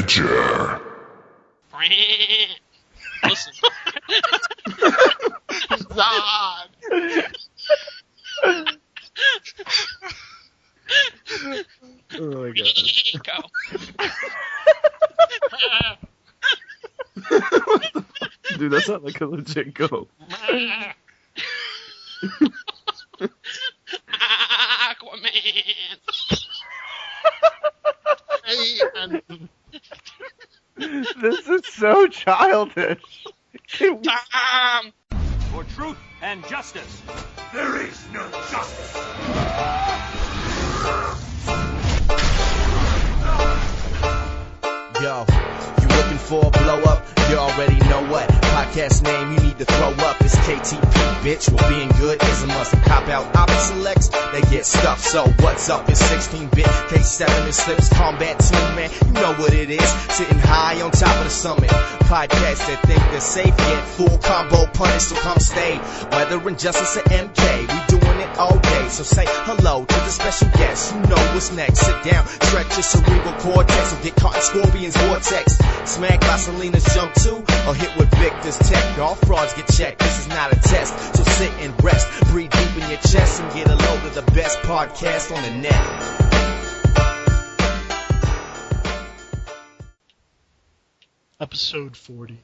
adventure. Listen. Zod. Oh my god. Go. Dude, that's not like a legit go. Aquaman. This is so childish. Tom. For truth and justice. There is no justice. Yo, you looking for a blow up? You already know what podcast name you need to throw up. It's KTP, bitch. Well, being good is a must. Cop out opposite selects, they get stuffed. So what's up? It's 16-bit, K7 and slips, Kombat team, man. You know what it is. Sitting high on top of the summit. Podcasts that think they're safe, get full combo punish. So come stay. Whether Injustice or MK, we doing it all day. So say hello to the special guest. You know what's next. Sit down, stretch your cerebral cortex, or get caught in Scorpion's vortex. Smack by Selena's jump too, or hit with Victor's tech. All frauds get checked. This is not a test. So sit and rest, breathe deep in your chest, and get a load of the best podcast on the net. Episode 40.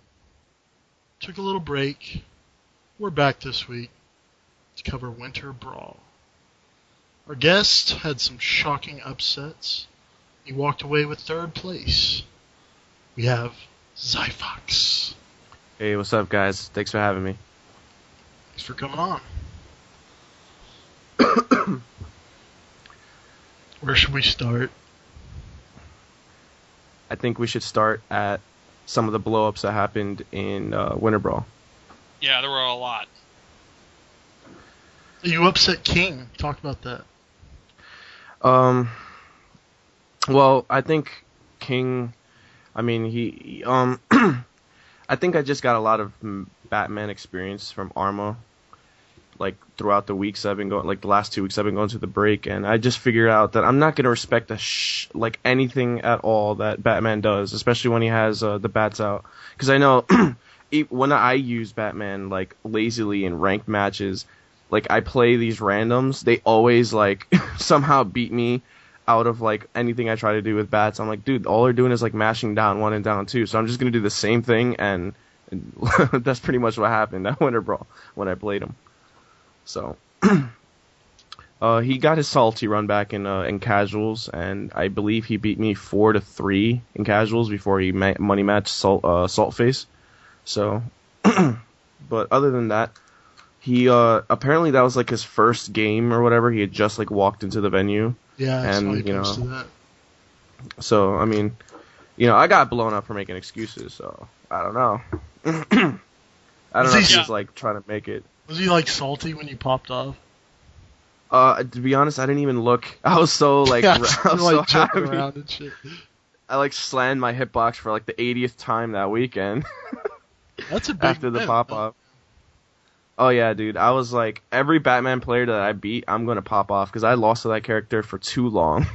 Took a little break. We're back this week to cover Winter Brawl. Our guest had some shocking upsets. He walked away with third place. We have Zyphox. Hey, what's up, guys? Thanks for having me. Thanks for coming on. Where should we start? I think we should start at some of the blow-ups that happened in Winter Brawl. Yeah, there were a lot. You upset King. Talk about that. Well, I think King, I mean, I think I just got a lot of Batman experience from Arma, like, throughout the weeks I've been going, like, the last 2 weeks I've been going through the break, and I just figured out that I'm not going to respect like, anything at all that Batman does, especially when he has the bats out. Because I know, when I use Batman, like, lazily in ranked matches, like, I play these randoms, they always, like, somehow beat me out of, like, anything I try to do with bats. I'm like, dude, all they're doing is, like, mashing down 1 and down 2, so I'm just going to do the same thing, and that's pretty much what happened at Winter Brawl when I played him. So, he got his salty run back in casuals, and I believe he beat me 4-3 in casuals before he money matched Saltface. So, but other than that, he apparently that was like his first game or whatever. He had just like walked into the venue. Yeah, and you posted that. So I mean, I got blown up for making excuses. So I don't know. I don't know if he's like trying to make it. Was he like salty when you popped off? To be honest, I didn't even look. I was so like, I was so happy. Around and shit. I like slammed my hitbox for like the 80th time that weekend. That's a big after the pop off. Oh yeah, dude. I was like, every Batman player that I beat, I'm gonna pop off because I lost to that character for too long.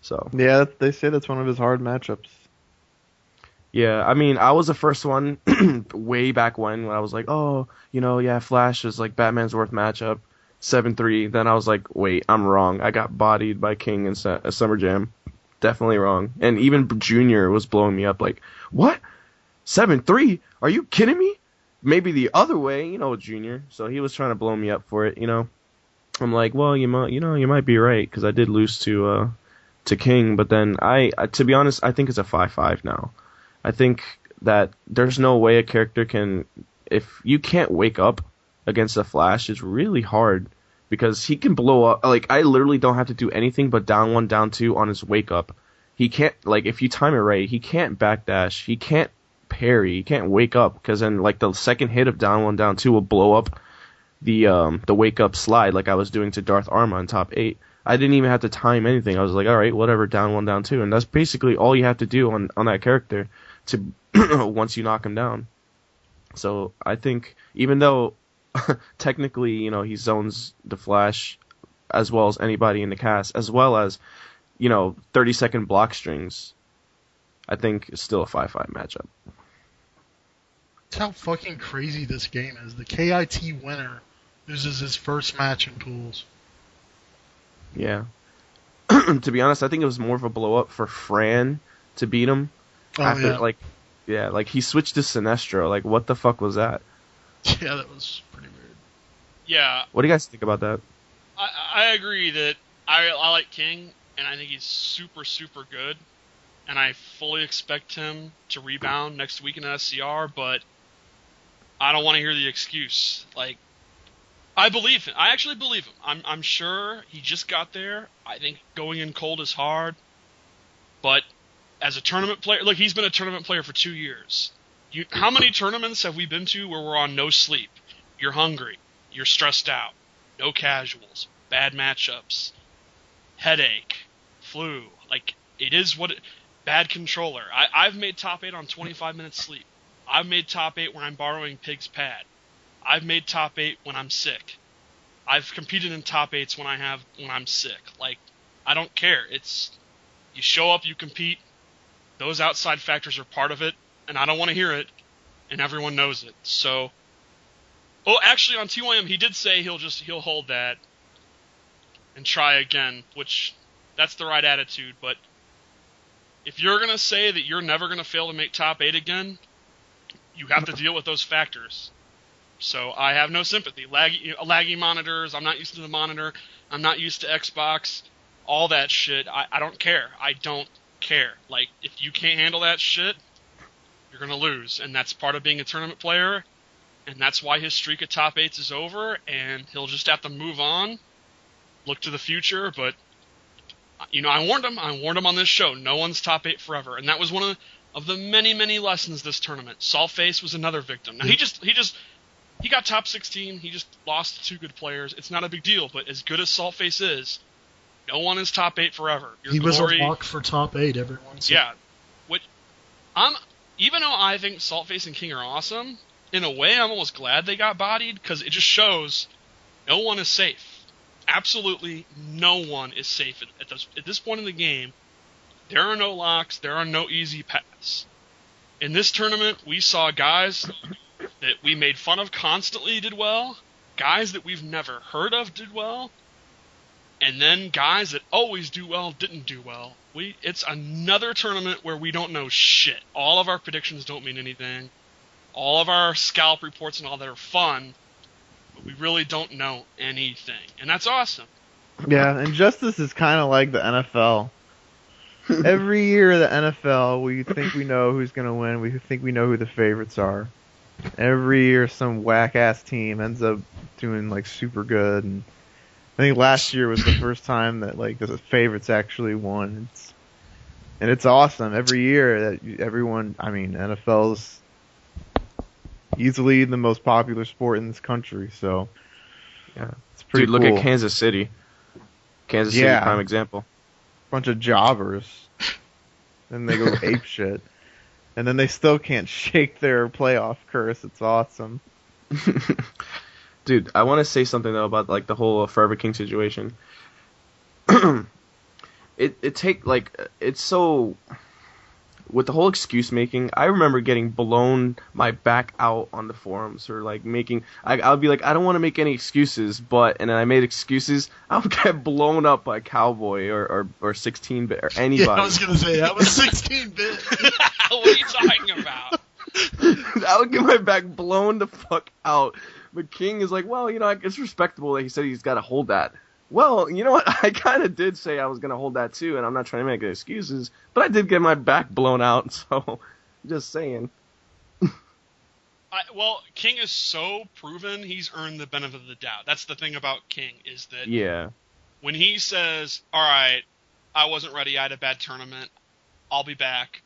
So yeah, they say that's one of his hard matchups. Yeah, I mean, I was the first one way back when I was like, oh, yeah, Flash is like Batman's worst matchup, 7-3. Then I was like, wait, I'm wrong. I got bodied by King in Summer Jam. Definitely wrong. And even Junior was blowing me up like, what? 7-3? Are you kidding me? Maybe the other way, Junior. So he was trying to blow me up for it, I'm like, well, you might be right because I did lose to King, but then to be honest, I think it's a 5-5 now. I think that there's no way a character can, if you can't wake up against a Flash, it's really hard because he can blow up. Like, I literally don't have to do anything but down 1, down 2 on his wake up. He can't, like, if you time it right, he can't backdash, he can't parry, he can't wake up because then, like, the second hit of down 1, down 2 will blow up the wake up slide like I was doing to Darth Arma in top 8. I didn't even have to time anything. I was like, all right, whatever, down 1, down 2, and that's basically all you have to do on that character to once you knock him down. So I think even though technically, he zones the Flash as well as anybody in the cast, as well as 30-second block strings, I think it's still a 5-5 matchup. That's how fucking crazy this game is. The KIT winner loses his first match in pools. Yeah. To be honest, I think it was more of a blow up for Fran to beat him. Oh, After yeah. like he switched to Sinestro. Like, what the fuck was that? Yeah, that was pretty weird. Yeah, What do you guys think about that? I agree that I like King, and I think he's super, super good. And I fully expect him to rebound next week in SCR, but I don't want to hear the excuse. Like, I believe him. I actually believe him. I'm sure he just got there. I think going in cold is hard. But as a tournament player, look, he's been a tournament player for 2 years. How many tournaments have we been to where we're on no sleep? You're hungry. You're stressed out. No casuals. Bad matchups. Headache. Flu. Like, it is what it... Bad controller. I've made top 8 on 25 minutes sleep. I've made top 8 when I'm borrowing Pig's pad. I've made top 8 when I'm sick. I've competed in top 8s when I'm sick. Like, I don't care. It's... You show up, you compete. Those outside factors are part of it, and I don't want to hear it, and everyone knows it. So... Oh, actually, on TYM, he did say he'll hold that and try again, which that's the right attitude. But if you're gonna say that you're never gonna fail to make top 8 again, you have to deal with those factors. So I have no sympathy. Laggy monitors. I'm not used to the monitor. I'm not used to Xbox. All that shit. I don't care. I don't care. Like, if you can't handle that shit, you're gonna lose, and that's part of being a tournament player. And that's why his streak of top 8s is over, and he'll just have to move on, look to the future. But, you know, I warned him on this show, no one's top 8 forever. And that was one of the many, many lessons this tournament. Saltface was another victim. Now, he got top 16, he just lost to 2 good players. It's not a big deal, but as good as Saltface is, no one is top 8 forever. He was a lock for top 8, everyone said. Yeah. Even though I think Saltface and King are awesome, in a way, I'm almost glad they got bodied, because it just shows no one is safe. Absolutely no one is safe. At this point in the game, there are no locks, there are no easy paths. In this tournament, we saw guys that we made fun of constantly did well, guys that we've never heard of did well, and then guys that always do well didn't do well. It's another tournament where we don't know shit. All of our predictions don't mean anything. All of our scalp reports and all that are fun, but we really don't know anything. And that's awesome. Yeah, and Justice is kind of like the NFL. Every year the NFL, we think we know who's going to win. We think we know who the favorites are. Every year some whack-ass team ends up doing, like, super good. And I think last year was the first time that, like, the favorites actually won. It's awesome. Every year that everyone, I mean, NFL's easily the most popular sport in this country, so Yeah. it's pretty Dude, look cool. at Kansas City. Kansas City, Yeah. prime example. Bunch of jobbers. Then they go ape shit. And then they still can't shake their playoff curse. It's awesome. Dude, I want to say something though about like the whole Forever King situation. It's so with the whole excuse making. I remember getting blown my back out on the forums, or like I'll be like, I don't want to make any excuses, and then I made excuses. I would get blown up by Cowboy or 16-bit or anybody. Yeah, I was gonna say that was 16-bit. What are you talking about? I would get my back blown the fuck out. But King is like, well, it's respectable that he said he's got to hold that. Well, you know what? I kind of did say I was going to hold that too, and I'm not trying to make excuses, but I did get my back blown out, so just saying. Well, King is so proven, he's earned the benefit of the doubt. That's the thing about King, is that when he says, all right, I wasn't ready, I had a bad tournament, I'll be back.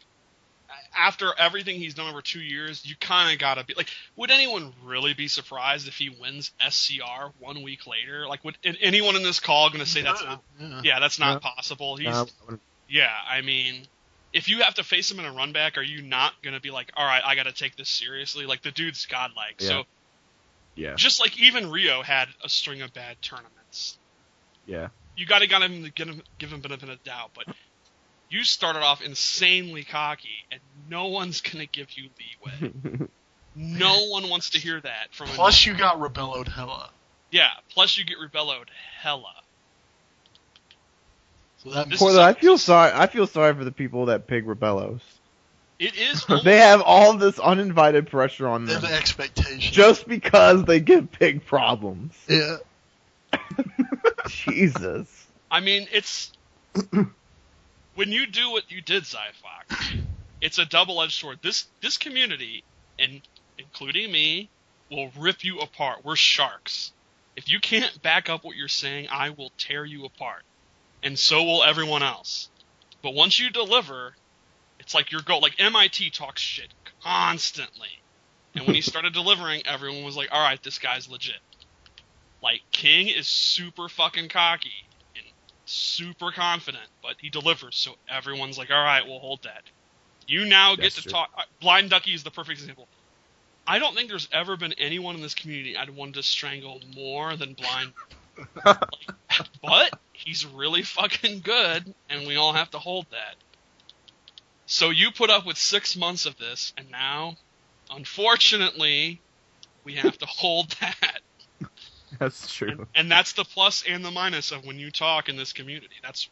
After everything he's done over 2 years, you kind of got to be like, would anyone really be surprised if he wins SCR 1 week later? Like, would anyone in this call going to say that's not, that's not possible? I mean, if you have to face him in a run back, are you not going to be like, all right, I got to take this seriously? Like, the dude's godlike. Yeah. So, just like even Rio had a string of bad tournaments. Yeah. You got to give him benefit of the doubt, but You started off insanely cocky, and no one's gonna give you leeway. No one wants to hear that from. Plus, you got rebelloed hella. Yeah. Plus, you get rebelloed hella. So that This Poor is though, a- I feel sorry for the people that pig rebellos. It is. They have all this uninvited pressure on and them the expectation. just because they give pig problems. Yeah. Jesus. I mean, it's when you do what you did, Zyphox. It's a double-edged sword. This community, and including me, will rip you apart. We're sharks. If you can't back up what you're saying, I will tear you apart, and so will everyone else. But once you deliver, it's like your goal. Like MIT talks shit constantly, and when he started delivering, everyone was like, "All right, this guy's legit." Like King is super fucking cocky and super confident, but he delivers, so everyone's like, "All right, we'll hold that." You now get That's to true. talk. Blind Ducky is the perfect example. I don't think there's ever been anyone in this community I'd wanted to strangle more than Blind. But he's really fucking good, and we all have to hold that. So you put up with 6 months of this, and now, unfortunately, we have to hold that. That's true. And that's the plus and the minus of when you talk in this community. That's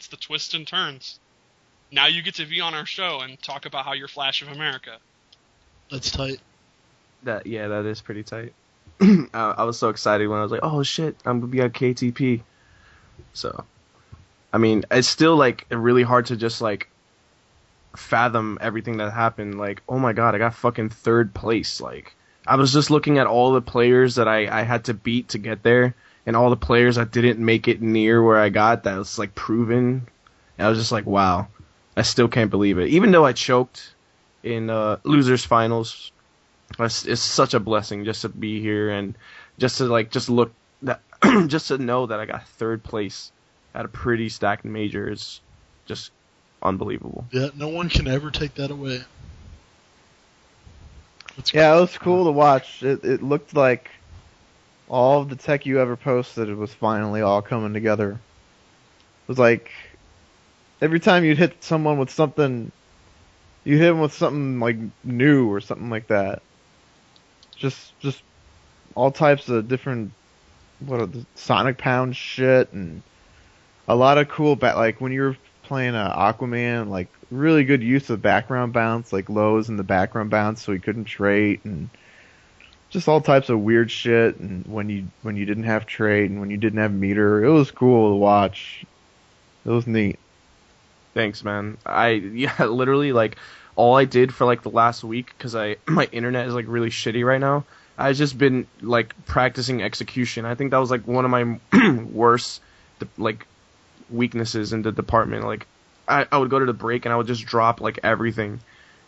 the twists and turns. Now you get to be on our show and talk about how you're Flash of America. That's tight. That is pretty tight. I was so excited when I was like, oh shit, I'm gonna be on KTP. So, I mean, it's still like really hard to just like fathom everything that happened. Like, oh my god, I got fucking 3rd place. Like, I was just looking at all the players that I had to beat to get there, and all the players that didn't make it near where I got. That was like proven. And I was just like, wow, I still can't believe it. Even though I choked in losers finals, it's such a blessing just to be here and just to like look that just to know that I got 3rd place at a pretty stacked major is just unbelievable. Yeah, no one can ever take that away. That's Yeah, it was cool to watch. It looked like all of the tech you ever posted was finally all coming together. It was like every time you'd hit someone with something, you hit them with something like new or something like that. Just all types of different Sonic Pound shit and a lot of cool like when you're playing Aquaman, like really good use of background bounce, like lows in the background bounce so he couldn't trait, and just all types of weird shit. And when you didn't have trait and when you didn't have meter, it was cool to watch. It was neat. Thanks, man. Literally like all I did for like the last week, because my internet is like really shitty right now. I've just been like practicing execution. I think that was like one of my worst like weaknesses in the department. Like I would go to the break and I would just drop like everything.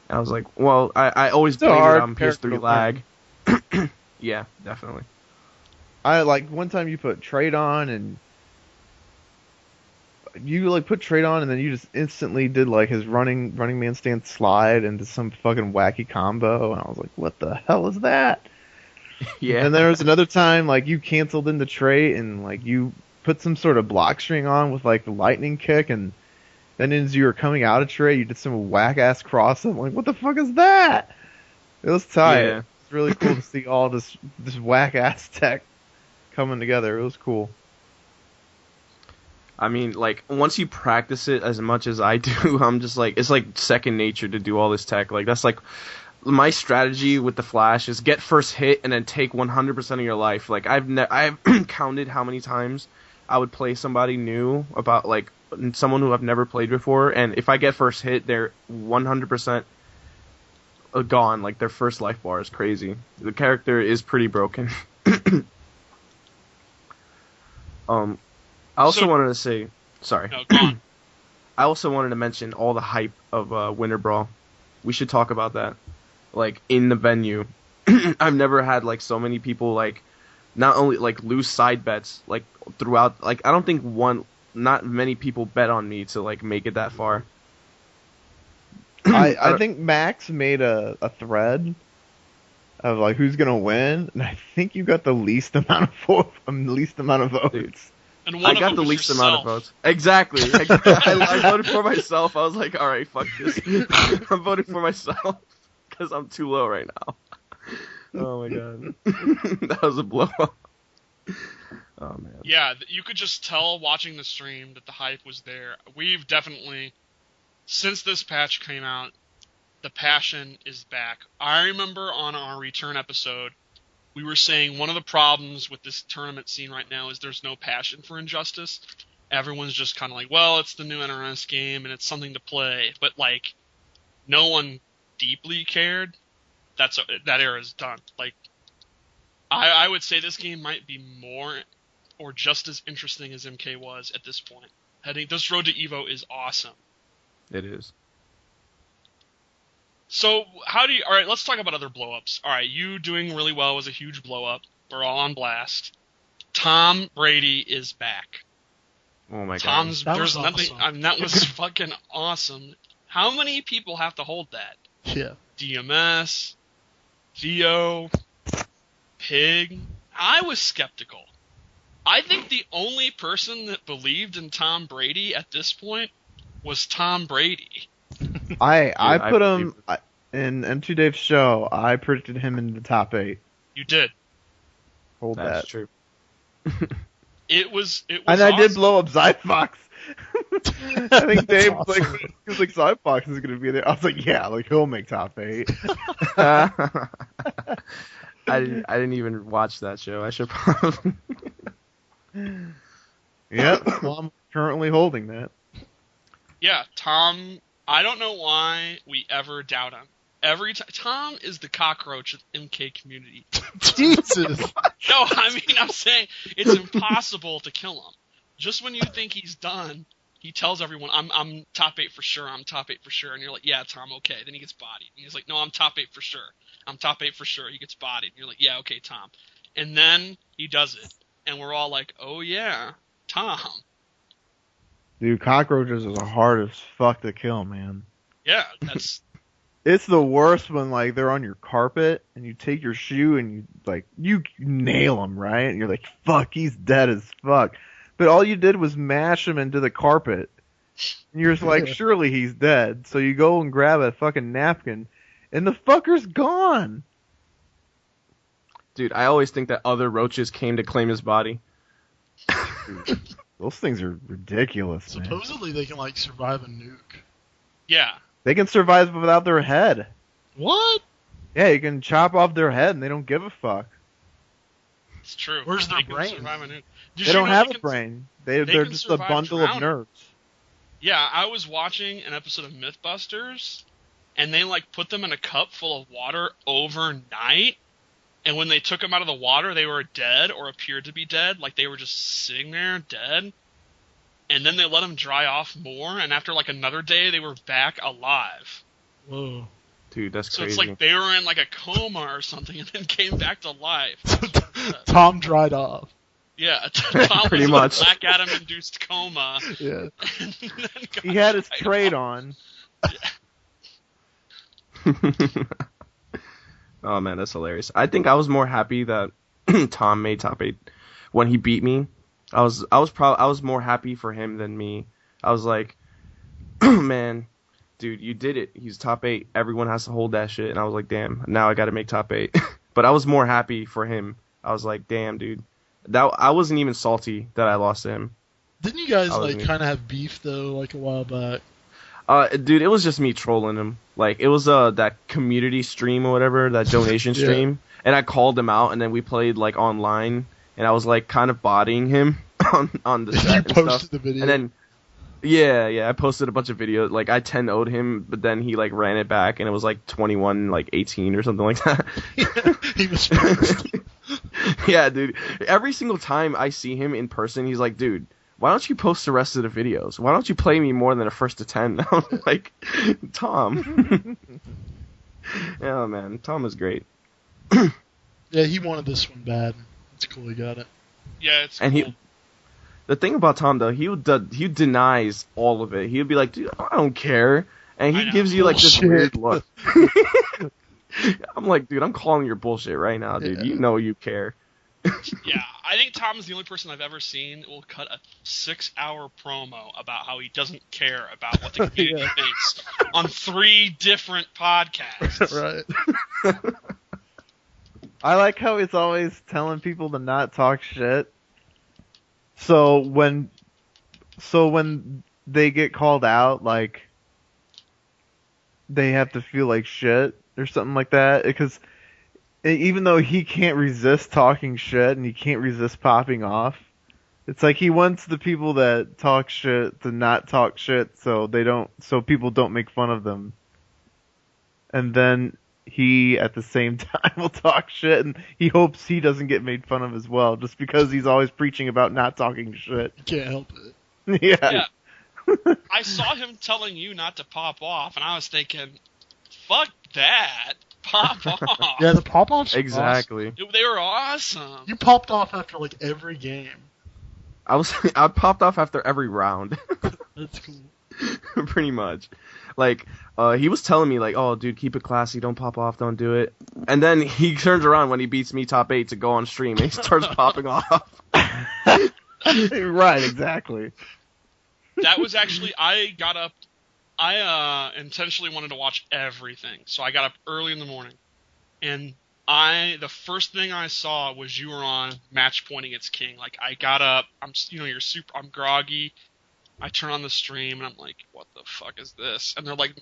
And I was like, well, I always It's a blame it hard on character to PS3 lag. Yeah, definitely. I like one time you put trait on and you like put trait on and then you just instantly did like his running man stance slide into some fucking wacky combo, and I was like, what the hell is that? Yeah. And there was another time like you canceled into trait and like you put some sort of block string on with like the lightning kick, and then as you were coming out of trait you did some whack ass cross. I'm like, what the fuck is that? It was tight. Yeah. It's really cool to see all this whack ass tech coming together. It was cool. I mean, like, once you practice it as much as I do, I'm just like, it's like second nature to do all this tech. Like, that's like, my strategy with the Flash is get first hit and then take 100% of your life. Like, I've counted how many times I would play somebody new about, like, someone who I've never played before, and if I get first hit, they're 100% gone. Like, their first life bar is crazy. The character is pretty broken. I also wanted to say, sorry. No, go on. I also wanted to mention all the hype of Winter Brawl. We should talk about that. Like, in the venue. I've never had, like, so many people, like, not only, like, lose side bets, like, throughout, like, I don't think not many people bet on me to, like, make it that far. I think Max made a thread of, like, who's gonna win, and I think you got the least amount of votes. And I got the least amount of votes. Exactly. I voted for myself. I was like, all right, fuck this. I'm voting for myself because I'm too low right now. Oh my god, that was a blow up. Oh man. Yeah, you could just tell watching the stream that the hype was there. We've definitely, since this patch came out, the passion is back. I remember on our return episode, we were saying one of the problems with this tournament scene right now is there's no passion for Injustice. Everyone's just kind of like, well, it's the new NRS game and it's something to play, but like, no one deeply cared. That era is done. Like, I would say this game might be more or just as interesting as MK was at this point. This road to EVO is awesome. It is. So, alright, let's talk about other blow-ups. Alright, you doing really well was a huge blow-up. We're all on blast. Tom Brady is back. Oh my god. That was awesome. I mean, that was fucking awesome. How many people have to hold that? Yeah. DMS, Theo, Pig. I was skeptical. I think the only person that believed in Tom Brady at this point was Tom Brady. I put him in M2 Dave's show. I predicted him in the top 8. You did. Hold That's that. true. It was And awesome. I did blow up Zyphox. I think Dave That's was awesome. like, he was like, Zyphox is gonna be there. I was like, yeah, like he'll make top 8. I didn't even watch that show. I should probably. Yep. Well, I'm currently holding that. Yeah, Tom, I don't know why we ever doubt him. Every time, Tom is the cockroach of the MK community. Jesus. No, I mean, I'm saying it's impossible to kill him. Just when you think he's done, he tells everyone, I'm top 8 for sure, I'm top 8 for sure. And you're like, yeah, Tom, okay. Then he gets bodied. And he's like, no, I'm top 8 for sure. I'm top 8 for sure. He gets bodied. And you're like, yeah, okay, Tom. And then he does it. And we're all like, oh yeah, Tom. Dude, cockroaches are hard as fuck to kill, man. Yeah, that's... It's the worst when like they're on your carpet and you take your shoe and you nail them, right? And you're like, fuck, he's dead as fuck. But all you did was mash him into the carpet. And you're just like, surely he's dead. So you go and grab a fucking napkin and the fucker's gone. Dude, I always think that other roaches came to claim his body. Those things are ridiculous, man. Supposedly they can like survive a nuke. Yeah. They can survive without their head. What? Yeah, you can chop off their head and they don't give a fuck. It's true. Where's their They can brain? survive a nuke. Did They you don't know have they a can- brain. they They're can just a survive bundle of drowning. nerves. Yeah, I was watching an episode of Mythbusters, and they like put them in a cup full of water overnight, and when they took them out of the water, they were dead or appeared to be dead, like they were just sitting there dead. And then they let them dry off more, and after like another day, they were back alive. Whoa. Dude, that's So crazy. it's like they were in like a coma or something, and then came back to life. Tom dried off. Yeah, Tom Pretty was much. in a Black Adam-induced coma. Yeah. And then got He had his right trade off. on. Oh man, that's hilarious. I think I was more happy that Tom made top 8 when he beat me. I was more happy for him than me. I was like, man, dude, you did it. He's top 8. Everyone has to hold that shit. And I was like, damn, now I got to make top 8. But I was more happy for him. I was like, damn, dude. I wasn't even salty that I lost to him. Didn't you guys I like wasn't- kind of have beef though, like a while back? Dude, it was just me trolling him. Like, it was that community stream or whatever, that donation Yeah. stream. And I called him out, and then we played, like, online. And I was, like, kind of bodying him on the You set and posted stuff. the video. And then, yeah, I posted a bunch of videos. Like, I 10-0'd him, but then he, like, ran it back, and it was, like, 21-18 or something like that. He was first. Yeah, dude. Every single time I see him in person, he's like, dude, why don't you post the rest of the videos? Why don't you play me more than a 1st to 10? I'm like, Tom. Yeah, man. Tom is great. Yeah, he wanted this one bad. It's cool he got it. Yeah, it's And cool. the thing about Tom, though, he denies all of it. He would be like, dude, I don't care. And I he know. gives you, like, this Bullshit. weird look. I'm like, dude, I'm calling your bullshit right now, dude. Yeah. You know you care. Yeah, I think Tom is the only person I've ever seen that will cut a 6-hour promo about how he doesn't care about what the community thinks on 3 different podcasts. Right. I like how it's always telling people to not talk shit. So when they get called out, like, they have to feel like shit or something like that, because even though he can't resist talking shit and he can't resist popping off, it's like he wants the people that talk shit to not talk shit so people don't make fun of them. And then he, at the same time, will talk shit, and he hopes he doesn't get made fun of as well, just because he's always preaching about not talking shit. You can't help it. Yeah. I saw him telling you not to pop off, and I was thinking, fuck that. Pop off. Yeah, the pop-offs were Exactly. They were awesome. awesome. You popped off after, like, every game. I popped off after every round. That's cool. Pretty much. Like, he was telling me, like, oh, dude, keep it classy, don't pop off, don't do it. And then he turns around when he beats me top 8 to go on stream, and he starts popping off. Right, exactly. That was actually, I intentionally wanted to watch everything, so I got up early in the morning, and the first thing I saw was you were on match point against King. Like, I got up, I'm groggy, I turn on the stream, and I'm like, what the fuck is this? And they're like,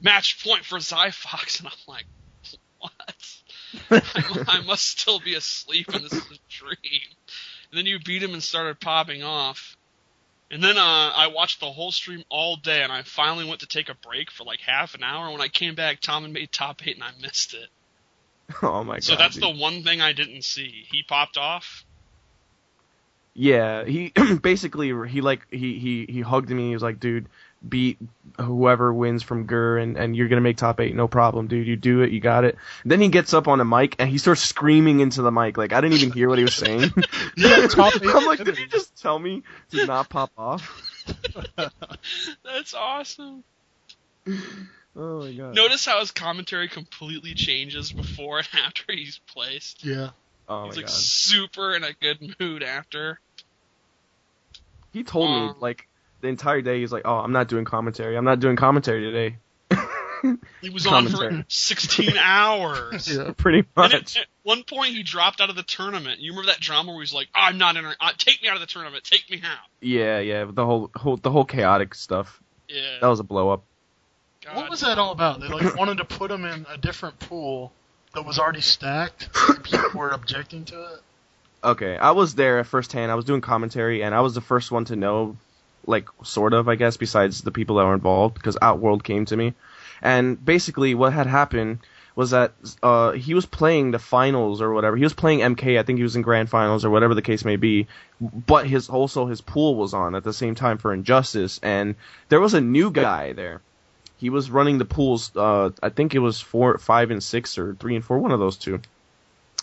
match point for Zyphox, and I'm like, what? I must still be asleep, and this is a dream. And then you beat him and started popping off. And then I watched the whole stream all day, and I finally went to take a break for like half an hour. When I came back, Tom had made top 8, and I missed it. Oh my god. So that's dude. the one thing I didn't see. He popped off. Yeah, he basically he hugged me. He was like, "Dude, beat whoever wins from Gur, and you're gonna make top 8, no problem, dude. You do it, you got it." Then he gets up on a mic and he starts screaming into the mic. Like, I didn't even hear what he was saying. Yeah, top 8. I'm like, did you just tell me to not pop off? That's awesome. Oh my god. Notice how his commentary completely changes before and after he's placed. Yeah. Oh He's my like god. super in a good mood after. He told me like the entire day. He's like, "Oh, I'm not doing commentary. I'm not doing commentary today." He was on Commentary. for 16 hours. Yeah. Pretty And much. at one point, he dropped out of the tournament. You remember that drama where he's like, "I'm not take me out of the tournament. Take me out." Yeah. The whole chaotic stuff. Yeah. That was a blow up. God. What was that all about? They like wanted to put him in a different pool that was already stacked, and people were objecting to it. Okay, I was there firsthand. I was doing commentary, and I was the first one to know, like, sort of, I guess, besides the people that were involved, because Outworld came to me. And basically, what had happened was that he was playing the finals or whatever. He was playing MK. I think he was in grand finals or whatever the case may be. But his pool was on at the same time for Injustice, and there was a new guy there. He was running the pools. I think it was 4, 5, and 6, or 3 and 4, one of those two.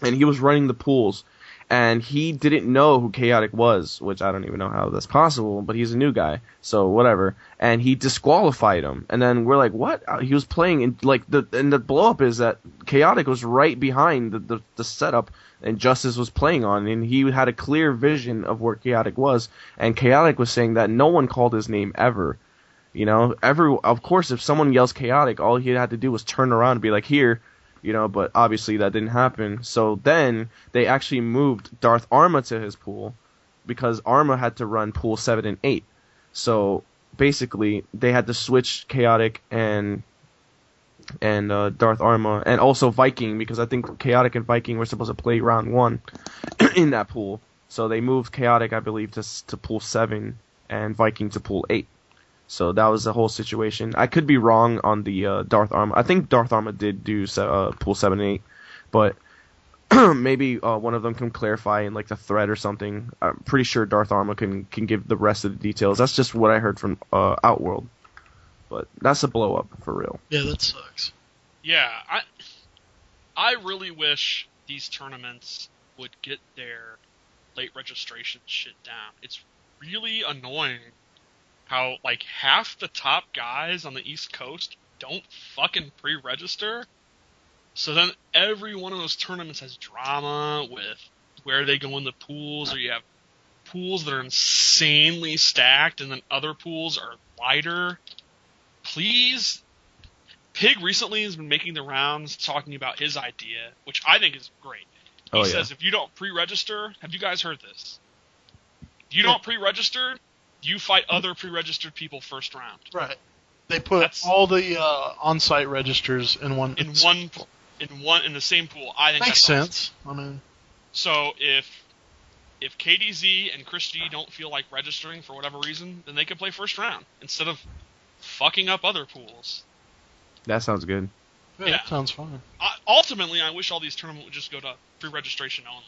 And he was running the pools. And he didn't know who Chaotic was, which I don't even know how that's possible, but he's a new guy, so whatever. And he disqualified him. And then we're like, what? He was playing, and the blow up is that Chaotic was right behind the setup and Justice was playing on, and he had a clear vision of where Chaotic was, and Chaotic was saying that no one called his name ever. You know, of course, if someone yells Chaotic, all he had to do was turn around and be like, here. You know, but obviously that didn't happen. So then they actually moved Darth Arma to his pool because Arma had to run pool 7 and 8. So basically they had to switch Chaotic and Darth Arma, and also Viking, because I think Chaotic and Viking were supposed to play round 1 in that pool. So they moved Chaotic, I believe, to pool 7 and Viking to pool 8. So that was the whole situation. I could be wrong on the Darth Arma. I think Darth Arma did do pool 7 and 8, but maybe one of them can clarify in like the thread or something. I'm pretty sure Darth Arma can give the rest of the details. That's just what I heard from Outworld. But that's a blow up for real. Yeah, that sucks. Yeah, I really wish these tournaments would get their late registration shit down. It's really annoying how, like, half the top guys on the East Coast don't fucking pre-register. So then every one of those tournaments has drama with where they go in the pools, or you have pools that are insanely stacked and then other pools are lighter. Please. Pig recently has been making the rounds talking about his idea, which I think is great. He says if you don't pre-register, have you guys heard this? If you don't pre-register, you fight other pre-registered people first round. Right. They put all the on-site registers in one in the same pool. I think makes that's sense. Awesome. I mean, so if KDZ and Chris G don't feel like registering for whatever reason, then they can play first round instead of fucking up other pools. That sounds good. yeah, that sounds fine. Ultimately, I wish all these tournaments would just go to pre-registration only.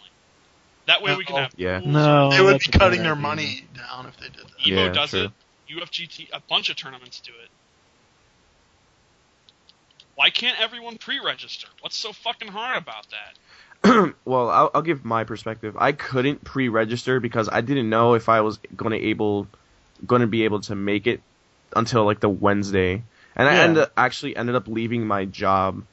That way we can have pools. No, They would that's be a cutting bad their idea. money down if they did that. Evo Yeah, does true. it. UFGT, a bunch of tournaments do it. Why can't everyone pre-register? What's so fucking hard about that? Well, I'll give my perspective. I couldn't pre-register because I didn't know if I was going to be able to make it until like the Wednesday, and I actually ended up leaving my job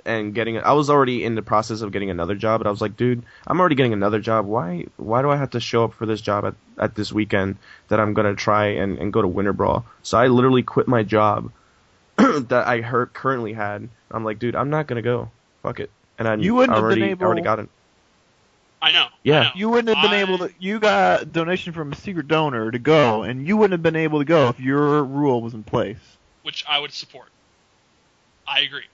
and I was already in the process of getting another job, but I was like, dude, I'm already getting another job. Why do I have to show up for this job at this weekend that I'm gonna try and go to Winter Brawl? So I literally quit my job that I currently had. I'm like, dude, I'm not gonna go. Fuck it. And I already got it. I know. Yeah. I know. You wouldn't have been able to. You got a donation from a secret donor to go, and you wouldn't have been able to go if your rule was in place. Which I would support. I agree.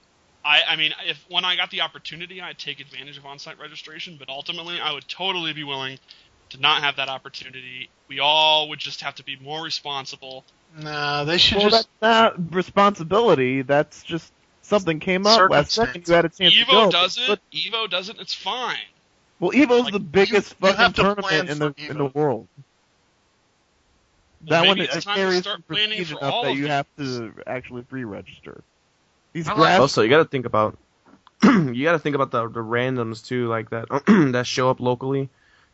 I mean, when I got the opportunity, I'd take advantage of on-site registration, but ultimately I would totally be willing to not have that opportunity. We all would just have to be more responsible. Nah, they should Well, just. that's not responsibility. That's just something came up last second. You had a chance to go. Evo does it. Evo does it. It's fine. Well, Evo's Like, the biggest you have fucking to tournament plan in for the world. Well, That one maybe it's is time to carries start some planning prestige for enough all that of you them. have to actually pre-register. These I like- grass. Also, you got to think about you got to think about the randoms too, like that that show up locally.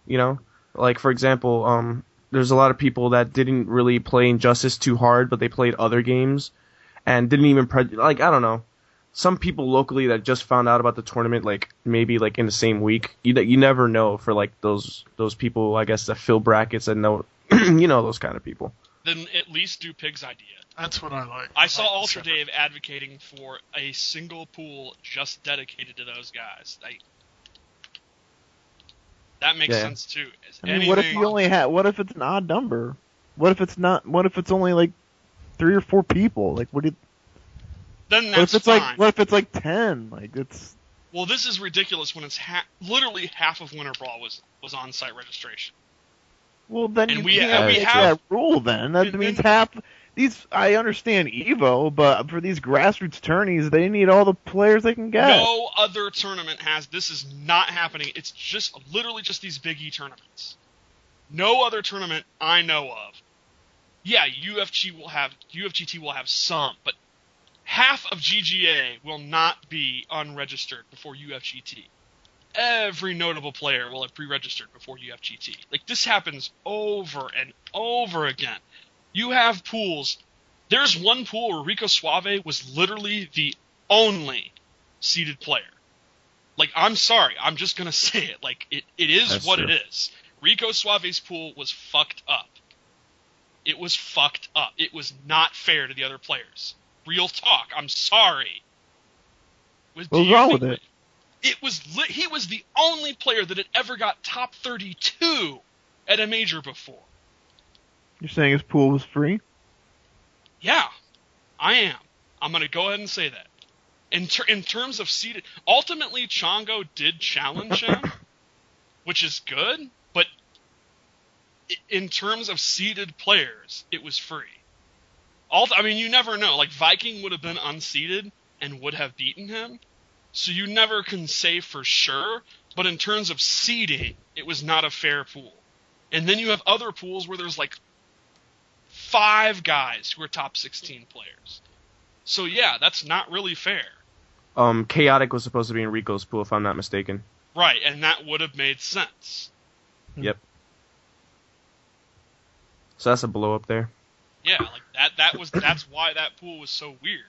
You know, like for example, there's a lot of people that didn't really play Injustice too hard, but they played other games and didn't even I don't know. Some people locally that just found out about the tournament, like maybe like in the same week. You never know for like those people, I guess, that fill brackets and know, those kind of people. Then at least do Pig's idea. That's what I like. I saw like Ultra separate. Dave advocating for a single pool just dedicated to those guys. That makes sense too. I mean, what if you only had? What if it's an odd number? What if it's not? What if it's only like 3 or 4 people? Like, what? Then What that's if it's fine. like? What if it's like 10? Like, it's. Well, this is ridiculous when it's literally half of Winter Brawl was on-site registration. Well, then And you we can't have- make that rule. Then that and means then- half. These I understand Evo, but for these grassroots tourneys, they need all the players they can get. No other tournament has. This is not happening. It's just literally just these Big E tournaments. No other tournament I know of. Yeah, UFGT will have some, but half of GGA will not be unregistered before UFGT. Every notable player will have pre-registered before UFGT. Like, this happens over and over again. You have pools. There's one pool where Rico Suave was literally the only seeded player. Like, I'm sorry, I'm just gonna say it. Like, it is That's what true. it is. Rico Suave's pool was fucked up. It was fucked up. It was not fair to the other players. Real talk. I'm sorry. What's wrong with it? It was he was the only player that had ever got top 32 at a major before. You're saying his pool was free? Yeah, I am. I'm going to go ahead and say that. In terms of seeded, ultimately Chongo did challenge him, which is good, but in terms of seeded players, it was free. I mean, you never know. Like, Viking would have been unseeded and would have beaten him, so you never can say for sure, but in terms of seeding, it was not a fair pool. And then you have other pools where there's like 5 guys who are top 16 players. So yeah, that's not really fair. Chaotic was supposed to be in Rico's pool, if I'm not mistaken. Right, and that would have made sense. Yep. So that's a blow up there. Yeah, like that's why that pool was so weird.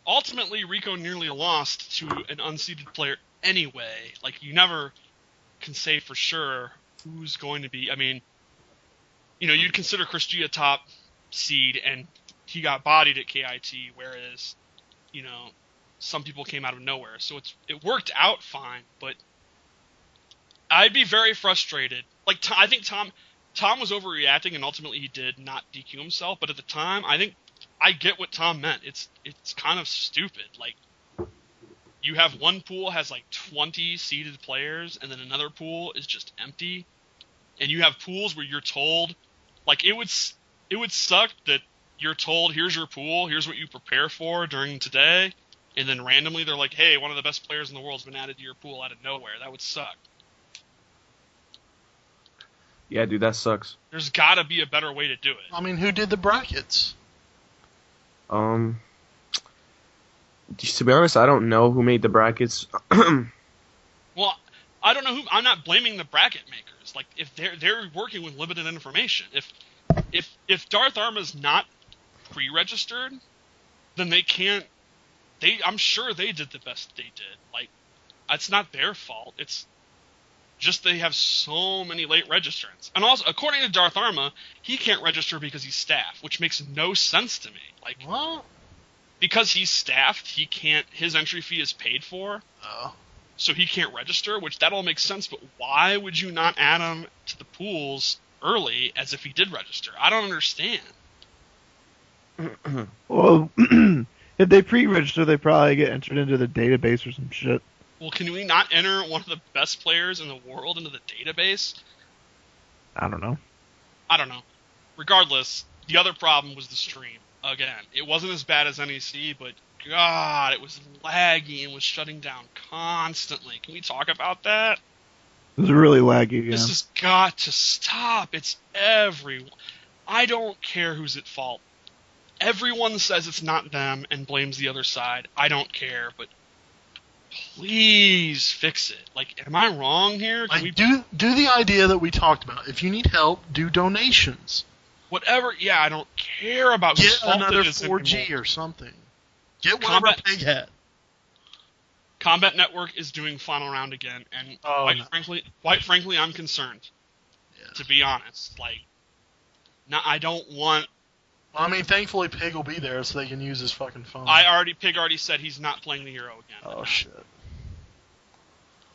Ultimately, Rico nearly lost to an unseeded player. anyway. Like, you never can say for sure who's going to be. I mean, you'd consider Chris G a top seed, and he got bodied at KIT, whereas, some people came out of nowhere. So it worked out fine, but I'd be very frustrated. Like, I think Tom was overreacting, and ultimately he did not DQ himself. But at the time, I think I get what Tom meant. It's kind of stupid. Like, you have one pool has like 20 seeded players, and then another pool is just empty. And you have pools where you're told, like, it would suck that you're told, here's your pool, here's what you prepare for during today, and then randomly they're like, hey, one of the best players in the world has been added to your pool out of nowhere. That would suck. Yeah, dude, that sucks. There's got to be a better way to do it. I mean, who did the brackets? To be honest, I don't know who made the brackets. Well, I don't know who. I'm not blaming the bracket makers. Like, if they're working with limited information. If Darth Arma's not pre-registered, then they can't. I'm sure they did the best they did. Like, it's not their fault. It's just they have so many late registrants. And also, according to Darth Arma, he can't register because he's staff, which makes no sense to me. Like, What? because he's staffed, he can't. His entry fee is paid for, Oh. so he can't register. Which that all makes sense. But why would you not add him to the pools early as if he did register? I don't understand. Well, if they pre-register, they probably get entered into the database or some shit. Well, can we not enter one of the best players in the world into the database? I don't know. I don't know. Regardless, the other problem was the stream. Again, it wasn't as bad as NEC, but God, it was laggy and was shutting down constantly. Can we talk about that? It was really laggy, yeah. This has got to stop. It's everyone. I don't care who's at fault. Everyone says it's not them and blames the other side. I don't care, but please fix it. Like, am I wrong here? Can Like, do the idea that we talked about. If you need help, do donations. whatever. Yeah, I don't care about whose Get fault another it is 4G anymore. or something. Get whatever Combat- Pig had. Combat Network is doing Final Round again, and Oh, no. quite frankly, I'm concerned. Yeah. To be honest, like, I don't want. Well, I mean, thankfully Pig will be there so they can use his fucking phone. Pig already said he's not playing the Euro again. Oh, shit.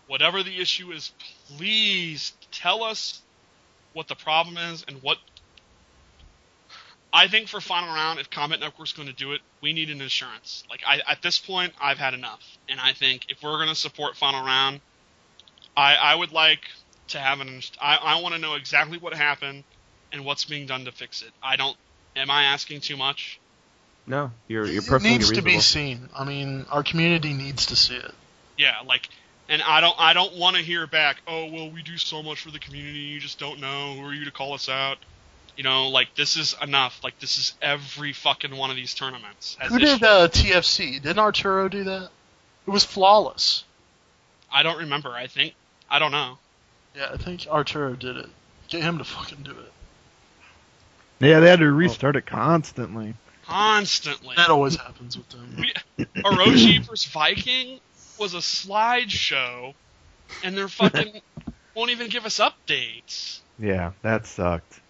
Whatever the issue is, please tell us what the problem is and what. I think for Final Round, if Combat Network's going to do it, we need an insurance. Like, at this point, I've had enough. And I think if we're going to support Final Round, I would like to have I want to know exactly what happened and what's being done to fix it. Am I asking too much? No, you're It perfectly needs to reasonable. be seen. I mean, our community needs to see it. Yeah, like, and I don't want to hear back, oh, well, we do so much for the community, you just don't know, who are you to call us out? You know, like, this is enough. Like, this is every fucking one of these tournaments. Who did TFC? Didn't Arturo do that? It was flawless. I don't remember, I don't know. Yeah, I think Arturo did it. Get him to fucking do it. Yeah, they had to restart it constantly. Constantly. That always happens with them. Orochi vs. Viking was a slideshow, and they're fucking won't even give us updates. Yeah, that sucked.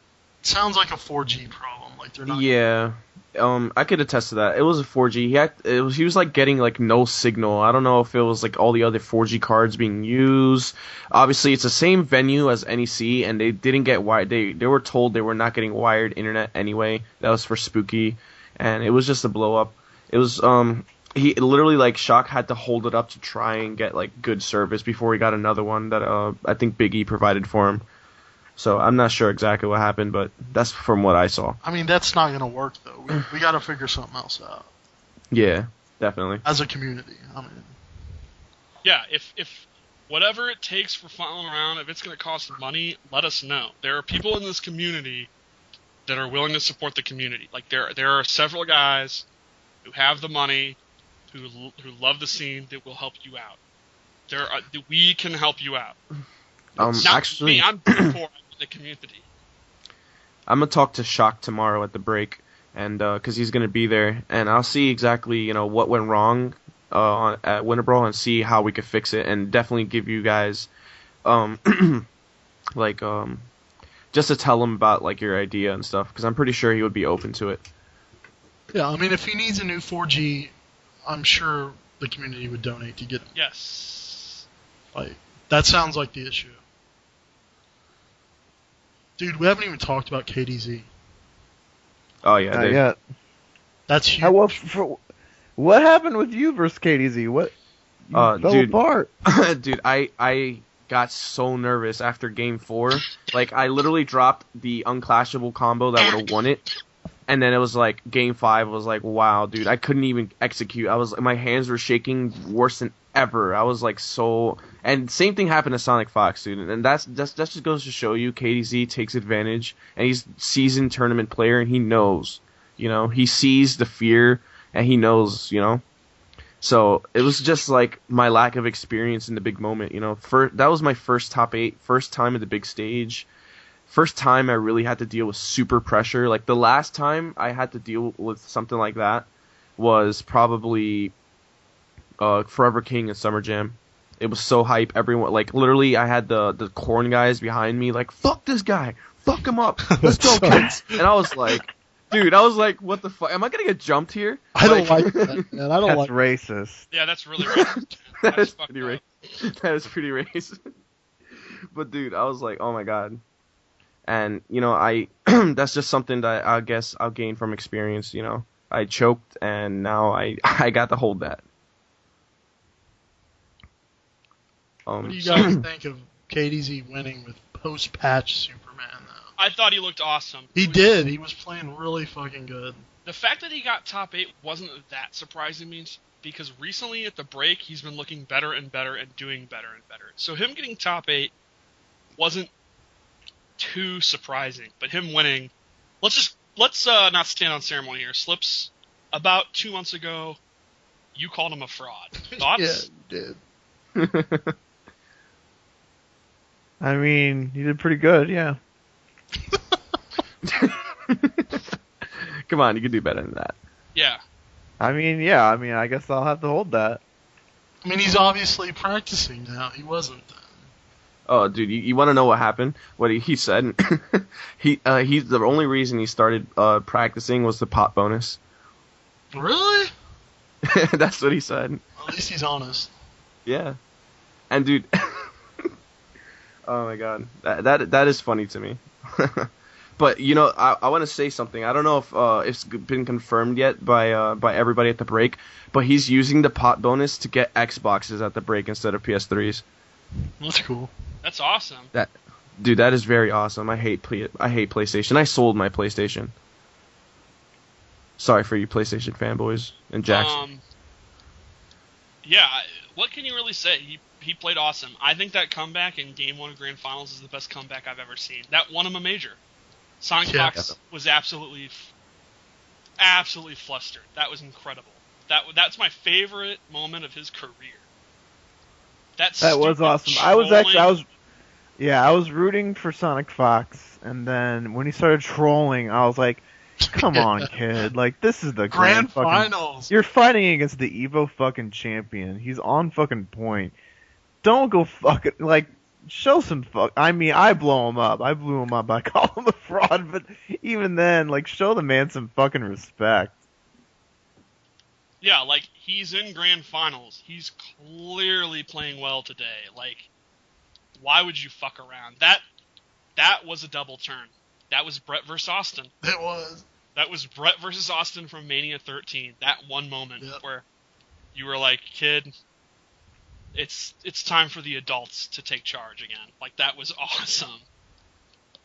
Sounds like a 4G problem. Like they're not. Yeah, I could attest to that. It was a 4G. He was like getting like no signal. I don't know if it was like all the other 4G cards being used. Obviously, it's the same venue as NEC, and they didn't get wired. They were told they were not getting wired internet anyway. That was for Spooky, and it was just a blow up. It was he literally like Shock had to hold it up to try and get like good service before he got another one that I think Big E provided for him. So I'm not sure exactly what happened, but that's from what I saw. I mean, that's not going to work though. We got to figure something else out Yeah, definitely. as a community. I mean, Yeah, if whatever it takes for Final Round, if it's going to cost money, let us know. There are people in this community that are willing to support the community. Like, there are several guys who have the money, who love the scene, that will help you out. We can help you out. Not Actually, me, I'm for the community. I'm gonna talk to Shock tomorrow at the break, and because he's gonna be there, and I'll see exactly what went wrong. at Winter Brawl and see how we could fix it, and definitely give you guys, like just to tell him about like your idea and stuff, because I'm pretty sure he would be open to it. Yeah, I mean, if he needs a new 4G, I'm sure the community would donate to get him. Yes. Like, that sounds like the issue. Dude, we haven't even talked about KDZ. Oh yeah, Not yet. That's huge. What happened with you versus KDZ? What? You fell dude. apart. Dude, I got so nervous after game 4. Like, I literally dropped the unclashable combo that would have won it. And then it was like, game 5 was like, wow, dude, I couldn't even execute. My hands were shaking worse than ever. I was like so... And same thing happened to Sonic Fox, dude. And that just goes to show you, KDZ takes advantage. And he's a seasoned tournament player, and he knows. You know, he sees the fear, and he knows, you know. So it was just like my lack of experience in the big moment, you know. That was my first top 8, first time at the big stage, first time I really had to deal with super pressure. Like the last time I had to deal with something like that was probably Forever King and Summer Jam. It was so hype. Everyone, like literally, I had the corn guys behind me, like fuck this guy, fuck him up, let's go kids. And I was like. Dude, I was like, what the fuck? Am I gonna get jumped here? I don't like that, man. I don't That's like racist. Yeah, that's really racist. That is fucked pretty up. racist. That is pretty racist. But dude, I was like, oh my god. And, you know, that's just something that I guess I'll gain from experience, you know. I choked, and now I got to hold that. What do you guys think of KDZ winning with post-patch Superman, though? I thought he looked awesome. He did. He was playing really fucking good. The fact that he got top 8 wasn't that surprising me, because recently at the break, he's been looking better and better and doing better and better. So him getting top 8 wasn't too surprising, but him winning, let's not stand on ceremony here. Slips, about 2 months ago, you called him a fraud. Thoughts? Yeah, did. I mean, you did pretty good, yeah. Come on, you can do better than that. Yeah. I mean, yeah. I mean, I guess I'll have to hold that. I mean, he's obviously practicing now. He wasn't then. Oh, dude, you want to know what happened? What he said? He's the only reason he started practicing was the pot bonus. Really? That's what he said. At least he's honest. Yeah. And dude, oh my god, that is funny to me. But you know, I want to say something. I don't know if it's been confirmed yet by everybody at the break, but he's using the pot bonus to get Xboxes at the break instead of PS3s. That's cool. That's awesome. That is very awesome. I hate PlayStation. I sold my PlayStation. Sorry for you PlayStation fanboys and Jackson. Yeah, what can you really say? He played awesome. I think that comeback in Game 1 of Grand Finals is the best comeback I've ever seen. That won him a major. Sonic Fox was absolutely flustered. That was incredible. That's my favorite moment of his career. That was awesome. Trolling. I was rooting for Sonic Fox, and then when he started trolling, I was like, come on, kid. Like, this is the Grand Finals. You're fighting against the Evo fucking champion. He's on fucking point. Don't go fucking, like, show some fuck. I mean, I blow him up. I blew him up. I call him a fraud, but even then, like, show the man some fucking respect. Yeah, like, he's in Grand Finals. He's clearly playing well today. Like, why would you fuck around? That was a double turn. That was Brett versus Austin. It was. That was Brett versus Austin from Mania 13. That one moment where you were like, kid, it's time for the adults to take charge again. Like, that was awesome.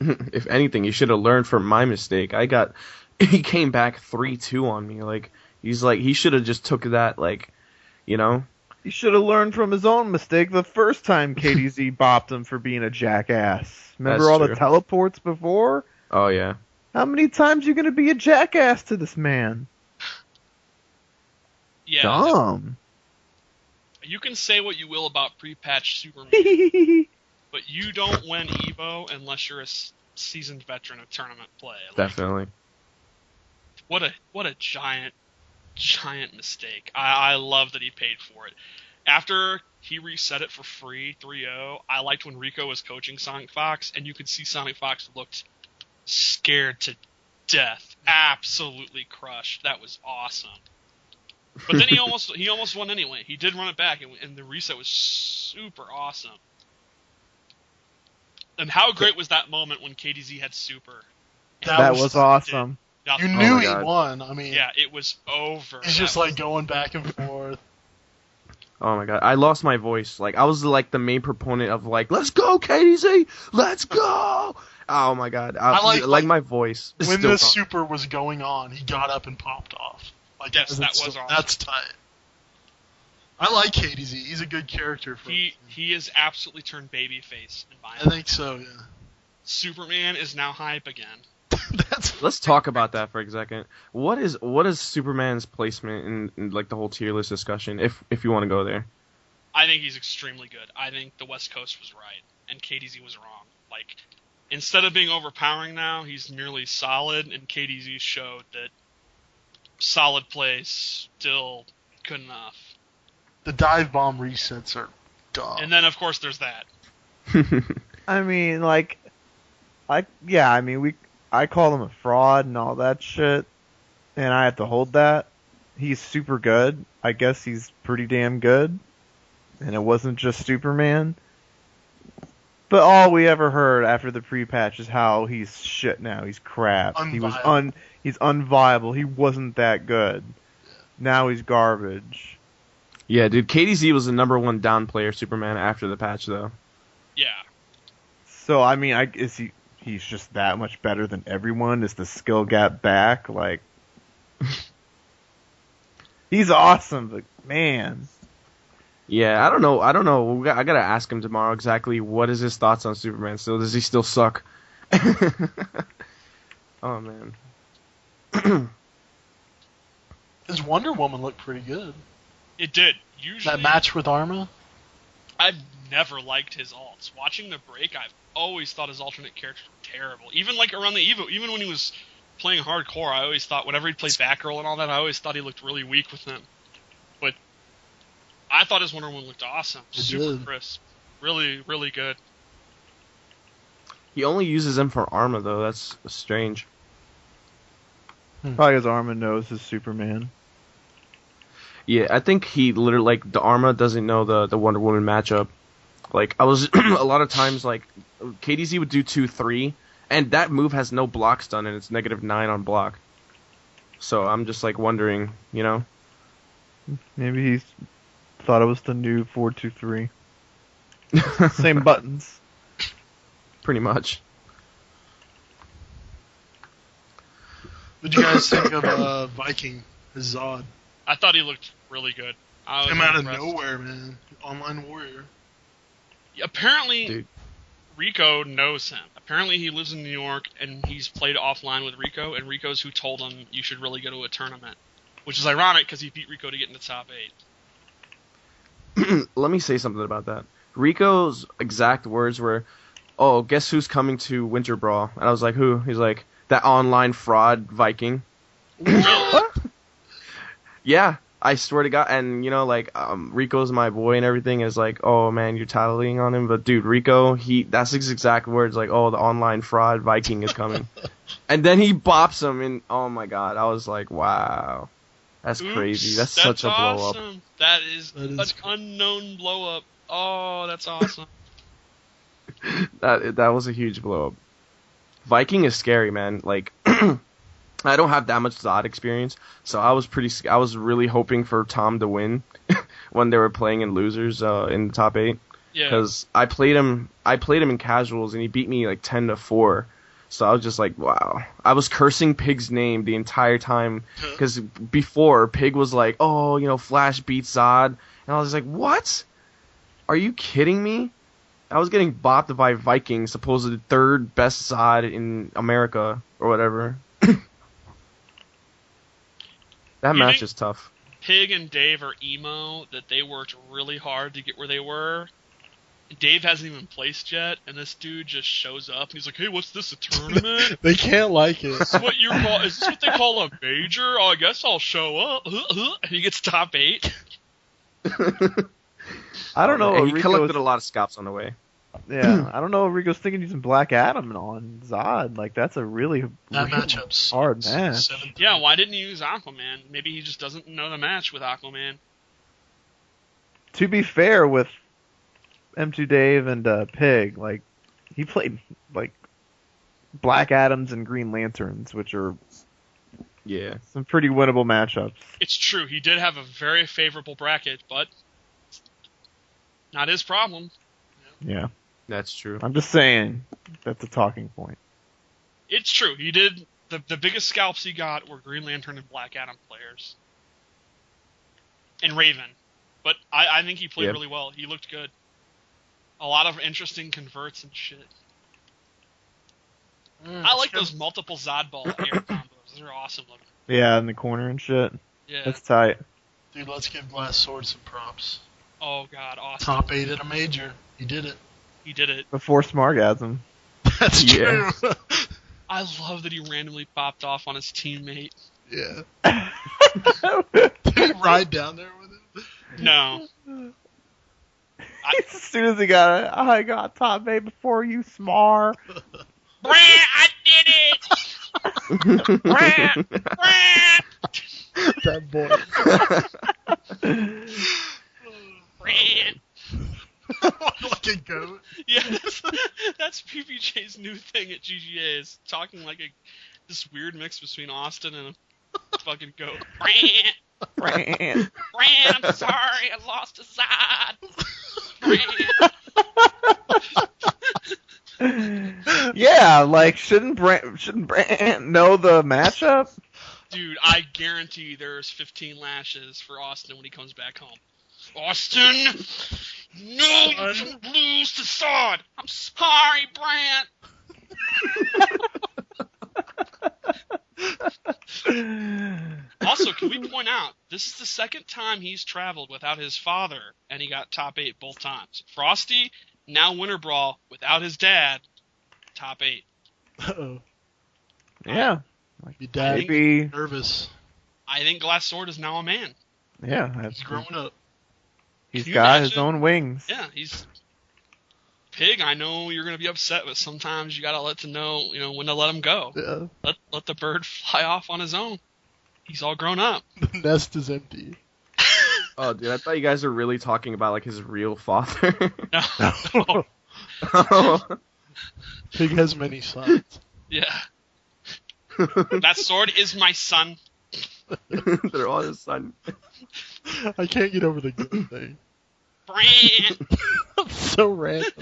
If anything, you should have learned from my mistake. He came back 3-2 on me. Like, he should have just took that, like, you know? He should have learned from his own mistake the first time KDZ bopped him for being a jackass. Remember That's all true. the teleports before? Oh, yeah. How many times you gonna be a jackass to this man? Yeah. Dumb. You can say what you will about pre-patch Superman, but you don't win Evo unless you're a seasoned veteran of tournament play. Like, Definitely. What a giant giant mistake. I love that he paid for it. After he reset it for free 3-0, I liked when Rico was coaching Sonic Fox, and you could see Sonic Fox looked scared to death, absolutely crushed. That was awesome. But then he almost won anyway. He did run it back, and the reset was super awesome. And how great was that moment when KDZ had super? That was awesome. You Nothing. knew my he God. won. I mean, Yeah, it was over. he's just like going back and forth. Oh my god, I lost my voice. Like I was like the main proponent of like, let's go KDZ, let's go. Oh my god, I like my voice. is When still the gone. super was going on, he got up and popped off. Like Yes, that was awesome. That's tight. I like KDZ. He's a good character for He has absolutely turned babyface in my I think so, yeah. Superman is now hype again. That's Let's talk about that for a second. What is Superman's placement in like the whole tier list discussion? If you want to go there. I think he's extremely good. I think the West Coast was right, and KDZ was wrong. Like, instead of being overpowering now, he's merely solid, and KDZ showed that solid play still good enough. the dive bomb resets are dumb. And then, of course, there's that. I mean, like, I call him a fraud and all that shit, and I have to hold that. He's super good. I guess he's pretty damn good, and it wasn't just Superman. But all we ever heard after the pre-patch is how he's shit now. He's crap. Unviable. He's unviable. He wasn't that good. Now he's garbage. Yeah, dude, KDZ was the number one down player Superman after the patch though. Yeah. So I mean, he's just that much better than everyone? Is the skill gap back? Like, he's awesome, but man. Yeah, I don't know. I gotta ask him tomorrow exactly what is his thoughts on Superman. So does he still suck? Oh man. His Wonder Woman looked pretty good. It did. Usually, That match with Arma? I've never liked his alts. Watching the break, I've always thought his alternate characters were terrible. Even like around the Evo, even when he was playing hardcore, I always thought whenever he played Batgirl and all that, I always thought he looked really weak with them. But I thought his Wonder Woman looked awesome. It Super did. crisp. Really, really good. He only uses them for armor though. That's strange. Probably his Arma knows his Superman. Yeah, I think he literally like the Arma doesn't know the Wonder Woman matchup. Like I was a lot of times like KDZ would do 2-3, and that move has no block stun and it's -9 on block. So I'm just like wondering, you know. Maybe he thought it was the new 4-2-3. Same buttons. Pretty much. What did you guys think of Viking, his Zod? I thought he looked really good. I was Came out of impressed. nowhere, man. Online warrior. Apparently, Dude. Rico knows him. Apparently, he lives in New York, and he's played offline with Rico, and Rico's who told him you should really go to a tournament. Which is ironic, because he beat Rico to get in the top 8. Let me say something about that. Rico's exact words were, "Oh, guess who's coming to Winter Brawl?" And I was like, "Who?" He's like, "That online fraud Viking." Yeah, I swear to God. And you know, like Rico's my boy and everything. Is like, "Oh man, you're tattling on him." But dude, Rico, that's his exact words. Like, "Oh, the online fraud Viking is coming," and then he bops him. And oh my God, I was like, "Wow, that's crazy. That's such a blow up." awesome. That is That is an cool. unknown blow up. Oh, that's awesome. That was a huge blow up. Viking is scary, man. Like, I don't have that much Zod experience, so I was really hoping for Tom to win when they were playing in losers in the top 8, Yeah. because I played him in casuals and he beat me like 10-4. So I was just like, wow. I was cursing Pig's name the entire time, because before Pig was like, "Oh, you know, Flash beats Zod," and I was like, what? Are you kidding me? I was getting bopped by Viking, supposedly third best Zod in America or whatever. That You match think- is tough. Pig and Dave are emo, that they worked really hard to get where they were. Dave hasn't even placed yet, and this dude just shows up, and he's like, "Hey, what's this, a tournament? They can't like it. Is this what is this what they call a major? Oh, I guess I'll show up." And he gets top 8. I don't know. Hey, what he Rico collected was- a lot of scalps on the way. Yeah, I don't know what Rico's thinking using Black Adam on Zod. Like, that's a really, That really matchup's hard match. 7-3. Yeah, why didn't he use Aquaman? Maybe he just doesn't know the match with Aquaman. To be fair with M2 Dave and Pig, like, he played, like, Black Adams and Green Lanterns, which are Yeah. some pretty winnable matchups. It's true, he did have a very favorable bracket, but not his problem. Yeah. That's true. I'm just saying, that's a talking point. It's true, he did. The biggest scalps he got were Green Lantern and Black Adam players. And Raven. But I think he played Yep. really well. He looked good. A lot of interesting converts and shit. I like those multiple Zodball air combos. Those are awesome looking. Yeah, in the corner and shit. Yeah. That's tight. Dude, let's give Glass Sword some props. Oh god, awesome. Top 8 at a major. He did it. He did it. Before Smargasm. That's Yeah. true. I love that he randomly popped off on his teammate. Yeah. Did he ride down there with him? No. As soon as he got it, I got top 8 before you, Smar. Brant, I did it! Brant! Brant! That boy. Brant! Like a goat. Yeah, that's PPJ's new thing at GGA, is talking like this weird mix between Austin and a fucking goat. Brant! Brand. Brant, I'm sorry, I lost a side. Brant! Yeah, like, shouldn't Brand know the matchup? Dude, I guarantee there's 15 lashes for Austin when he comes back home. Austin! No, you shouldn't lose to Sod! I'm sorry, Brant! Also, can we point out, this is the second time he's traveled without his father, and he got top 8 both times. Frosty, now Winter Brawl, without his dad, top 8. Uh-oh. Yeah. Your dad Maybe. nervous. I think Glass Sword is now a man. Yeah, He's that's growing up. He's Can you got his imagine? own wings. Yeah, he's... Pig, I know you're going to be upset, but sometimes you got to know when to let him go. Yeah. Let the bird fly off on his own. He's all grown up. The nest is empty. Oh, dude, I thought you guys were really talking about, like, his real father. No. Oh. Pig has many sons. Yeah. That sword is my son. They're all his son. I can't get over the good thing. Brand. So random.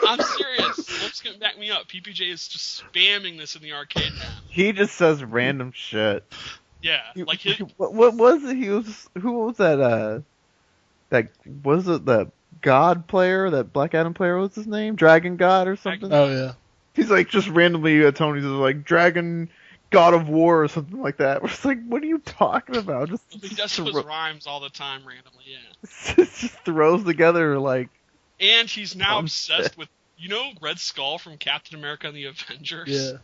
I'm serious. Lips can back me up. PPJ is just spamming this in the arcade now. He just says random shit. Yeah, like his, What was it? Who was that? That was it. The God player, that Black Adam player. What's his name? Dragon God or something. Oh, yeah. He's like just randomly. Tony's like Dragon God of War or something like that. We're just like, what are you talking about? he does those rhymes all the time randomly. Yeah. just throws together like. And he's now Dumb obsessed shit. with, Red Skull from Captain America and the Avengers? Yeah.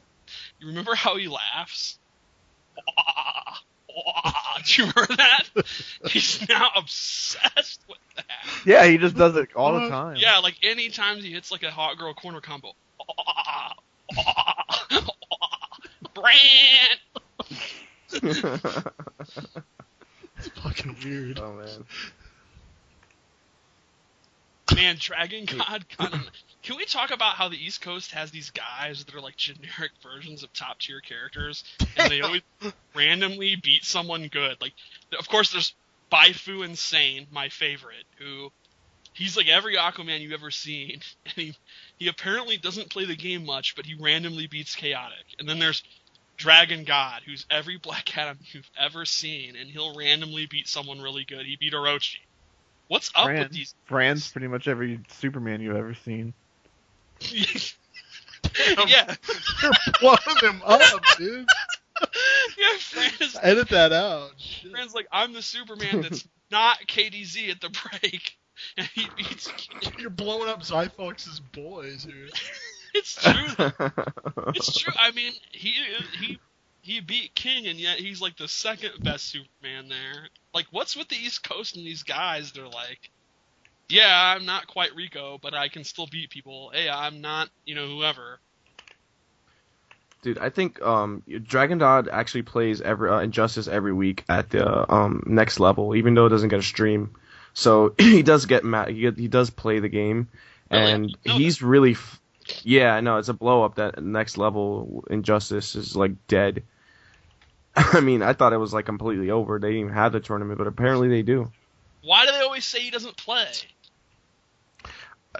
You remember how he laughs? Do you remember that? He's now obsessed with that. Yeah, he just does it all the time. Yeah, like anytime he hits like a hot girl corner combo. Brand! It's fucking weird. Oh, man. Man, Dragon God kind of... Can we talk about how the East Coast has these guys that are like generic versions of top tier characters, and they always randomly beat someone good? Like, of course, there's Baifu Insane, my favorite, who he's like every Aquaman you've ever seen, and he apparently doesn't play the game much, but he randomly beats Chaotic. And then there's Dragon God, who's every Black Adam you've ever seen, and he'll randomly beat someone really good. He beat Orochi. What's up with these? Fran's pretty much every Superman you've ever seen. Yeah. You're blowing him up, dude. Yeah, Fran is, Edit that out. Shit. Fran's like, I'm the Superman that's not KDZ at the break. and he beats King. You're blowing up Zyphox's boys here. It's true. It's true. I mean, he beat King, and yet he's like the second best Superman there. Like, what's with the East Coast and these guys? They're like, yeah, I'm not quite Rico, but I can still beat people. Hey, I'm not, whoever. Dude, I think Dragon Dog actually plays Injustice every week at the next level, even though it doesn't get a stream. So he does get mad. He does play the game, and he's really. Yeah, I know, it's a blow up. That next level Injustice is like dead. I mean, I thought it was like completely over. They didn't even have the tournament, but apparently they do. Why do they always say he doesn't play?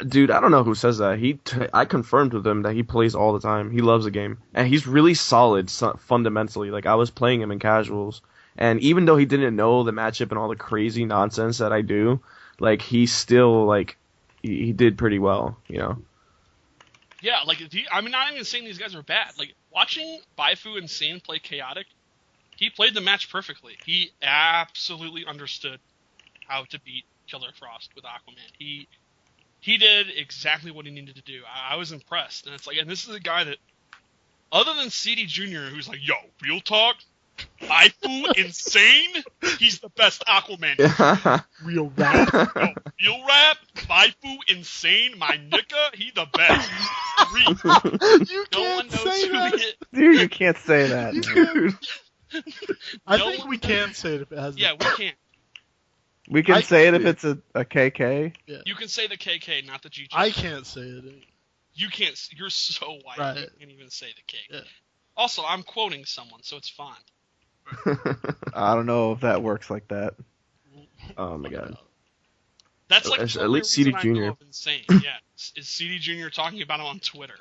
Dude, I don't know who says that. I confirmed with him that he plays all the time. He loves the game, and he's really solid fundamentally. Like, I was playing him in casuals, and even though he didn't know the matchup and all the crazy nonsense that I do, like, he still like he did pretty well, Yeah, like, I'm not even saying these guys are bad. Like, watching Baifu and Sane play Chaotic, he played the match perfectly. He absolutely understood how to beat Killer Frost with Aquaman. He did exactly what he needed to do. I was impressed. And it's like, and this is a guy that, other than CD Jr., who's like, yo, real talk, Baifu, insane, he's the best Aquaman. Real rap. Yo, real rap, Baifu, insane, my nigga, he the best. You No one can't knows say who that. he is. Dude, you can't say that. Dude. I No think one we can say it if it has. Yeah, we can't. We can say it if it's a KK. You can say the KK, not the GG. I can't say it. You can't. You're so white. Right. You can't even say the KK. Yeah. Also, I'm quoting someone, so it's fine. I don't know if that works like that. Oh my god. That's like At the least only CD reason I know Jr.. of insane. Yeah, is CD Jr. talking about him on Twitter,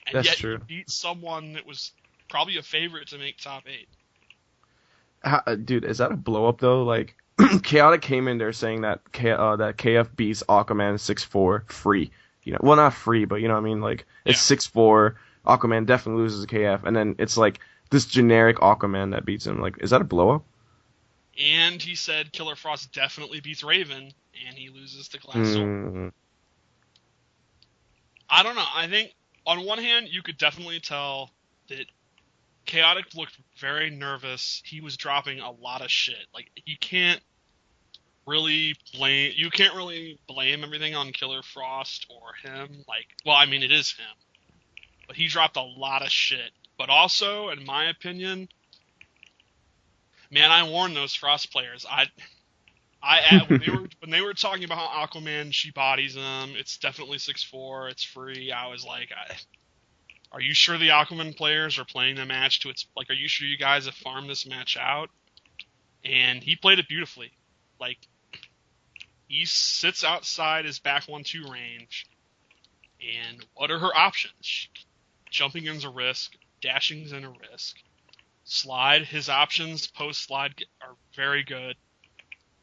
and That's yet true. he beat someone that was probably a favorite to make top 8. Dude, is that a blow up though? Like, Chaotic came in there saying that that KF beats Aquaman 6-4 free. Well, not free, but you know what I mean. Like, it's 6-4. Aquaman definitely loses to KF, and then it's like this generic Aquaman that beats him. Like, is that a blow up? And he said Killer Frost definitely beats Raven, and he loses to Glass Sword. I don't know. I think on one hand, you could definitely tell that Chaotic looked very nervous. He was dropping a lot of shit. Like, you can't really blame everything on Killer Frost or him. Like, well, I mean, it is him. But he dropped a lot of shit. But also, in my opinion, man, I warned those Frost players. When they were talking about how Aquaman, she bodies him, it's definitely 6-4, it's free, I was like, are you sure the Aquaman players are playing the match to its, like, are you sure you guys have farmed this match out? And he played it beautifully. Like, he sits outside his back 1-2 range, and what are her options? Jumping is a risk, dashing is a risk. Slide, his options post-slide are very good.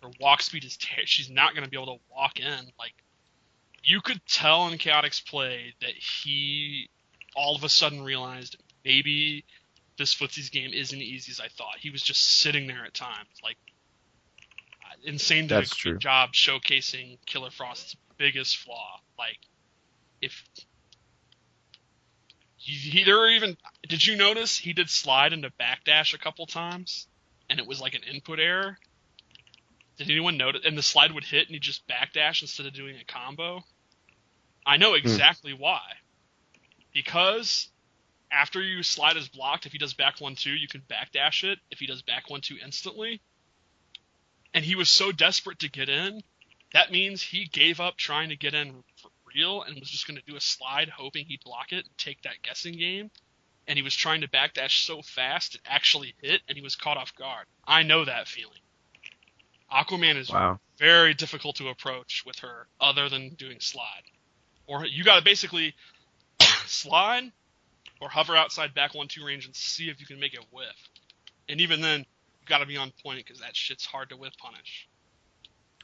Her walk speed is she's not going to be able to walk in. Like, you could tell in Chaotic's play that he all of a sudden realized maybe this footsies game isn't as easy as I thought. He was just sitting there at times. Like, Insane did a good job showcasing Killer Frost's biggest flaw. Like, if did you notice he did slide into backdash a couple times, and it was like an input error? Did anyone notice? And the slide would hit, and he just backdash instead of doing a combo. I know exactly why. Because after you slide is blocked, if he does back 1-2, you can backdash it. If he does back 1-2 instantly, and he was so desperate to get in, that means he gave up trying to get in for real and was just going to do a slide, hoping he'd block it and take that guessing game. And he was trying to backdash so fast it actually hit, and he was caught off guard. I know that feeling. Aquaman is very difficult to approach with her, other than doing slide. Or you got to basically slide or hover outside back 1-2 range and see if you can make it whiff. And even then, you got to be on point because that shit's hard to whiff punish.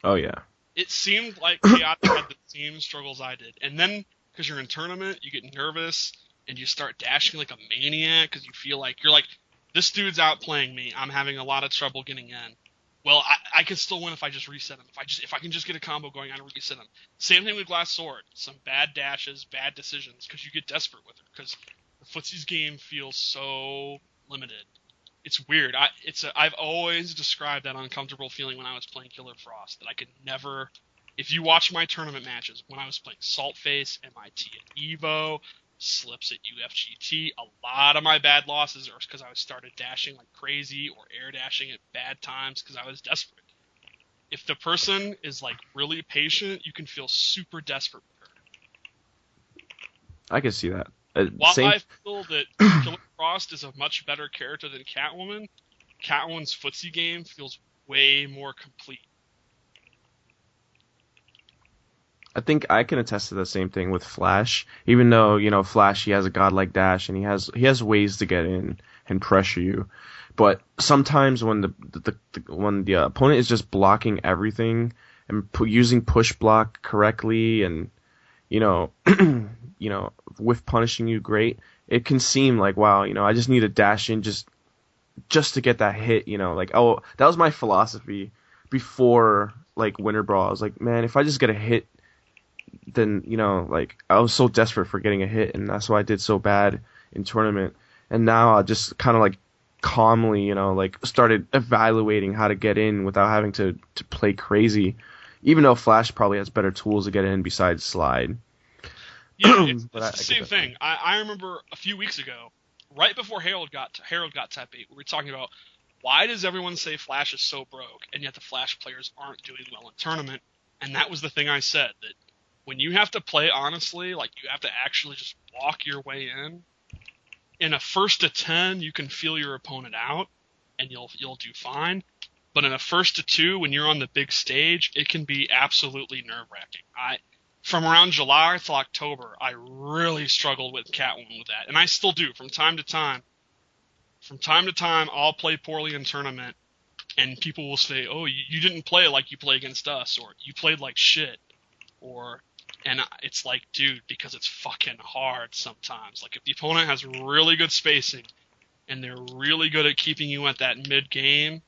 Oh yeah. It seemed like Chaotic had the same struggles I did. And then, because you're in tournament, you get nervous and you start dashing like a maniac because you feel like you're like, this dude's outplaying me. I'm having a lot of trouble getting in. Well, I can still win if I just reset him. If I can just get a combo going on and reset him. Same thing with Glass Sword. Some bad dashes, bad decisions, because you get desperate with her. Because the Footsie's game feels so limited. It's weird. I've always described that uncomfortable feeling when I was playing Killer Frost, that I could never. If you watch my tournament matches when I was playing Saltface, MIT at Evo, Slips at UFGT, a lot of my bad losses are because I started dashing like crazy or air dashing at bad times because I was desperate. If the person is like really patient, you can feel super desperate with her. I can see that. While I feel that Killer Frost is a much better character than Catwoman, Catwoman's footsie game feels way more complete. I think I can attest to the same thing with Flash. Even though, Flash, he has a godlike dash and he has ways to get in and pressure you. But sometimes when the opponent is just blocking everything and using push block correctly and with punishing you great, it can seem like, wow, I just need to dash in just to get that hit, that was my philosophy before like Winter Brawl. I was like, man, if I just get a hit, then I was so desperate for getting a hit, and that's why I did so bad in tournament. And now I just kind of like calmly started evaluating how to get in without having to play crazy, even though Flash probably has better tools to get in besides slide. Yeah, it's the same thing. I remember a few weeks ago, right before Harold got Type 8, we were talking about why does everyone say Flash is so broke and yet the Flash players aren't doing well in tournament. And that was the thing I said, that when you have to play honestly, like you have to actually just walk your way in a first to 10, you can feel your opponent out and you'll do fine. But in a first to 2, when you're on the big stage, it can be absolutely nerve-wracking. From around July to October, I really struggled with Catwoman with that. And I still do from time to time. From time to time, I'll play poorly in tournament and people will say, oh, you didn't play like you play against us, or you played like shit. And it's like, dude, because it's fucking hard sometimes. Like, if the opponent has really good spacing and they're really good at keeping you at that mid-game,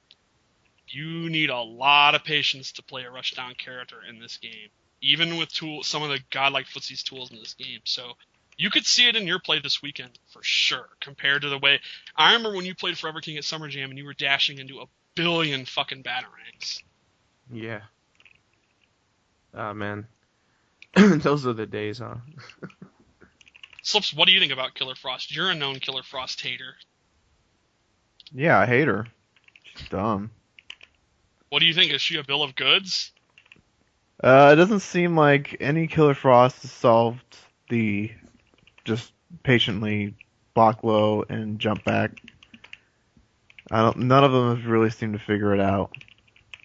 you need a lot of patience to play a rushdown character in this game, even with some of the godlike footsie's tools in this game. So you could see it in your play this weekend for sure, compared to the way I remember when you played Forever King at Summer Jam and you were dashing into a billion fucking batarangs. Yeah. Oh, man. Those are the days, huh? Slips, what do you think about Killer Frost? You're a known Killer Frost hater. Yeah, I hate her. She's dumb. What do you think? Is she a bill of goods? It doesn't seem like any Killer Frost has solved the just patiently block low and jump back. None of them have really seemed to figure it out.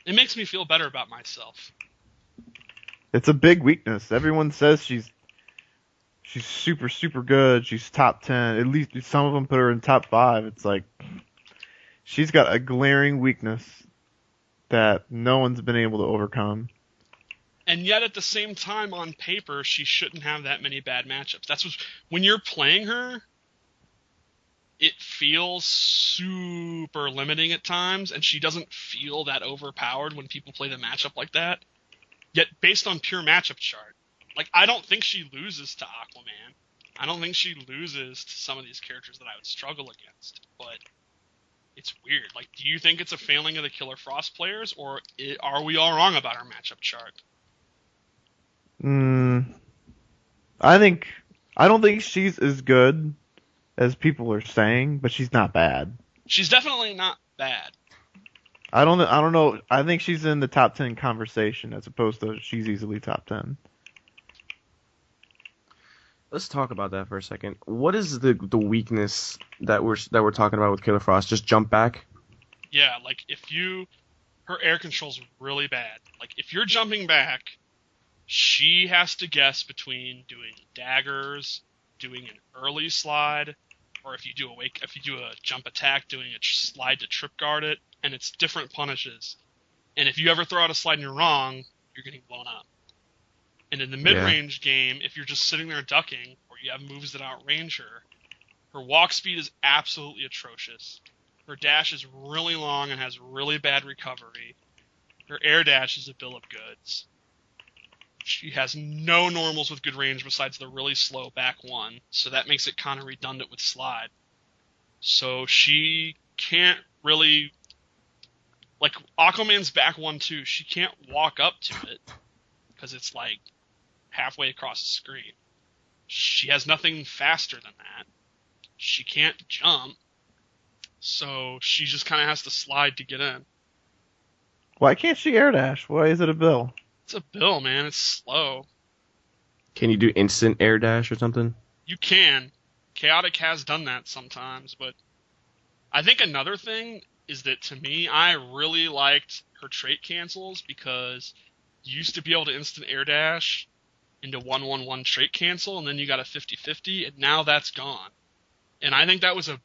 It makes me feel better about myself. It's a big weakness. Everyone says she's super, super good. She's top 10. At least some of them put her in top 5. It's like she's got a glaring weakness that no one's been able to overcome. And yet, at the same time, on paper, she shouldn't have that many bad matchups. When you're playing her, it feels super limiting at times, and she doesn't feel that overpowered when people play the matchup like that. Yet, based on pure matchup chart, like, I don't think she loses to Aquaman. I don't think she loses to some of these characters that I would struggle against. But it's weird. Like, do you think it's a failing of the Killer Frost players, or are we all wrong about our matchup chart? I don't think she's as good as people are saying, but she's not bad. She's definitely not bad. I don't know. I think she's in the top 10 conversation as opposed to she's easily top 10. Let's talk about that for a second. What is the weakness that we're talking about with Killer Frost? Just jump back? Yeah, like her air control's really bad. Like, if you're jumping back, she has to guess between doing daggers, doing an early slide, or if you do a jump attack, doing a slide to trip guard it, and it's different punishes. And if you ever throw out a slide and you're wrong, you're getting blown up. And in the mid-range game, if you're just sitting there ducking, or you have moves that outrange her walk speed is absolutely atrocious. Her dash is really long and has really bad recovery. Her air dash is a bill of goods. She has no normals with good range besides the really slow back one, so that makes it kind of redundant with slide. So she can't really... Like, Aquaman's back one, too, she can't walk up to it, because it's, like, halfway across the screen. She has nothing faster than that. She can't jump, so she just kind of has to slide to get in. Why can't she air dash? Why is it a bill? It's a bill, man. It's slow. Can you do instant air dash or something? You can. Chaotic has done that sometimes, but I think another thing is that, to me, I really liked her trait cancels because you used to be able to instant air dash into 1-1-1 trait cancel, and then you got a 50-50, and now that's gone. And I think that was a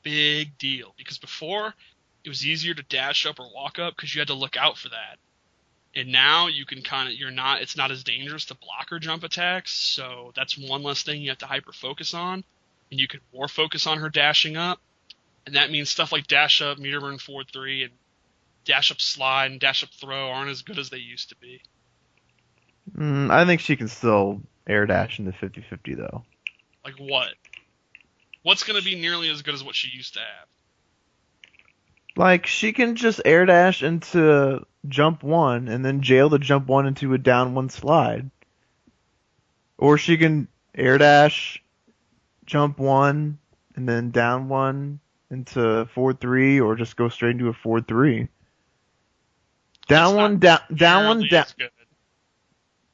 big deal, because before, it was easier to dash up or walk up because you had to look out for that. And now you can it's not as dangerous to block or jump attacks, so that's one less thing you have to hyper-focus on, and you can more focus on her dashing up. And that means stuff like dash up, meter burn forward 3, and dash up slide and dash up throw aren't as good as they used to be. I think she can still air dash into 50-50 though. Like what? What's going to be nearly as good as what she used to have? Like, she can just air dash into jump 1 and then jail the jump 1 into a down 1 slide. Or she can air dash, jump 1, and then down 1 into 4-3, or just go straight into a 4-3. Down 1, down 1, down.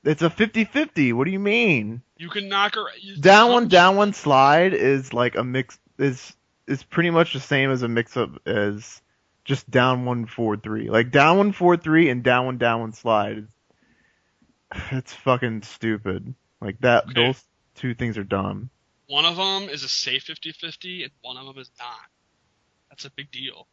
It's a 50-50. What do you mean? You can knock her down 1 slide is like a mix. Is pretty much the same as a mix-up as just down 1 4-3. Like down 1 4-3 and down 1 slide. It's fucking stupid. Like that. Okay. Those two things are dumb. One of them is a safe 50-50, and one of them is not. That's a big deal.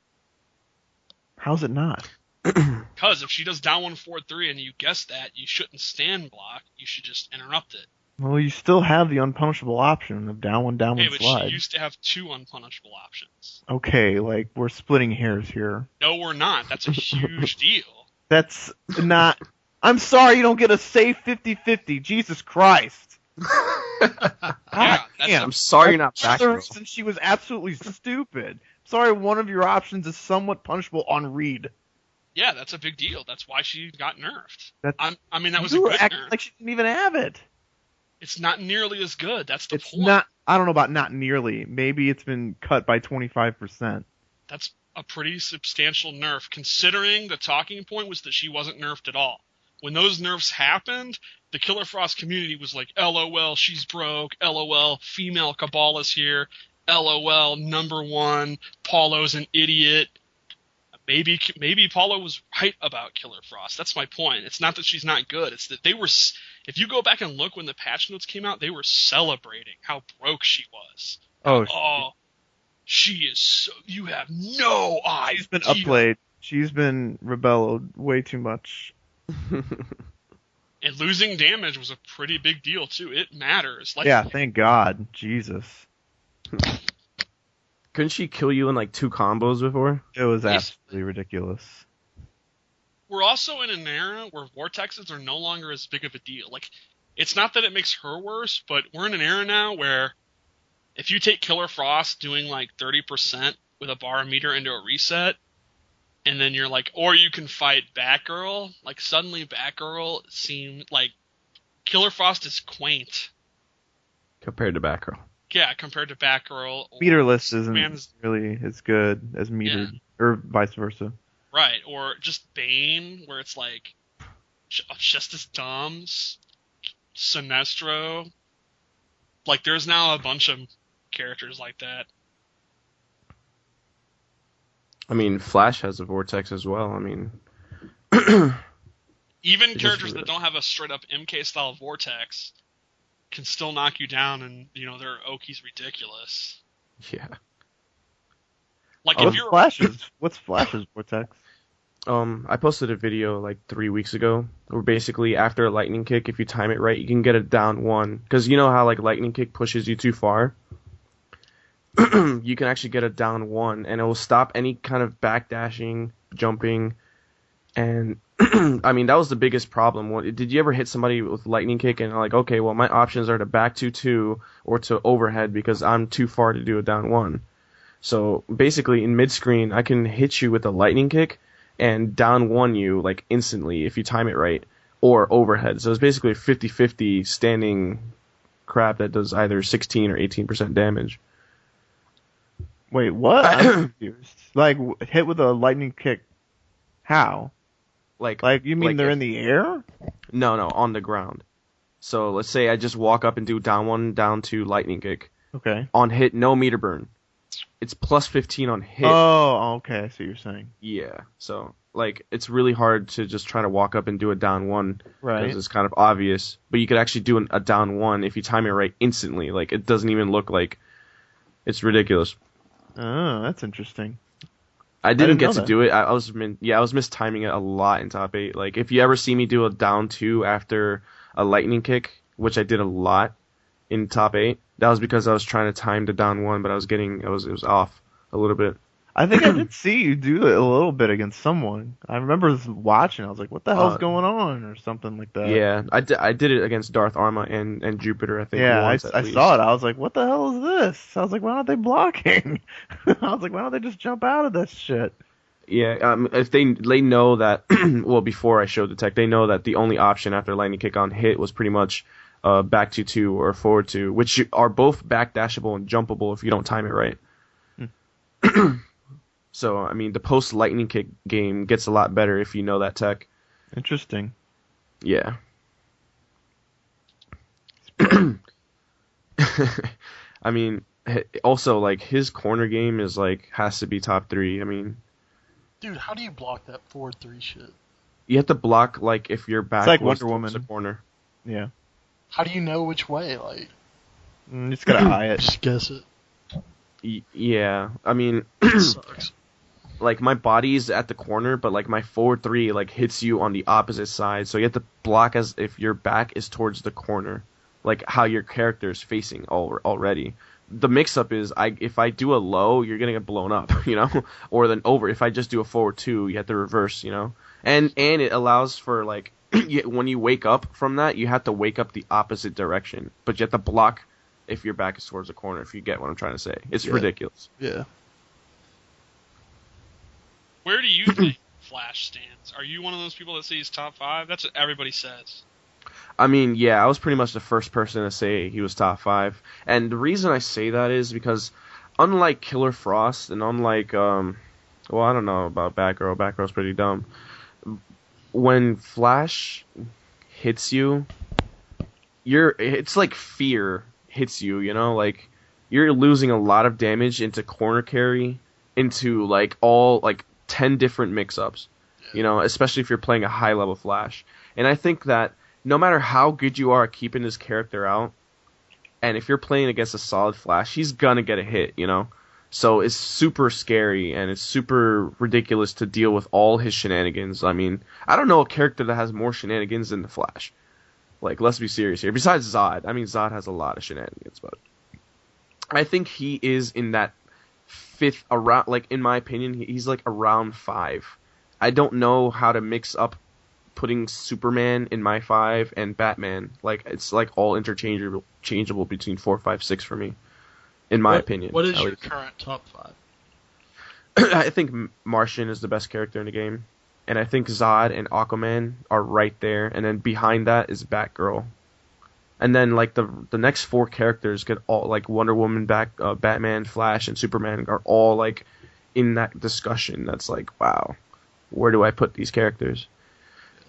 How's it not? Because if she does down 1 4-3 and you guess that, you shouldn't stand block. You should just interrupt it. Well, you still have the unpunishable option of down 1 Hey, but slide. she used to have 2 unpunishable options. Okay, like we're splitting hairs here. No, we're not. That's a huge deal. That's not. I'm sorry you don't get a safe 50-50. Jesus Christ. Yeah, I'm sorry you're not back. The reason she was absolutely stupid. Sorry, one of your options is somewhat punishable on read. Yeah, that's a big deal. That's why she got nerfed. That's, I mean, that was a you were good acting nerf. like she didn't even have it. It's not nearly as good. That's the It's point. not. I don't know about not nearly. Maybe it's been cut by 25%. That's a pretty substantial nerf, considering the talking point was that she wasn't nerfed at all. When those nerfs happened, the Killer Frost community was like, LOL, she's broke. LOL, female Cabala's here. LOL, number 1, Paulo's an idiot. Maybe Paulo was right about Killer Frost. That's my point. It's not that she's not good. It's that they were... If you go back and look when the patch notes came out, they were celebrating how broke she was. Oh, she is so... You have no idea. she's been upplayed. She's been rebelled way too much. And losing damage was a pretty big deal, too. It matters. Like, Yeah, thank God. Jesus. Couldn't she kill you in like 2 combos before? It was Yes. absolutely ridiculous. We're also in an era where vortexes are no longer as big of a deal. Like, it's not that it makes her worse, but we're in an era now where if you take Killer Frost doing like 30% with a bar meter into a reset, and then you're like, or you can fight Batgirl, like suddenly Batgirl seemed like Killer Frost is quaint. Compared to Batgirl. Yeah, compared to Batgirl. or Meterless isn't Superman's- really as good as metered, or vice versa. Right, or just Bane, where it's like just as dumb. Sinestro. Like, there's now a bunch of characters like that. I mean, Flash has a vortex as well. I mean, Even It characters just- that don't have a straight up MK style vortex can still knock you down, and their Oki's ridiculous. yeah. Like, Oh, if you're What's Flash's vortex? I posted a video like 3 weeks ago where basically after a lightning kick, if you time it right, you can get it down 1. Because you know how like lightning kick pushes you too far? you can actually get a down 1, and it will stop any kind of backdashing, jumping, and I mean, that was the biggest problem. Did you ever hit somebody with lightning kick and like, okay, well, my options are to back 2-2 or to overhead because I'm too far to do a down 1. So basically, in mid-screen, I can hit you with a lightning kick and down 1 you like instantly if you time it right, or overhead. So it's basically a 50-50 standing crap that does either 16 or 18% damage. Wait, what? I'm confused. Like, hit with a lightning kick. How? Like you mean they're in the air? No, on the ground. So let's say I just walk up and do down 1, down 2, lightning kick. Okay. On hit, no meter burn. It's plus 15 on hit. Oh, okay. I see what you're saying. Yeah. So, like, it's really hard to just try to walk up and do a down 1. Right. Because it's kind of obvious. But you could actually do a down 1 if you time it right instantly. Like, it doesn't even look like... It's ridiculous. Oh, that's interesting. I didn't know get to that. do it. I was mistiming it a lot in top 8. Like, if you ever see me do a down 2 after a lightning kick, which I did a lot in top 8, that was because I was trying to time the down 1, but it was off a little bit. I think I did see you do it a little bit against someone. I remember watching. I was like, "What the hell's going on?" or something like that. Yeah, I did it against Darth Arma and Jupiter. I think. Yeah, once I at least. saw it. I was like, "What the hell is this?" I was like, "Why aren't they blocking?" I was like, "Why don't they just jump out of this shit?" Yeah, if they know that, well, before I showed the tech, they know that the only option after lightning kick on hit was pretty much back 2-2 or forward 2, which are both backdashable and jumpable if you don't time it right. So, I mean, the post lightning kick game gets a lot better if you know that tech. Interesting. Yeah. I mean, also, like, his corner game is, like, has to be top 3. I mean... Dude, how do you block that forward 3 shit? You have to block, like, if your back It's like was Wonder Woman. towards the corner. Yeah. How do you know which way? Like, You just gotta eye it. just guess it. Yeah. I mean... Sucks. like, my body's at the corner, but, like, my forward 3, like, hits you on the opposite side. So you have to block as if your back is towards the corner. Like, how your character is facing already. The mix-up is, if I do a low, you're gonna get blown up, you know? Or then over. If I just do a forward 2, you have to reverse, you know? And it allows for, like, when you wake up from that, you have to wake up the opposite direction. But you have to block if your back is towards the corner, if you get what I'm trying to say. It's ridiculous. Yeah. Where do you think Flash stands? Are you one of those people that say he's top 5? That's what everybody says. I mean, yeah, I was pretty much the first person to say he was top 5. And the reason I say that is because, unlike Killer Frost, and unlike, well, I don't know about Batgirl. Batgirl's pretty dumb. When Flash hits you, it's like fear hits you, you know? Like, you're losing a lot of damage into corner carry, into, like, all, like, 10 different mix-ups, you know, especially if you're playing a high-level Flash. And I think that no matter how good you are at keeping this character out, and if you're playing against a solid Flash, he's gonna get a hit, you know? So it's super scary, and it's super ridiculous to deal with all his shenanigans. I mean, I don't know a character that has more shenanigans than the Flash. Like, let's be serious here. Besides Zod. I mean, Zod has a lot of shenanigans, but I think he is in that 5th, around, like, in my opinion, he's like around 5. I don't know how to mix up putting Superman in my 5 and Batman. Like, it's like all interchangeable between 4, 5, 6 for me, in my opinion. What is your current top 5? I think Martian is the best character in the game, and I think Zod and Aquaman are right there, and then behind that is Batgirl. And then, like, the next 4 characters get all, like, Wonder Woman, Batman, Flash, and Superman are all, like, in that discussion. That's like, wow, where do I put these characters?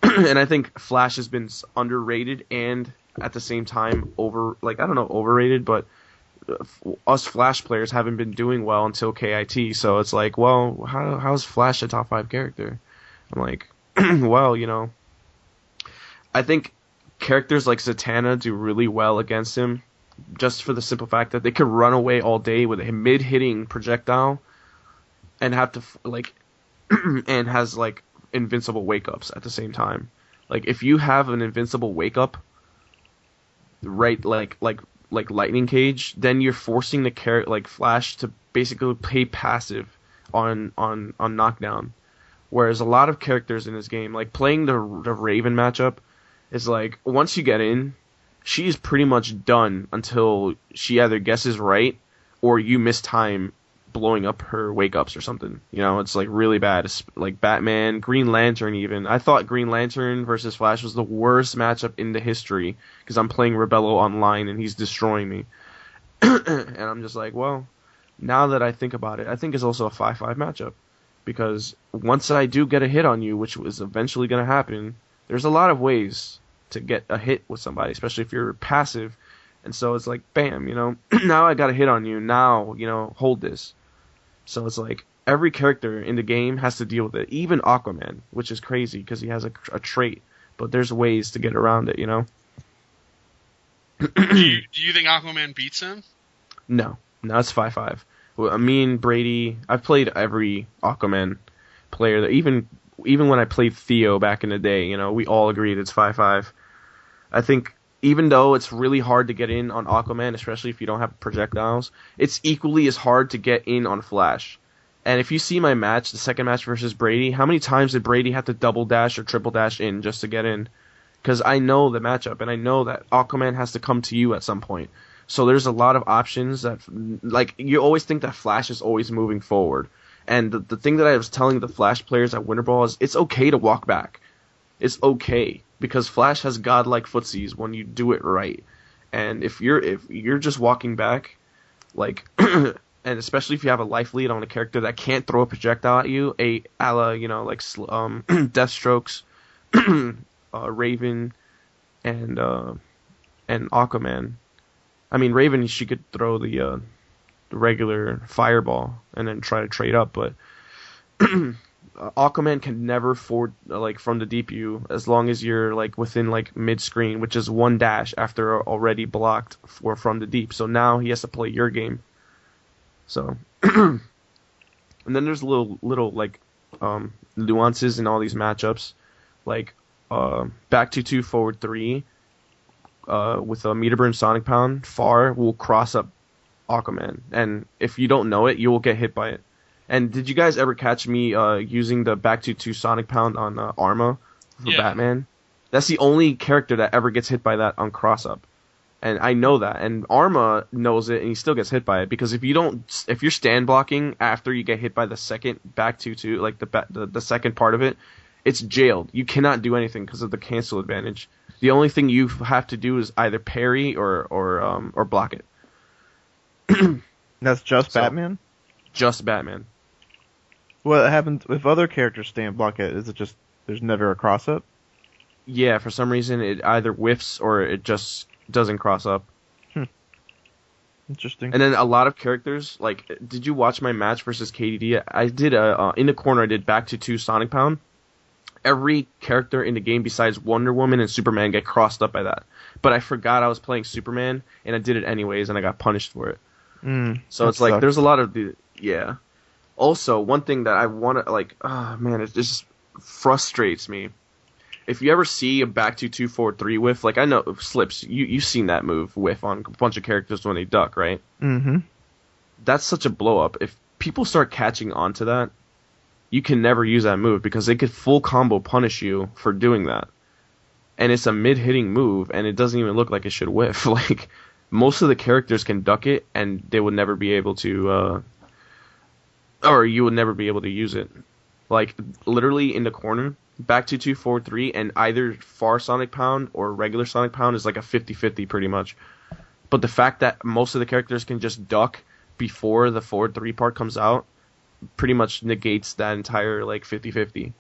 And I think Flash has been underrated and, at the same time, overrated, but us Flash players haven't been doing well until KIT, so it's like, well, how's Flash a top 5 character? I'm like, well, you know, I think characters like Zatanna do really well against him, just for the simple fact that they could run away all day with a mid-hitting projectile and have to, like, and has, like, invincible wake-ups at the same time. Like, if you have an invincible wake-up, right, like like lightning cage, then you're forcing the like Flash to basically play passive on knockdown. Whereas a lot of characters in this game, like playing the Raven matchup, is like once you get in, she's pretty much done until she either guesses right or you miss time blowing up her wake ups or something. You know, it's like really bad. It's like Batman, Green Lantern even. I thought Green Lantern versus Flash was the worst matchup in the history because I'm playing Rebello online and he's destroying me. And I'm just like, well, now that I think about it, I think it's also a 5-5 matchup because once I do get a hit on you, which is eventually going to happen, there's a lot of ways to get a hit with somebody, especially if you're passive. And so it's like, bam, you know, now I got a hit on you. Now, you know, hold this. So it's like every character in the game has to deal with it, even Aquaman, which is crazy because he has a trait. But there's ways to get around it, you know? Do you think Aquaman beats him? No, it's 5-5. Well, me and Brady, I've played every Aquaman player. Even when I played Theo back in the day, you know, we all agreed it's 5-5. I think even though it's really hard to get in on Aquaman, especially if you don't have projectiles, it's equally as hard to get in on Flash. And if you see my match, the second match versus Brady, how many times did Brady have to double dash or triple dash in just to get in? Because I know the matchup, and I know that Aquaman has to come to you at some point. So there's a lot of options that, like, you always think that Flash is always moving forward. And the thing that I was telling the Flash players at Winter Brawl is it's okay to walk back. It's okay. Because Flash has godlike footsies when you do it right. And if you're just walking back, like, and especially if you have a life lead on a character that can't throw a projectile at you, a la, you know, like Deathstrokes, Raven, and Aquaman. I mean, Raven, she could throw the regular fireball and then try to trade up, but Aquaman can never forward like from the DPU as long as you're like within like mid screen, which is one dash after already blocked from the deep. So now he has to play your game. So, and then there's little like nuances in all these matchups, like back 2-2 forward 3 with a meter burn Sonic Pound. Far will cross up Aquaman, and if you don't know it, you will get hit by it. And did you guys ever catch me using the back 2-2 Sonic Pound on Arma for Batman? That's the only character that ever gets hit by that on cross-up. And I know that. And Arma knows it, and he still gets hit by it. Because if you're stand blocking after you get hit by the second back 2-2, like the second part of it, it's jailed. You cannot do anything because of the cancel advantage. The only thing you have to do is either parry or block it. That's just Batman? Just Batman. What happens if other characters stand block it? Is it just there's never a cross up? Yeah, for some reason it either whiffs or it just doesn't cross up. Interesting. And then a lot of characters, like, did you watch my match versus KDD? I did in the corner. I did back to 2 Sonic Pound. Every character in the game besides Wonder Woman and Superman get crossed up by that. But I forgot I was playing Superman, and I did it anyways, and I got punished for it. So it's like there's a lot of yeah. Also, one thing that I want to, like, oh man, it just frustrates me. If you ever see a back 2-2 forward 3 whiff, like I know slips, you've seen that move whiff on a bunch of characters when they duck, right? Mm-hmm. That's such a blow up. If people start catching on to that, you can never use that move because they could full combo punish you for doing that. And it's a mid-hitting move, and it doesn't even look like it should whiff. Like, most of the characters can duck it, and they would never be able to, or you would never be able to use it. Like, literally in the corner, back 2-2 forward 3, and either far Sonic Pound or regular Sonic Pound is like a 50-50 pretty much. But the fact that most of the characters can just duck before the forward 3 part comes out pretty much negates that entire, like, 50-50.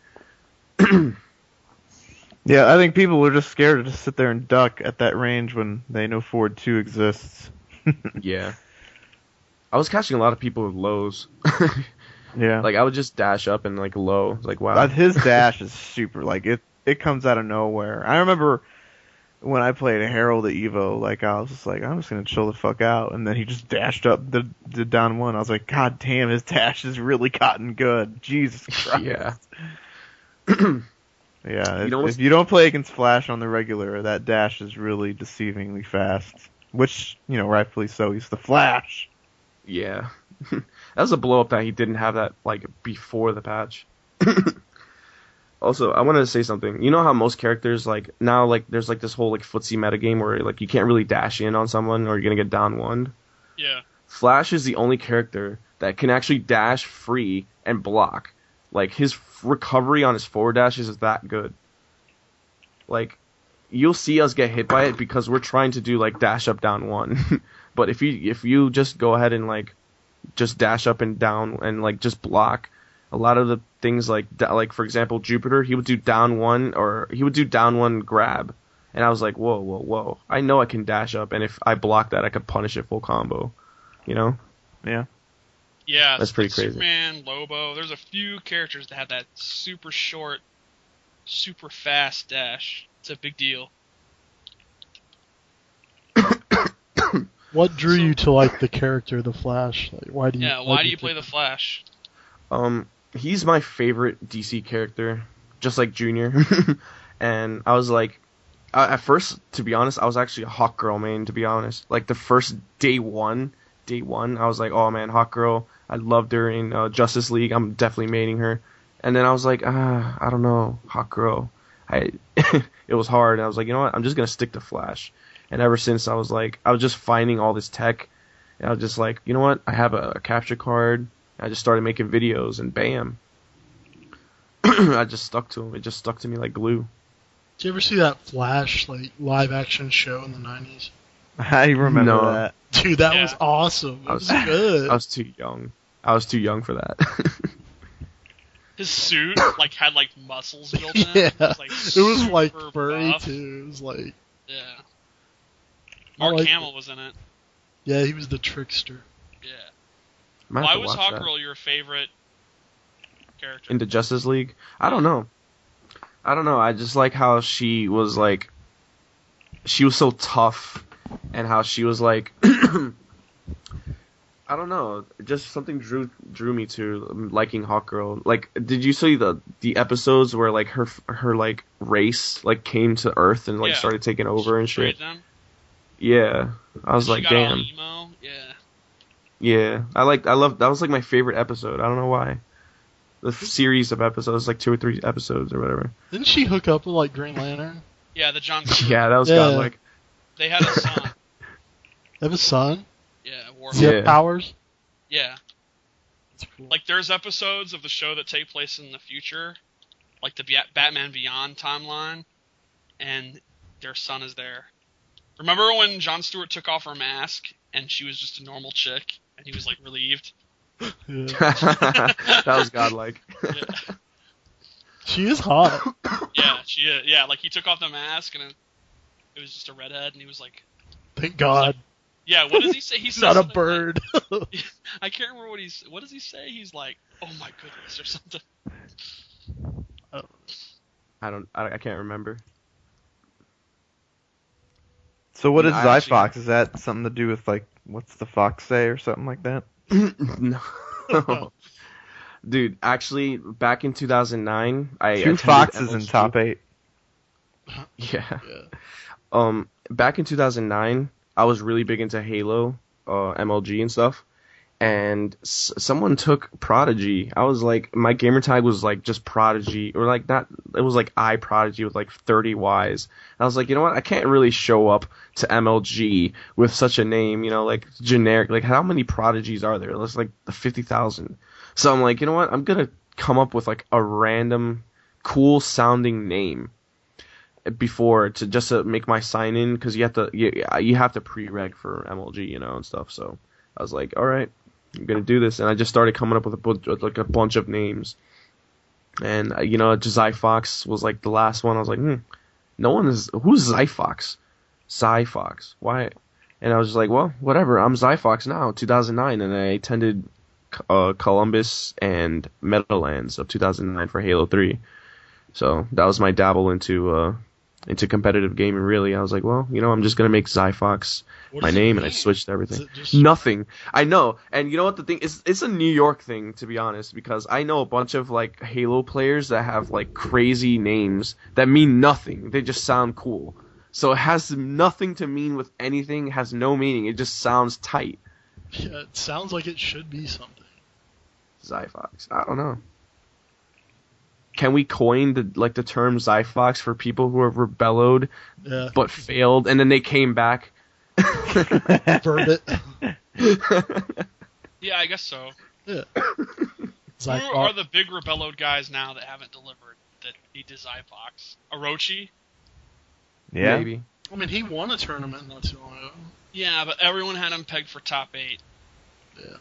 Yeah, I think people are just scared to just sit there and duck at that range when they know forward 2 exists. Yeah. I was catching a lot of people with lows. Yeah. Like, I would just dash up and, like, low. It's like, wow. But his dash is super, like, it comes out of nowhere. I remember when I played a Herald at Evo, like, I was just like, I'm just going to chill the fuck out. And then he just dashed up the down one. I was like, God damn, his dash is really gotten good. Jesus Christ. Yeah. Yeah, if you don't play against Flash on the regular, that dash is really deceivingly fast. Which, rightfully so. He's the Flash. Yeah. That was a blow up that he didn't have that, like, before the patch. Also, I wanted to say something. You know how most characters, like, now, like, there's, like, this whole, like, footsie metagame where, like, you can't really dash in on someone or you're gonna get down one? Yeah. Flash is the only character that can actually dash free and block. Like, his recovery on his forward dashes is that good. Like, you'll see us get hit by it because we're trying to do, like, dash up down one. But if you just go ahead and, like, just dash up and down and, like, just block, a lot of the things like for example, Jupiter, he would do down one grab. And I was like, whoa. I know I can dash up, and if I block that, I could punish it full combo. You know? Yeah. Yeah, That's pretty crazy. Superman, Lobo, there's a few characters that have that super short, super fast dash. It's a big deal. What drew you to like the character, the Flash? Like, why do you play the Flash? He's my favorite DC character, just like Junior. And I was like, at first, to be honest, I was actually a Hawkgirl main, to be honest. Like, the first day one, I was like, oh man, Hawkgirl, I loved her in Justice League, I'm definitely maining her. And then I was like, I don't know, Hawkgirl. It was hard, and I was like, you know what, I'm just gonna stick to Flash. And ever since, I was just finding all this tech, and I was just like, you know what, I have a capture card. I just started making videos, and bam. I just stuck to him. It just stuck to me like glue. Did you ever see that Flash like live action show in the 90s? I remember that. Dude, that was awesome. It was good. I was too young. I was too young for that. His suit like had like muscles built in. Yeah, It was like furry buff. too. It was like Mark like Hamill was in it. Yeah, he was the trickster. Yeah. Might Why have to was watch that. Hawkgirl your favorite character? In the Justice League? I don't know. I just like how she was so tough, and how she was like, I don't know, just something drew me to liking Hawkgirl. Like, did you see the episodes where like her like race like came to Earth and like started taking over and shit? Them? Yeah, I was like, she got all damn. emo? Yeah. Yeah, I love that was like my favorite episode. I don't know why. The series of episodes, like 2 or 3 episodes or whatever. Didn't she hook up with like Green Lantern? Yeah, the John Stewart. Yeah, that was godlike. They had a son. They have a son? Yeah, Does he have powers? Yeah. That's cool. Like, there's episodes of the show that take place in the future, like the Batman Beyond timeline, and their son is there. Remember when Jon Stewart took off her mask, and she was just a normal chick, and he was, like, relieved? Yeah. That was godlike. Yeah. She is hot. Yeah, she is. Yeah, like, he took off the mask, and it was just a redhead, and he was like... Thank God. Yeah, what does he say? He says Not a something bird. Like, I can't remember what does he say? He's like, "Oh my goodness," or something. I can't remember. So what is I actually- Zyphox? Is that something to do with like what's the fox say or something like that? No. Dude, actually, back in 2009, I 2 attended foxes in MLG. top 8. Yeah. Back in 2009, I was really big into Halo, MLG and stuff, and someone took Prodigy. I was like, my gamer tag was like just Prodigy, or like not, it was like iProdigy with like 30 Ys. And I was like, you know what, I can't really show up to MLG with such a name, you know, like generic, like how many Prodigies are there? There's like 50,000. So I'm like, you know what, I'm gonna come up with like a random, cool sounding name before to make my sign in, because you have to pre-reg for MLG, you know, and stuff. So I was like, all right, I'm gonna do this, and I just started coming up with a bunch of names, and you know, Zyphox was like the last one. I was like, who's Zyphox? Zyphox, why? And I was just like, well, whatever, I'm Zyphox now. 2009, and I attended Columbus and Meadowlands of 2009 for Halo 3. So that was my dabble into competitive gaming, really. I was like, well, you know, I'm just going to make Zyphox my name, and I switched everything. Nothing. I know. And you know what the thing is? It's a New York thing, to be honest, because I know a bunch of, like, Halo players that have, like, crazy names that mean nothing. They just sound cool. So it has nothing to mean with anything, has no meaning. It just sounds tight. Yeah, it sounds like it should be something. Zyphox. I don't know. Can we coin the term Zyphox for people who have rebelled but failed and then they came back? Verb it. Yeah, I guess so. Yeah. Who are the big rebelled guys now that haven't delivered that need to Zyphox? Orochi? Yeah. Maybe. I mean, he won a tournament not too long ago. Yeah, but everyone had him pegged for top 8. Yeah.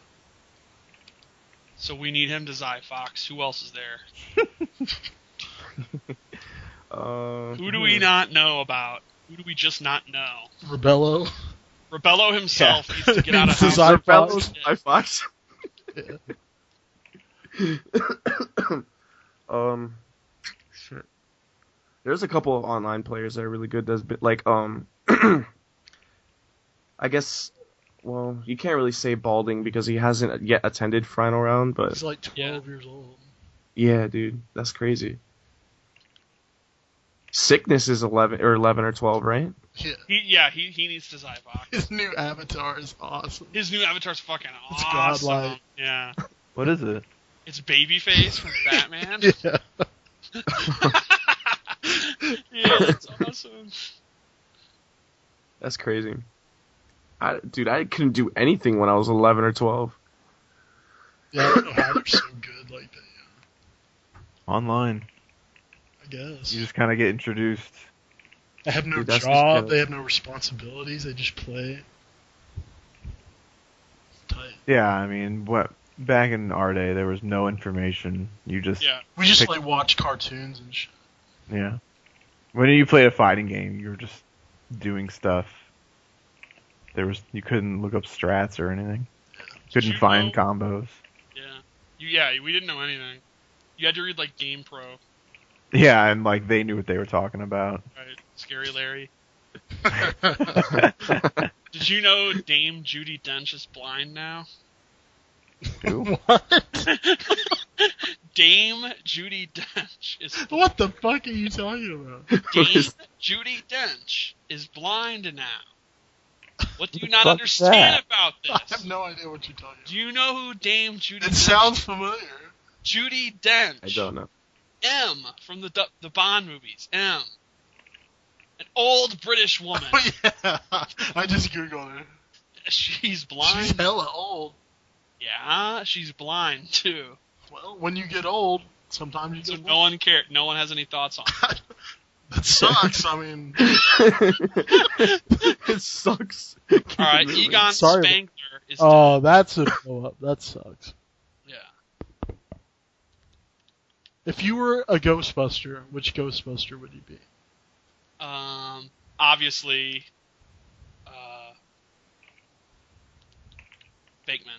So we need him to Zyphox. Who else is there? Who do we not know about? Who do we just not know? Rebello. Rebello himself needs to get out of Needs house. to Rebello's Zyphox. Yeah. Shit. There's a couple of online players that are really good. That's like I guess. Well, you can't really say Balding because he hasn't yet attended final round, but He's like 12 years old. yeah, dude, that's crazy. Sickness is 11 or 12, right? Yeah. He needs to Zyphox. His new avatar is awesome. His new avatar's fucking It's awesome. godlike. Yeah. What is it? It's Babyface from Batman. Yeah. Yeah, it's awesome. That's crazy. Dude, I couldn't do anything when I was 11 or 12. Yeah, I don't know how they're so good like that. Online. I guess. You just kind of get introduced. They have no Dude, that's job. just They have no responsibilities. They just play. It's tight. Yeah, I mean, back in our day, there was no information. You just Yeah. We just Pick- like watch cartoons and shit. yeah. When you played a fighting game, you were just doing stuff. You couldn't look up strats or anything. Couldn't find combos. Yeah, we didn't know anything. You had to read like Game Pro, Yeah, and like they knew what they were talking about. right? Scary Larry. Did you know Dame Judi Dench is blind now? Who? What? Dame Judi Dench is What the fuck are you talking about? Dame Judi Dench is blind now. What do you not fuck's understand that? about I this? have no idea what you're talking Do you know who Dame Judi about. It Dench sounds familiar. Judi Dench. I don't know. M from the Bond movies. M. An old British woman. Yeah, I just googled her. She's blind. She's hella old. Yeah, she's blind too. Well, when you get old, sometimes you So get no one cared. No one has any thoughts on it. That sucks. I mean, It sucks. All right, Really? Egon Sorry. Spangler is oh, that's a blow up. That sucks. yeah. If you were a Ghostbuster, which Ghostbuster would you be? Obviously, Bakeman.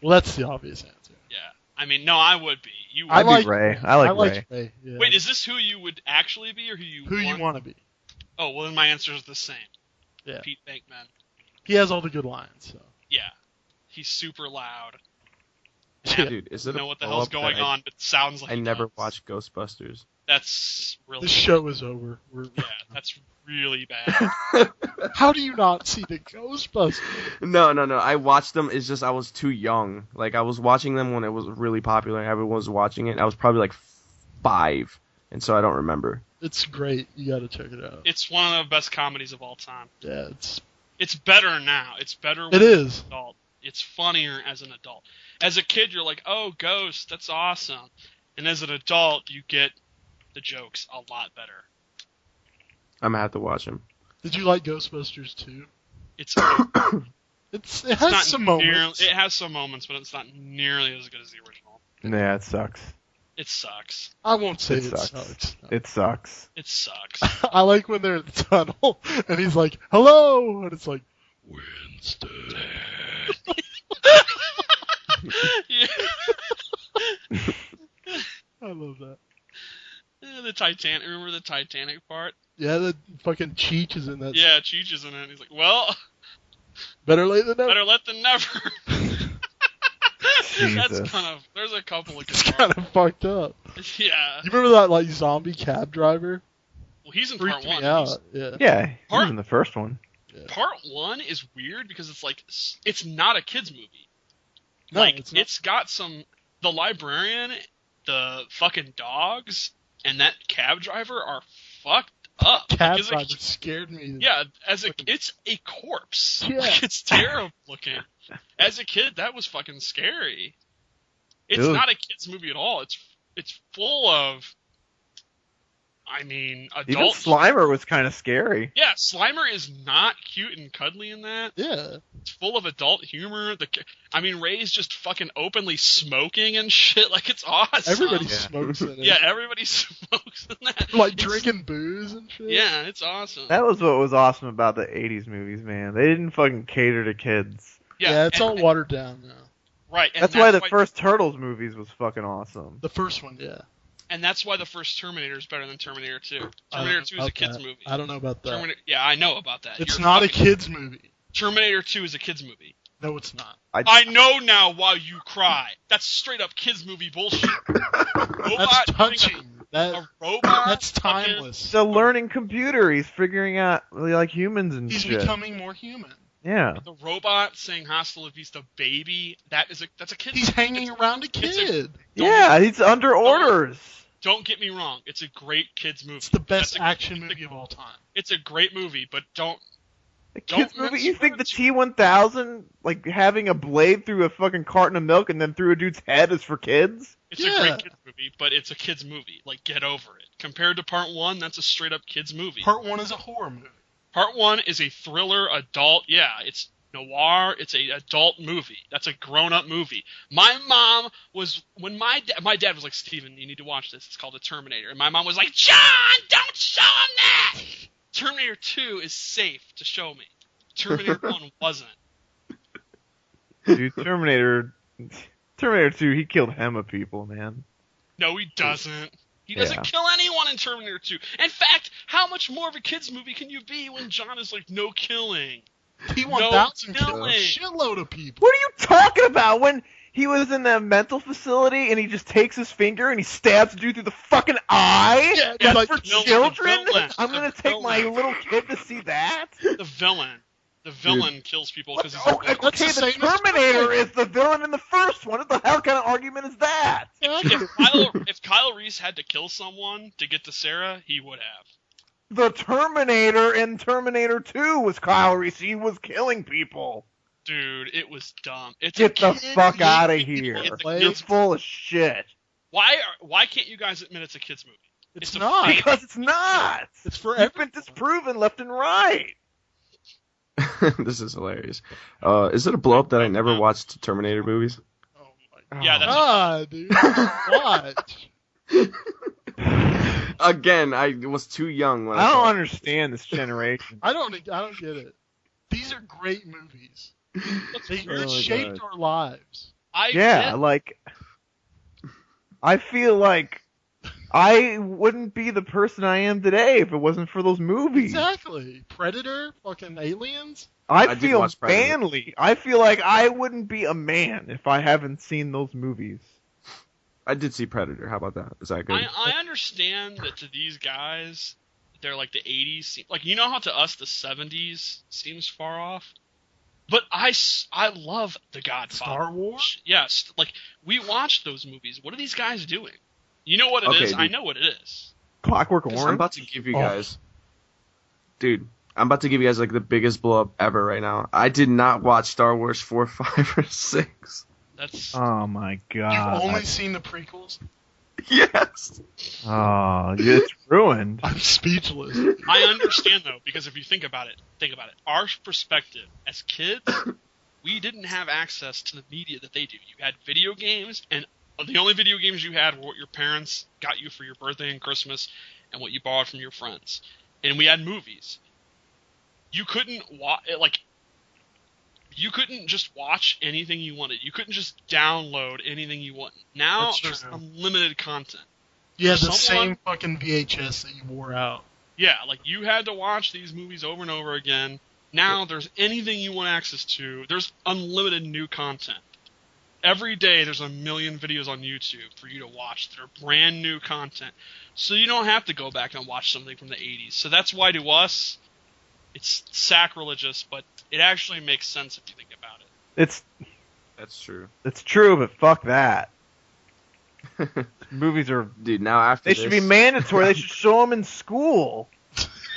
Well, that's the obvious answer. Yeah. I mean, no, I would be. You would. I I'd like be Ray. I like Ray. Ray. Yeah. Wait, is this who you would actually be, or who you Who you want to be? Oh, well, then my answer is the same. Yeah. Pete Bakeman. He has all the good lines. So. Yeah. He's super loud. Yeah. Dude, is I it don't a know what the hell's blow-up going that on, but it sounds like I he never does. watched Ghostbusters. That's really This show is over. yeah, that's really bad. How do you not see the Ghostbusters? No. I watched them. It's just I was too young. Like I was watching them when it was really popular. And everyone was watching it. I was probably like 5, and so I don't remember. It's great. You got to check it out. It's one of the best comedies of all time. Yeah, It's better now. It's better when it you're is. an adult. It's funnier as an adult. As a kid, you're like, oh, Ghost, that's awesome. And as an adult, you get the jokes a lot better. I'm gonna have to watch them. Did you like Ghostbusters 2? It's It has not some nearly- moments. It has some moments, but it's not nearly as good as the original. Yeah, it sucks. It sucks. I won't say It it sucks. sucks. It sucks. It sucks. I like when they're in the tunnel and he's like, "Hello," and it's like, "Winston." Yeah. I love that. The Titanic. Remember the Titanic part? Yeah, the fucking Cheech is in that. Yeah, Cheech is in it. He's like, well, Better late than never. better let than never. That's Jesus. kind of. There's a couple of good It's parts. kind of fucked up. Yeah. You remember that like zombie cab driver? Well, he's in Freaked part one. me out. Yeah. Yeah, he Part- was in the first one. Part one is weird because it's like it's not a kids movie. No, like it's not. it's got the librarian, the fucking dogs, and that cab driver are fucked up. Cab Like, driver scared me. yeah, it's a corpse. Yeah. Like, it's terrible looking. As a kid, that was fucking scary. It's Dude. not a kids movie at all. It's full of, I mean, Even adult. Slimer was kind of scary. Yeah, Slimer is not cute and cuddly in that. Yeah. It's full of adult humor. Ray's just fucking openly smoking and shit. Like, it's awesome. Everybody smokes in it. Yeah, everybody smokes in that. Like It's- drinking booze and shit. Yeah, it's awesome. That was what was awesome about the 80s movies, man. They didn't fucking cater to kids. Yeah, it's and- all watered down now. right. And That's why the first Turtles movies was fucking awesome. The first one, yeah. And that's why the first Terminator is better than Terminator 2. I don't Terminator know 2 is a about kids that. movie. I don't know about that. Yeah, I know about that. It's You're not a fucking- kids movie. Terminator 2 is a kids movie. No, it's not. I know now why you cry. That's straight up kids movie bullshit. That's touching. A robot. That's fucking- timeless. It's a learning computer. He's figuring out like humans and He's shit. becoming more human. Yeah. The robot saying "Hasta la vista, baby." That's a kid. He's hanging around a kid. Yeah, he's under orders. Don't get me wrong. It's a great kids movie. It's the best That's action movie of all time. It's a great movie, but don't. The kids Don't movie. You think the mess T-1000, like having a blade through a fucking carton of milk and then through a dude's head, is for kids? It's Yeah. a great kids movie, but it's a kids movie. Like, get over it. Compared to Part 1, that's a straight up kids movie. Part 1 is a horror movie. Part 1 is a thriller, adult. Yeah, it's noir. It's a adult movie. That's a grown up movie. My mom was when my dad was like, Steven, you need to watch this. It's called The Terminator, and my mom was like, John, don't show him that. Terminator 2 is safe to show me. Terminator 1 wasn't. Dude, Terminator 2, he killed hella people, man. No, he doesn't. He doesn't Yeah. kill anyone in Terminator 2. In fact, how much more of a kids movie can you be when John is like, no killing? T-1000 killed No a killing. shitload of people. What are you talking about? When he was in the mental facility and he just takes his finger and he stabs a dude through the fucking eye? Yeah, That's like, for no, children? the villain. I'm gonna The take my villain. little kid to see that? The villain kills people because he's a Okay, villain. That's the the same as Terminator Terminator. is the villain in the first one. What the hell kind of argument is that? If Kyle Reese had to kill someone to get to Sarah, he would have. The Terminator in Terminator 2 was Kyle Reese. He was killing people. Dude, it was dumb. It's Get a the kid fuck movie. out of here. It's a You're kid's- full of shit. Why can't you guys admit it's a kids movie? It's a- not. Because it's not. It's for You've been disproven left and right. This is hilarious. Is it a blow up that I never watched Terminator movies? Oh my Yeah, that's god, dude. What? Again, I was too young when I I don't saw it. understand this generation. I don't get it. These are great movies. They Oh my shaped our lives. Yeah, like I feel like I wouldn't be the person I am today if it wasn't for those movies. Exactly. Predator, fucking aliens. I I did feel watch Predator. manly. I feel like I wouldn't be a man if I haven't seen those movies. I did see Predator. How about that? Is that good? I understand that to these guys, they're like the 80s. Like, you know how to us the 70s seems far off? But I love The Godfather. Star Wars. Yes, like, we watched those movies. What are these guys doing? You know what it Okay, is? I dude. know what it is. Clockwork I'm Orange. about to give you Oh. guys, dude. I'm about to give you guys like the biggest blow up ever right now. I did not watch Star Wars 4, 5, or 6. That's Oh my You've god. only seen the prequels. Yes. Oh, it's ruined. I'm speechless. I understand though, because if you think about it. Our perspective as kids, we didn't have access to the media that they do. You had video games, and the only video games you had were what your parents got you for your birthday and Christmas, and what you borrowed from your friends. And we had movies. You couldn't you couldn't just watch anything you wanted. You couldn't just download anything you wanted. Now That's there's true. unlimited content. You had the Someone- same fucking VHS that you wore out. Yeah, like you had to watch these movies over and over again. Now there's anything you want access to. There's unlimited new content. every day there's a million videos on YouTube for you to watch that are brand new content. So you don't have to go back and watch something from the 80s. So that's why to us, it's sacrilegious, but it actually makes sense if you think about it. That's true. It's true, but fuck that. Movies are... Dude, now after They should be mandatory. They should show them in school.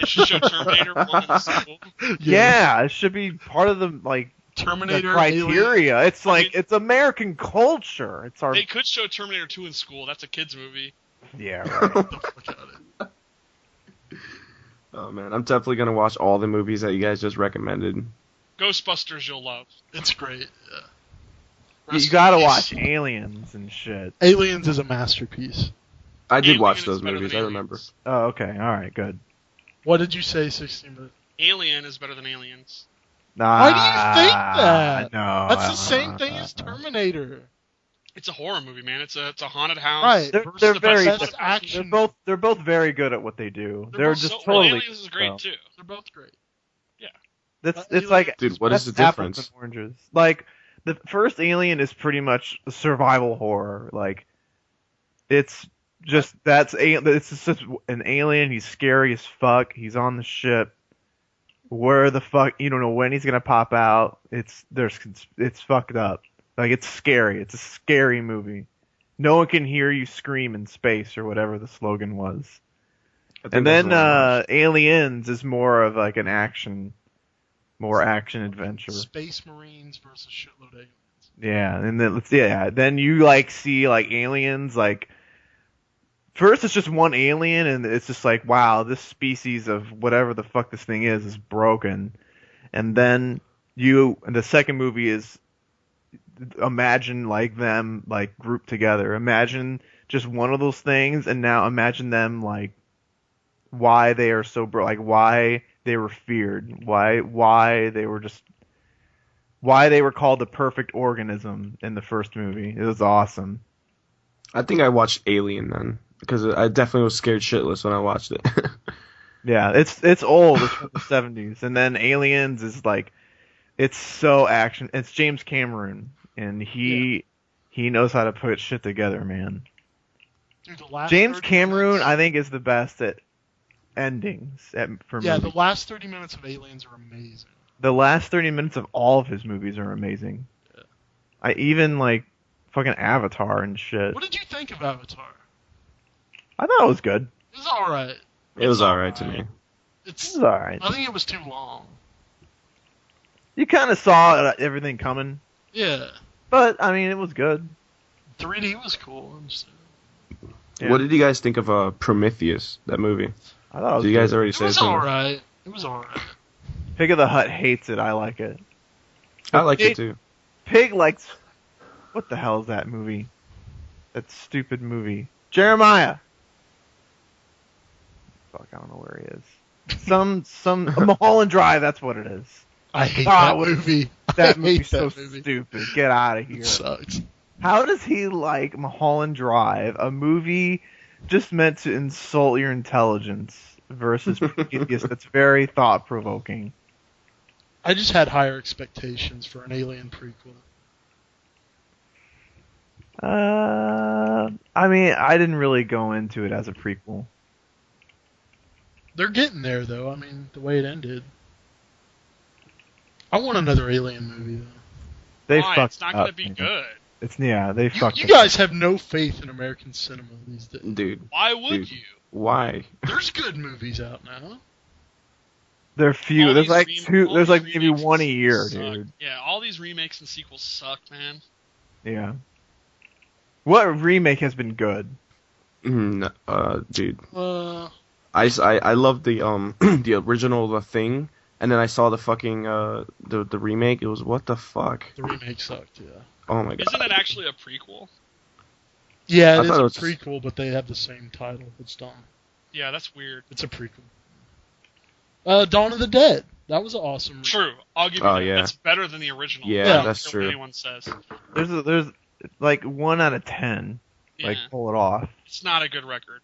They should show Terminator 1 in school. Yeah, it should be part of the, like, Terminator the criteria. Alien. It's like, it's American culture. It's our... They could show Terminator 2 in school. That's a kid's movie. Yeah, right. Get the fuck out of it. Oh man, I'm definitely gonna watch all the movies that you guys just recommended. Ghostbusters you'll love. It's great. Yeah. You gotta watch Aliens and shit. Aliens is a masterpiece. I did Alien watch is those better movies, than I remember. Aliens. Oh, okay. Alright, good. What did you say, 16 minutes? Alien is better than Aliens. Why do you think that? No. That's the same thing as Terminator. It's a horror movie, man. It's a haunted house. Right. versus They're the very... best That's haunted house. action. They're both very good at what they do. They're both just so- totally... Aliens is great so. too. They're both great. It's like... Dude, what is the that's apples difference? and oranges. Like, the first Alien is pretty much survival horror. Like, it's just... It's just an alien. He's scary as fuck. He's on the ship. Where the fuck... You don't know when he's gonna pop out. It's fucked up. Like, it's scary. It's a scary movie. No one can hear you scream in space, or whatever the slogan was. And then Aliens is more of like an action adventure. Space Marines versus shitload aliens. Yeah, and then you like see like aliens like first it's just one alien and it's just like wow, this species of whatever the fuck this thing is broken. And then the second movie is imagine like them like grouped together. Imagine just one of those things and now imagine them like why they are so like why they were feared, why they were called the perfect organism in the first movie. It was awesome. I think I watched Alien then, because I definitely was scared shitless when I watched it. Yeah, it's old. It's from the 70s. And then Aliens is like, it's so action. It's James Cameron, and he knows how to put shit together, man. Dude, the last James 30 Cameron, minutes- I think, is the best at endings for Yeah, movies. the last 30 minutes of Aliens are amazing. The last 30 minutes of all of his movies are amazing. Yeah. I even like fucking Avatar and shit. What did you think of Avatar? I thought it was good. It was alright. It was alright to me. It It's. was alright. I think it was too long. You kind of saw everything coming, Yeah. but I mean, it was good. 3D was cool. I'm just- Yeah. What did you guys think of Prometheus, that movie? I thought it was Did you guys good. already It say was something? alright. It was alright. Pig of the Hut hates it. I like it. I liked it too. Pig likes. What the hell is that movie? That stupid movie. Jeremiah. Fuck, I don't know where he is. Some Mulholland Drive. That's what it is. I hate Ah, that what- movie. That I movie's hate so that movie. stupid. Get out of here. It sucks. How does he like Mulholland Drive, a movie just meant to insult your intelligence, versus Prometheus that's very thought provoking? I just had higher expectations for an Alien prequel. I mean, I didn't really go into it as a prequel. They're getting there, though. I mean, the way it ended. I want another Alien movie, though. They Why? fucked It's not up, going to be man. good. They fucked You up. guys have no faith in American cinema these days. Dude, Why would Dude. you? why? There's good movies out now. They're few. All There's these like rem- two. all There's these like maybe remakes one a year, suck. dude. Yeah, all these remakes and sequels suck, man. Yeah. What remake has been good? Dude, I I love the the original The Thing, and then I saw the fucking the remake. It was what the fuck? The remake sucked, yeah. Oh my god. Isn't it actually a prequel? Yeah, I it is thought a it was- prequel, but they have the same title. It's dumb. Yeah, that's weird. It's a prequel. Dawn of the Dead. That was an awesome remake. True. I'll give you Oh, that. yeah. That's better than the original. Yeah, Yeah. I don't that's care true. What anyone says. There's like 1 out of 10. Like Yeah. pull it off. It's not a good record.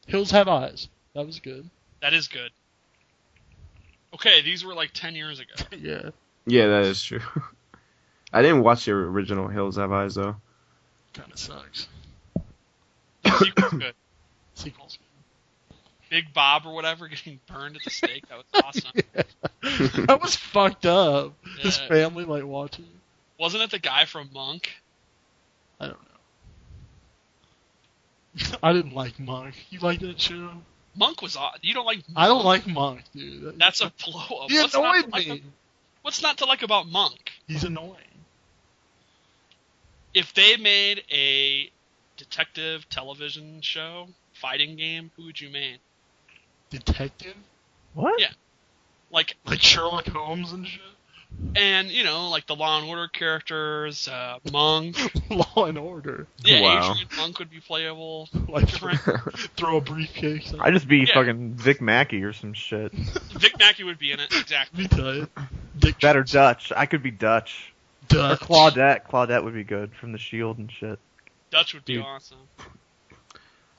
Hills Have Eyes. That was good. That is good. Okay, these were like 10 years ago. Yeah. Yeah, that is true. I didn't watch the original Hills Have Eyes though. Kind of sucks. Sequel's good. Sequels. Big Bob or whatever getting burned at the stake. That was awesome. That was fucked up. His Yeah. family like watching. Wasn't it the guy from Monk? I don't know. I didn't like Monk. You like that show? Monk was odd. You don't like Monk? I don't like Monk, dude. That's a blow up. He annoyed me. What's not to like about Monk? He's annoying. If they made a detective television show, fighting game, who would you make? Detective? What? Yeah. Like Sherlock Holmes and shit? And, like the Law and Order characters, Monk. Law and Order. Yeah, Wow. Adrian Monk would be playable. Like Different. throw a briefcase. I'd just be Yeah. fucking Vic Mackey or some shit. Vic Mackey would be in it, exactly. Be tight. Dick That or Dutch. I could be Dutch. Or Dutch. Claudette. Claudette would be good from The Shield and shit. Dutch would be Dude. awesome.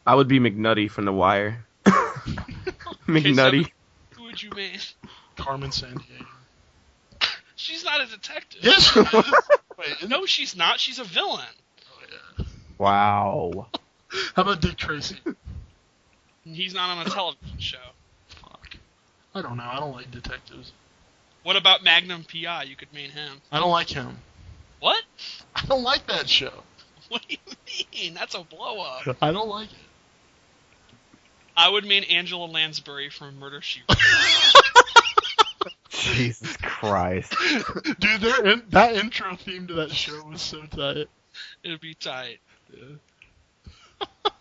I would be McNutty from The Wire. McNutty. Who would you make? Carmen Sandiego. She's not a detective. Yes, she is. Wait, isn't No, she's not. She's a villain. Oh, yeah. Wow. How about Dick Tracy? He's not on a television show. Fuck. I don't know. I don't like detectives. What about Magnum P.I.? You could main him. I don't like him. What? I don't like that show. What do you mean? That's a blow up. I don't like it. I would main Angela Lansbury from Murder, She Wrote. Jesus Christ. Dude, that intro theme to that show was so tight. It'd be tight.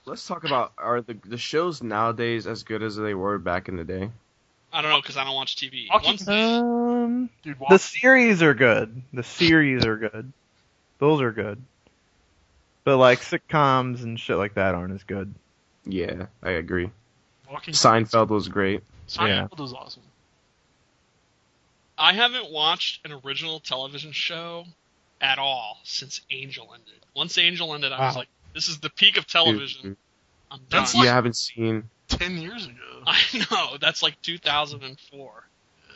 Let's talk about are the shows nowadays as good as they were back in the day? I don't know, because I don't watch TV. Walking Once- Dude, The series are good. The series are good. Those are good. But like sitcoms and shit like that aren't as good. Yeah, I agree. Walking Seinfeld was great. Seinfeld was awesome. I haven't watched an original television show at all since Angel ended. Once Angel ended, I was Wow. like, this is the peak of television. Dude, I'm done. That's you like- haven't seen. 10 years ago. I know. That's like 2004.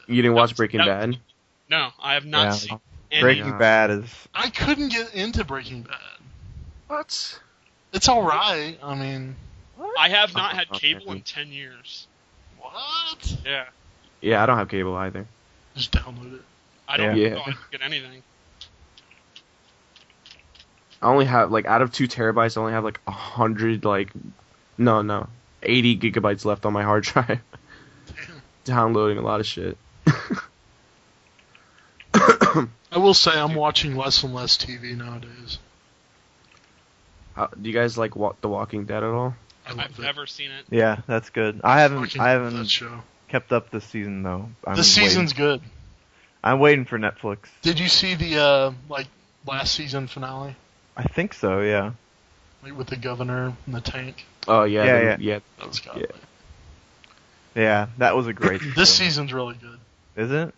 You didn't watch That's- Breaking that- Bad? No, I have not Yeah. seen any. Breaking Yeah. Bad is I couldn't get into Breaking Bad. What? It's alright. I mean, I have not had Okay. cable in 10 years. what? Yeah. Yeah, I don't have cable either. Just download it. I don't Yeah. know I can get anything. I only have out of 2 terabytes, I only have 100 no, 80 gigabytes left on my hard drive. Downloading a lot of shit. I will say I'm watching less and less TV nowadays. Do you guys like The Walking Dead at all? I love I've it. never seen it. yeah, that's good. I haven't Fucking I love that haven't show. kept up this season though. This season's good. I'm waiting for Netflix. Did you see the last season finale? I think so, yeah. Like with the governor and the tank? Oh yeah, Yeah, yeah. That was godly. Yeah, that was a great This show. season's really good. Is it?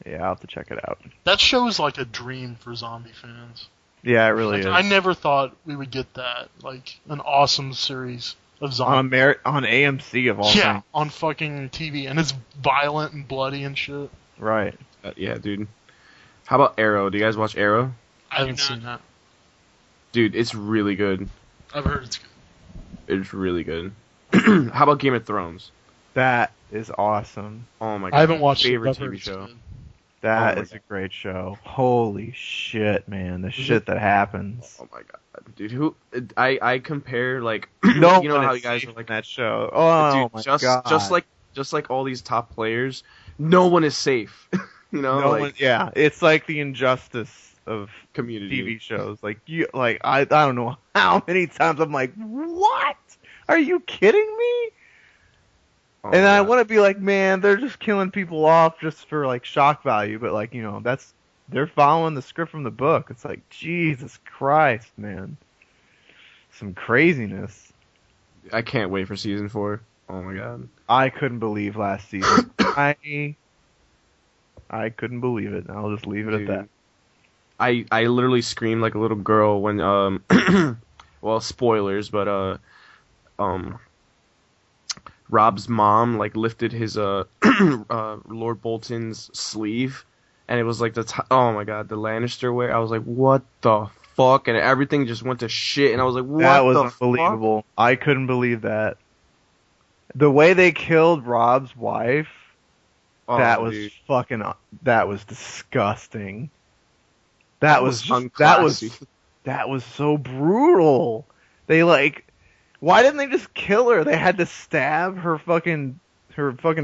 Yeah, I'll have to check it out. That show is like a dream for zombie fans. Yeah, it really is. I never thought we would get that. Like an awesome series of on zombies. on AMC of all Yeah, things. on fucking TV, and it's violent and bloody and shit. Right. Yeah, dude. How about Arrow? Do you guys watch Arrow? I haven't not. seen that. Dude, it's really good. I've heard it's good. It's really good. How about Game of Thrones? That is awesome. Oh my god. I haven't watched favorite it. But I've heard TV it's show. good. That Oh my is a God. great show. Holy shit, man. The shit that happens. Oh my god, dude! I compare No you know one how is you guys safe are in like that show. Oh dude, my just god. just like all these top players, no one is safe. You know, No one, yeah, it's like the injustice of community. TV shows. I don't know how many times I'm like, what? Are you kidding me? Oh And my I God. want to be like, man, they're just killing people off just for shock value, but they're following the script from the book. It's like, Jesus Christ, man. Some craziness. I can't wait for season 4. Oh my god. I couldn't believe last season. I couldn't believe it. I'll just leave it Dude. at that. I literally screamed like a little girl when well, spoilers, but Rob's mom lifted his Lord Bolton's sleeve and it was like oh my god, the Lannister way. I was like, what the fuck? And everything just went to shit, and I was like, what That was the unbelievable. I couldn't believe that. The way they killed Rob's wife, fuck? that Oh, was dude. that was disgusting. That That was just, unclassy. that was so brutal. They why didn't they just kill her? They had to stab her fucking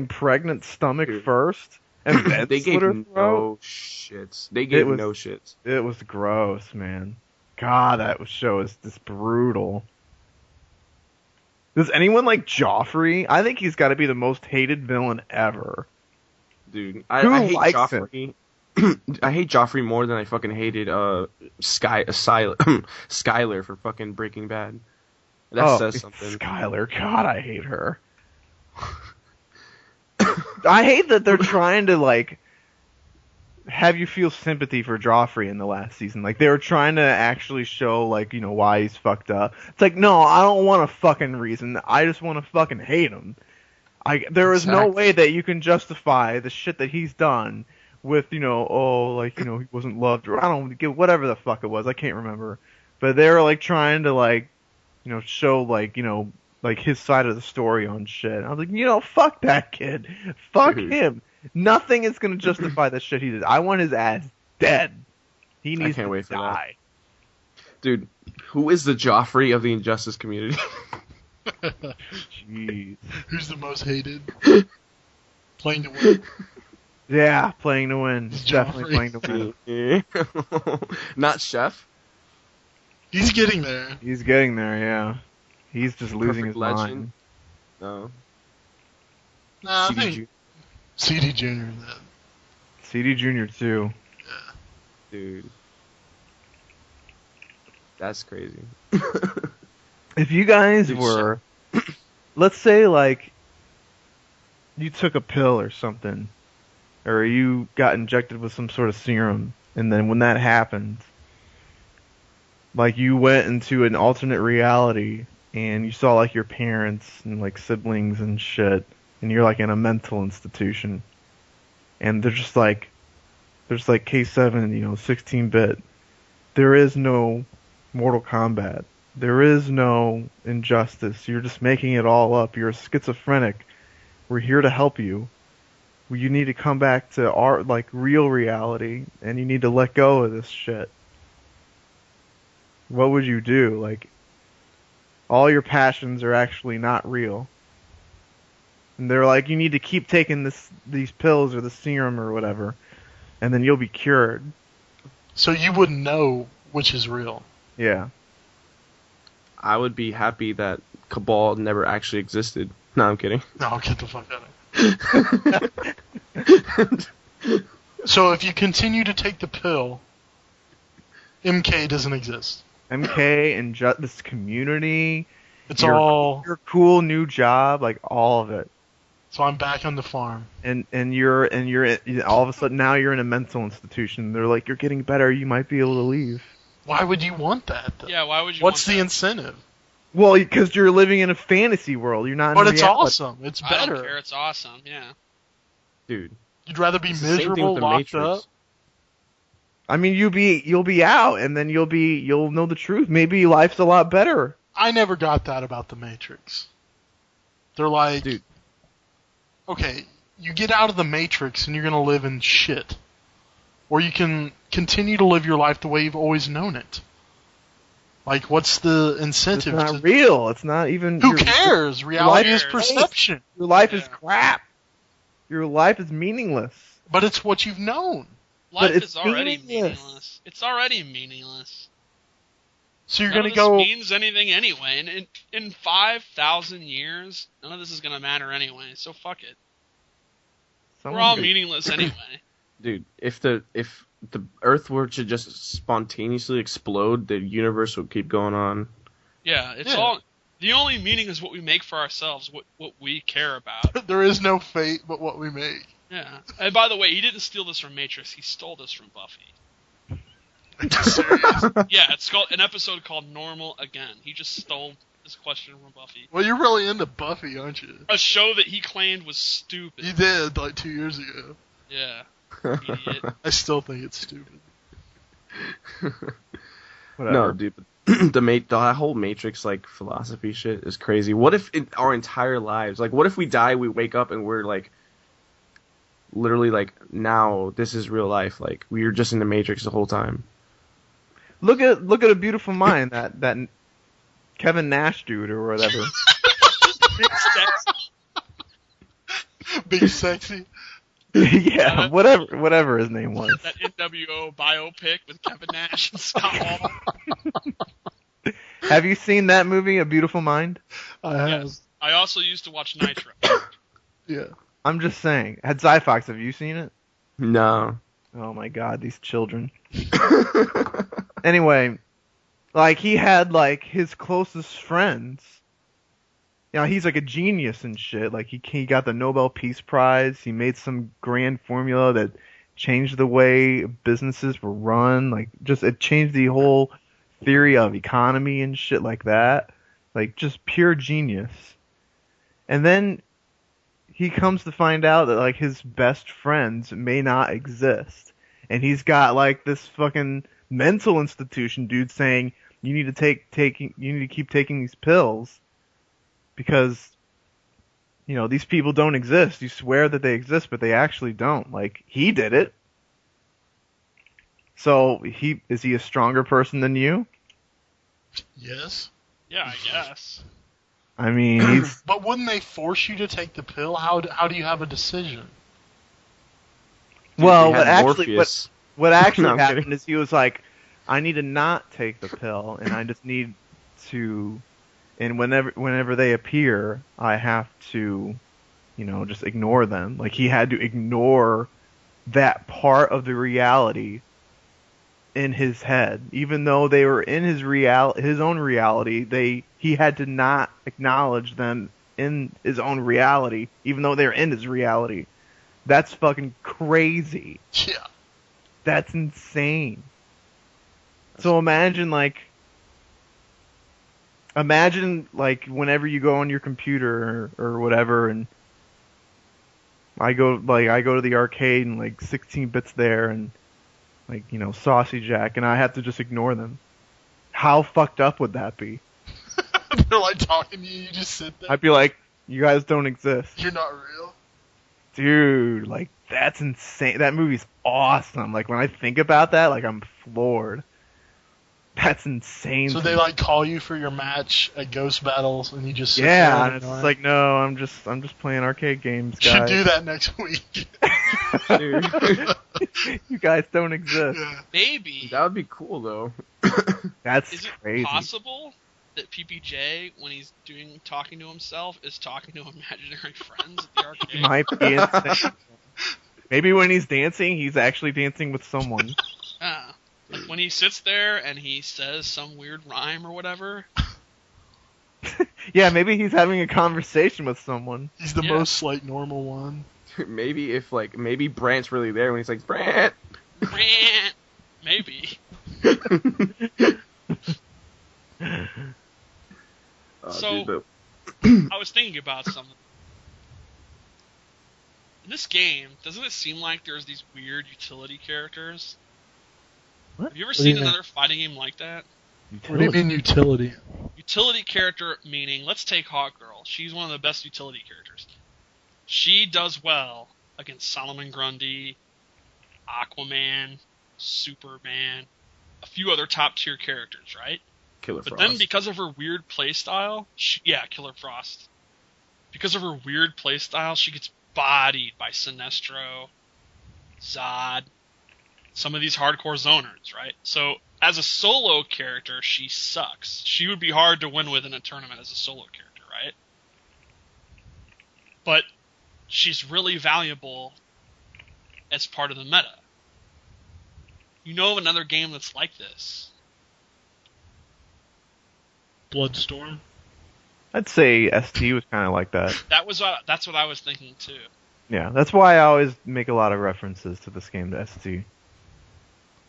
pregnant stomach Dude. first, and then They slit gave her throat. no shits. They gave was- no shits. It was gross, man. God, that show is just brutal. Does anyone like Joffrey? I think he's got to be the most hated villain ever. Dude, Who I hate likes Joffrey. I hate Joffrey more than I fucking hated Skylar for fucking Breaking Bad. That says something. Skylar, God, I hate her. I hate that they're trying to like have you feel sympathy for Joffrey in the last season. Like they were trying to actually show like, you know, why he's fucked up. It's like, no, I don't want a fucking reason. I just want to fucking hate him. There is no Exactly. way that you can justify the shit that he's done with, you know, oh, like, you know, he wasn't loved, or I don't get whatever the fuck it was. I can't remember. But they were like trying to like, you know, show like, you know, like his side of the story on shit. I was like, you know, fuck that kid. Fuck Dude. him. Nothing is gonna justify the shit he did. I want his ass dead. He needs can't to wait for that. die. Dude, who is the Joffrey of the Injustice community? Jeez. Who's the most hated? Playing to win. Yeah, playing to win. It's Definitely playing Joffrey. to win. Not Chef. He's getting there. He's getting there, yeah. He's just losing Perfect his legend. mind. No. Nah, I CD think Ju- CD Junior in that. CD Junior too. Dude. That's crazy. If you guys Dude, were, let's say like, you took a pill or something, or you got injected with some sort of serum, and then when that happened, like you went into an alternate reality, and you saw like your parents and like siblings and shit, and you're like in a mental institution, and they're just like, there's like K7, you know, 16-bit. There is no Mortal Kombat. There is no injustice. You're just making it all up. You're a schizophrenic. We're here to help you. You need to come back to our like real reality, and you need to let go of this shit. What would you do? Like, all your passions are actually not real. And they're like, you need to keep taking these pills or the serum or whatever, and then you'll be cured. So you wouldn't know which is real. Yeah. I would be happy that Cabal never actually existed. No, I'm kidding. No, get the fuck out of here. So if you continue to take the pill, MK doesn't exist. MK and this community, It's your, all. your cool new job, like all of it. So I'm back on the farm. And you're all of a sudden now you're in a mental institution. They're like, you're getting better. You might be able to leave. Why would you want that, though? Yeah, why would you? What's want the that? incentive? Well, because you're living in a fantasy world. You're not. But in it's reality. awesome. It's I don't care. better. It's awesome. Yeah. Dude. You'd rather be It's the same thing miserable, with the locked Matrix. up. I mean, you'll be out, and then you'll know the truth. Maybe life's a lot better. I never got that about the Matrix. They're like, Dude. okay, you get out of the Matrix and you're gonna live in shit, or you can continue to live your life the way you've always known it. Like, what's the It's incentive? not real. It's not even. Who your- cares? Reality is cares? perception. Your life is Yeah. crap. Your life is meaningless. But it's what you've known. Life it's is already meaningless. meaningless. It's already meaningless. So you're None gonna of this go. means anything anyway, and in 5,000 years, none of this is gonna matter anyway. So fuck it. We're all meaningless anyway. Dude, if the Earth were to just spontaneously explode, the universe would keep going on. Yeah, it's Yeah. all. The only meaning is what we make for ourselves, what we care about. There is no fate but what we make. Yeah. And by the way, he didn't steal this from Matrix. He stole this from Buffy. Serious? Yeah, it's called an episode called Normal Again. He just stole this question from Buffy. Well, you're really into Buffy, aren't you? A show that he claimed was stupid. You did like 2 years ago. Yeah. Idiot. I still think it's stupid. Whatever. No, dude. The whole Matrix like philosophy shit is crazy. What if in our entire lives, like, what if we die, we wake up, and we're like, literally like, now this is real life. Like, we were just in the Matrix the whole time. Look at A Beautiful Mind, that Kevin Nash dude or whatever. Big sexy. Yeah, whatever his name was. That NWO biopic with Kevin Nash and Scott Hall. Have you seen that movie, A Beautiful Mind? I have. Yes. I also used to watch Nitro. Yeah. I'm just saying. Had Zyphox, have you seen it? No. Oh my god, these children. Anyway, like, he had, like, his closest friends. You know, he's like a genius and shit. Like, he got the Nobel Peace Prize. He made some grand formula that changed the way businesses were run. Like, just, it changed the whole theory of economy and shit like that. Like, just pure genius. And then he comes to find out that, like, his best friends may not exist. And he's got, like, this fucking mental institution dude saying, you need to keep taking these pills because, you know, these people don't exist. You swear that they exist, but they actually don't. Like, he did it. So, is he a stronger person than you? Yes. Yeah, I guess. I mean, he's... But wouldn't they force you to take the pill? How do you have a decision? Well, They had Morpheus. what actually No, I'm happened kidding. is he was like, I need to not take the pill, and I just need to... And whenever they appear, I have to, you know, just ignore them. Like, he had to ignore that part of the reality in his head. Even though they were in his own reality, he had to not acknowledge them in his own reality, even though they're in his reality. That's fucking crazy. Yeah. That's insane. So imagine whenever you go on your computer or whatever, and I go to the arcade and like 16 bits there and like, you know, Saucy Jack, and I have to just ignore them. How fucked up would that be? They're like talking to you, you just sit there. I'd be like, you guys don't exist. You're not real. Dude, like, that's insane. That movie's awesome. Like, when I think about that, like, I'm floored. That's insane. So they like call you for your match at Ghost Battles, and you just sit yeah, there and it's ignore it? like, no, I'm just playing arcade games, You should guys. do that next week. Dude. You guys don't exist. Yeah. Maybe. That would be cool, though. That's Is it crazy. possible that PPJ, when he's talking to himself, is talking to imaginary friends at the arcade? Might be insane. Maybe when he's dancing, he's actually dancing with someone. Like when he sits there and he says some weird rhyme or whatever. Yeah, maybe he's having a conversation with someone. He's the Yeah. most like normal one. Maybe maybe Brant's really there when he's like, Brant! Maybe. Oh, So- dude, I was thinking about something. In this game, doesn't it seem like there's these weird utility characters? What? Have you ever What do you seen mean? another fighting game like that? What do you mean utility? Utility character meaning, let's take Hawk Girl. She's one of the best utility characters. She does well against Solomon Grundy, Aquaman, Superman, a few other top tier characters, right? Killer But Frost. then because of her weird playstyle, Killer Frost. Because of her weird playstyle, she gets bodied by Sinestro, Zod, some of these hardcore zoners, right? So as a solo character, she sucks. She would be hard to win with in a tournament as a solo character, right? But she's really valuable as part of the meta. You know of another game that's like this? Bloodstorm. I'd say ST was kind of like that. That's what I was thinking too. Yeah, that's why I always make a lot of references to this game to ST.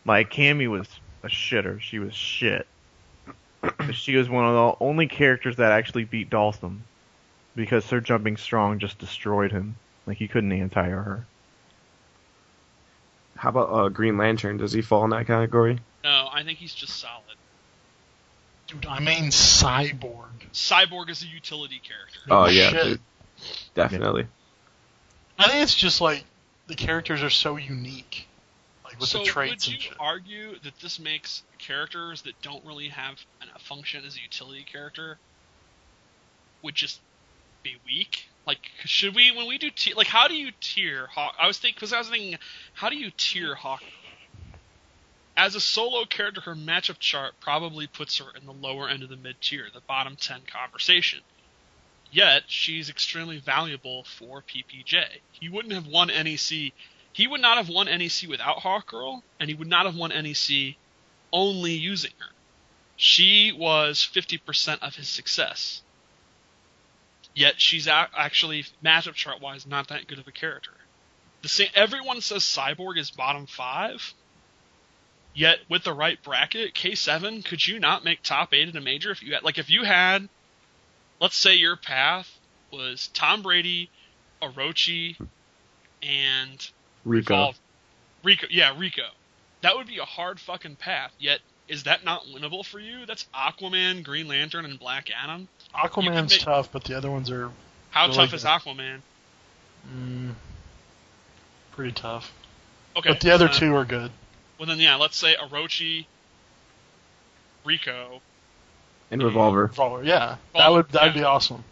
Like, Cammy was a shitter. She was shit. She was one of the only characters that actually beat Dalsum. Because her jumping strong just destroyed him. Like, he couldn't anti-her. How about Green Lantern? Does he fall in that category? No, I think he's just solid. Dude, I mean Cyborg. Cyborg is a utility character. Oh yeah, Shit. dude. Definitely. I think it's just like the characters are so unique, like with So the traits would and you shit. argue that this makes characters that don't really have a function as a utility character would just be weak? Like, should we, when we do like, how do you tier Hawk? I was thinking, how do you tier Hawk? As a solo character, her matchup chart probably puts her in the lower end of the mid tier, the bottom 10 conversation. Yet she's extremely valuable for PPJ. He wouldn't have won NEC. He would not have won NEC without Hawkgirl, and he would not have won NEC only using her. She was 50% of his success. Yet she's actually, matchup chart-wise, not that good of a character. Everyone says Cyborg is bottom 5. Yet with the right bracket, K7, could you not make top 8 in a major if you had, let's say your path was Tom Brady, Orochi, and Rico. Rico. That would be a hard fucking path. Yet, is that not winnable for you? That's Aquaman, Green Lantern, and Black Adam. Aquaman's tough, but the other ones are How really tough is good. Aquaman? Pretty tough. Okay, But the other two are good. Well then, yeah, let's say Orochi, Rico. And Revolver. Revolver, yeah. Revolver, That'd yeah. be awesome.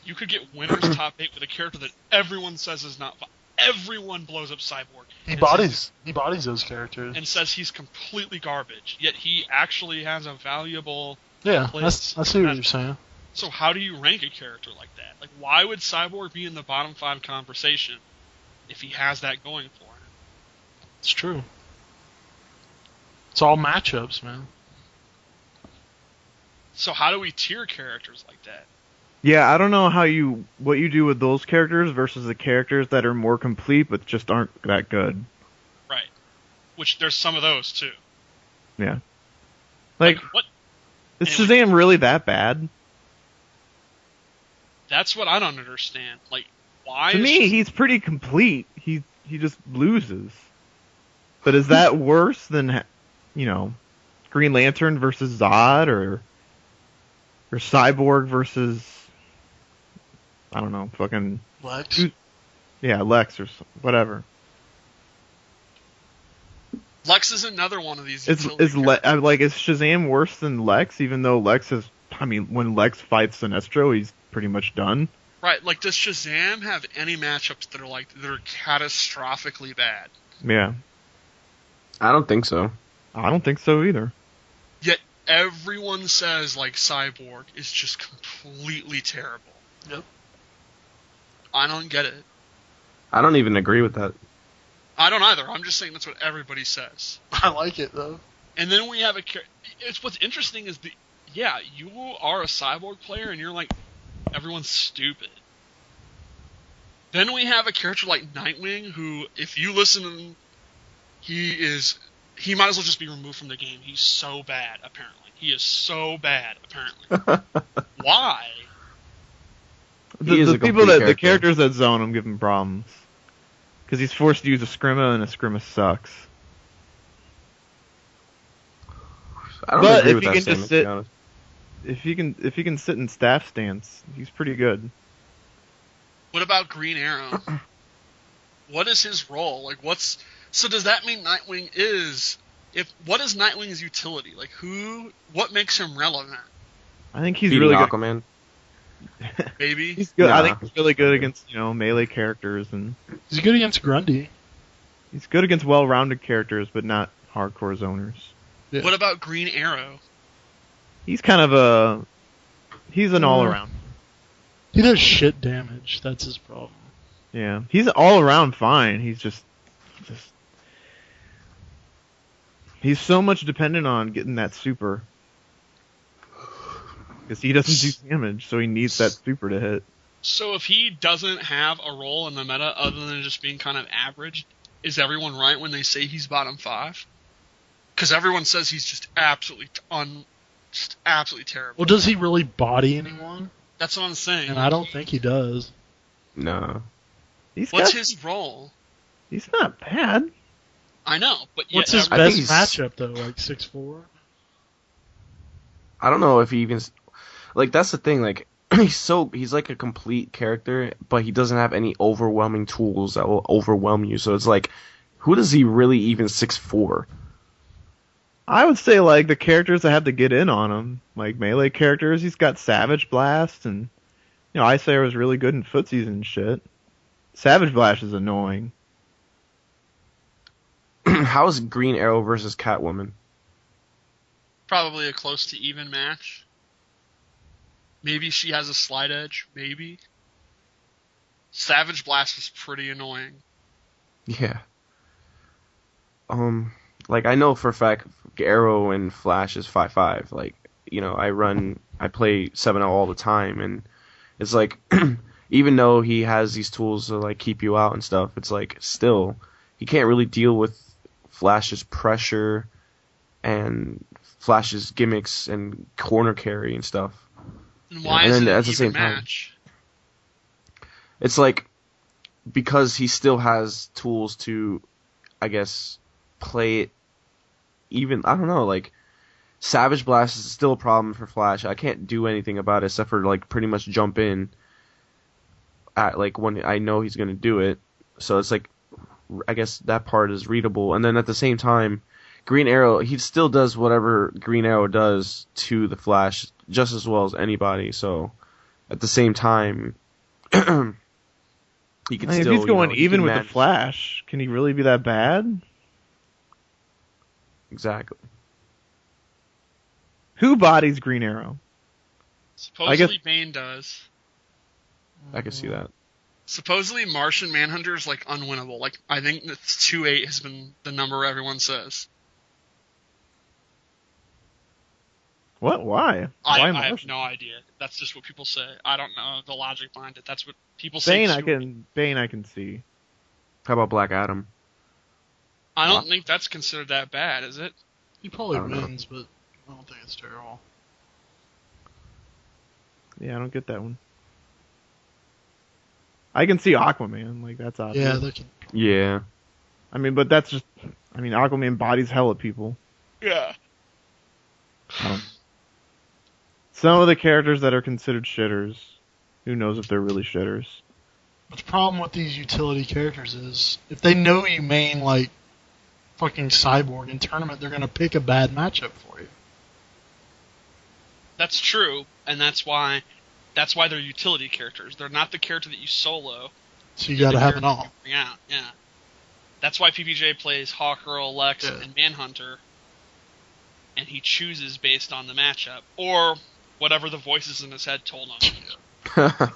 You could get winners top 8 with a character that everyone says is not. Everyone blows up Cyborg. He and bodies those characters. and says he's completely garbage. Yet he actually has a valuable. Yeah, place. I see what you're saying. So how do you rank a character like that? Like, why would Cyborg be in the bottom 5 conversation if he has that going for him? It's true. It's all matchups, man. So how do we tier characters like that? Yeah, I don't know what you do with those characters versus the characters that are more complete but just aren't that good. Right. Which there's some of those too. Yeah. Like, What? is anyway. Shazam really that bad? That's what I don't understand. Like, why? To is me, he's pretty complete. He just loses. But is that worse than, Green Lantern versus Zod or Cyborg versus, I don't know, fucking Lex. Lex or whatever. Lex is another one of these. Is Shazam worse than Lex? Even though when Lex fights Sinestro, he's pretty much done. Right. Like, does Shazam have any matchups that are catastrophically bad? Yeah, I don't think so. I don't think so either. Yet everyone says like Cyborg is just completely terrible. Yep. I don't get it. I don't even agree with that. I don't either. I'm just saying that's what everybody says. I like it though. And then we have it's what's interesting is you are a Cyborg player and you're like, everyone's stupid. Then we have a character like Nightwing who, if you listen, he might as well just be removed from the game. He's so bad, apparently. He is so bad, apparently. Why? He is The a people complete the character. characters that zone him give him problems. Because he's forced to use a scrimma, and a scrimma sucks. I don't But agree if with he that can statement, just to be sit- honest. If he can sit in staff stance, he's pretty good. What about Green Arrow? What is his role? So does that mean Nightwing what is Nightwing's utility? Like, what makes him relevant? I think he's Beating really good. Aquaman. Baby? He's good. I Nah. think he's really good against melee characters, and He's good against Grundy. he's good against well-rounded characters, but not hardcore zoners. Yeah. What about Green Arrow? He's kind of he's an all-around. He does shit damage. That's his problem. Yeah, he's all around fine. He's just he's so much dependent on getting that super because he doesn't do damage, so he needs that super to hit. So if he doesn't have a role in the meta other than just being kind of average, is everyone right when they say he's bottom 5? Because everyone says he's just absolutely terrible. Well, does he really body anyone? That's what I'm saying. And I don't think he does. No. He's What's got- his role? He's not bad. I know, but What's yeah, his I best think he's- matchup though? Like 6'4"? I don't know if he even like that's the thing. Like he's like a complete character, but he doesn't have any overwhelming tools that will overwhelm you. So it's like, who does he really even 6'4"? I would say like the characters that have to get in on him, like melee characters. He's got Savage Blast, and Iceair was really good in footsies and shit. Savage Blast is annoying. How is Green Arrow versus Catwoman? probably a close to even match. Maybe she has a slight edge. Maybe. Savage Blast was pretty annoying. Yeah. Like I know for a fact Arrow and Flash is 5'5". Like, I play 7-0 all the time, and it's like even though he has these tools to like keep you out and stuff, it's like still he can't really deal with Flash's pressure and Flash's gimmicks and corner carry and stuff. And why and is then it at an the even same time, match? it's like because he still has tools to, I guess, play it even. I don't know, like Savage Blast is still a problem for Flash. I can't do anything about it except for like pretty much jump in at like when I know he's gonna do it. So it's like I guess that part is readable. And then at the same time, Green Arrow, he still does whatever Green Arrow does to the Flash just as well as anybody. So at the same time, he can I mean, still. if he's going he even can with manage. the Flash, can he really be that bad? Exactly. Who bodies Green Arrow? Supposedly Bane does. I can see that. Supposedly Martian Manhunter is like unwinnable. Like I think that 2-8 has been the number everyone says. What? Why? I Why have Martian? no idea. That's just what people say. I don't know the logic behind it. That's what people say. Bane I can see. How about Black Adam? I don't think that's considered that bad, is it? He probably I don't know. wins, but I don't think it's terrible. Yeah, I don't get that one. I can see Aquaman, like that's obvious. Yeah, they can. Yeah. I mean, but that's just. I mean, Aquaman bodies hella people. Yeah. Some of the characters that are considered shitters, who knows if they're really shitters? But the problem with these utility characters is, if they know you main like fucking Cyborg in tournament, they're gonna pick a bad matchup for you. That's true, and that's why they're utility characters. They're not the character that you solo. So you gotta have an all. Yeah, yeah. That's why PPJ plays Hawkgirl, Lex, Yeah. and Manhunter, and he chooses based on the matchup or whatever the voices in his head told him.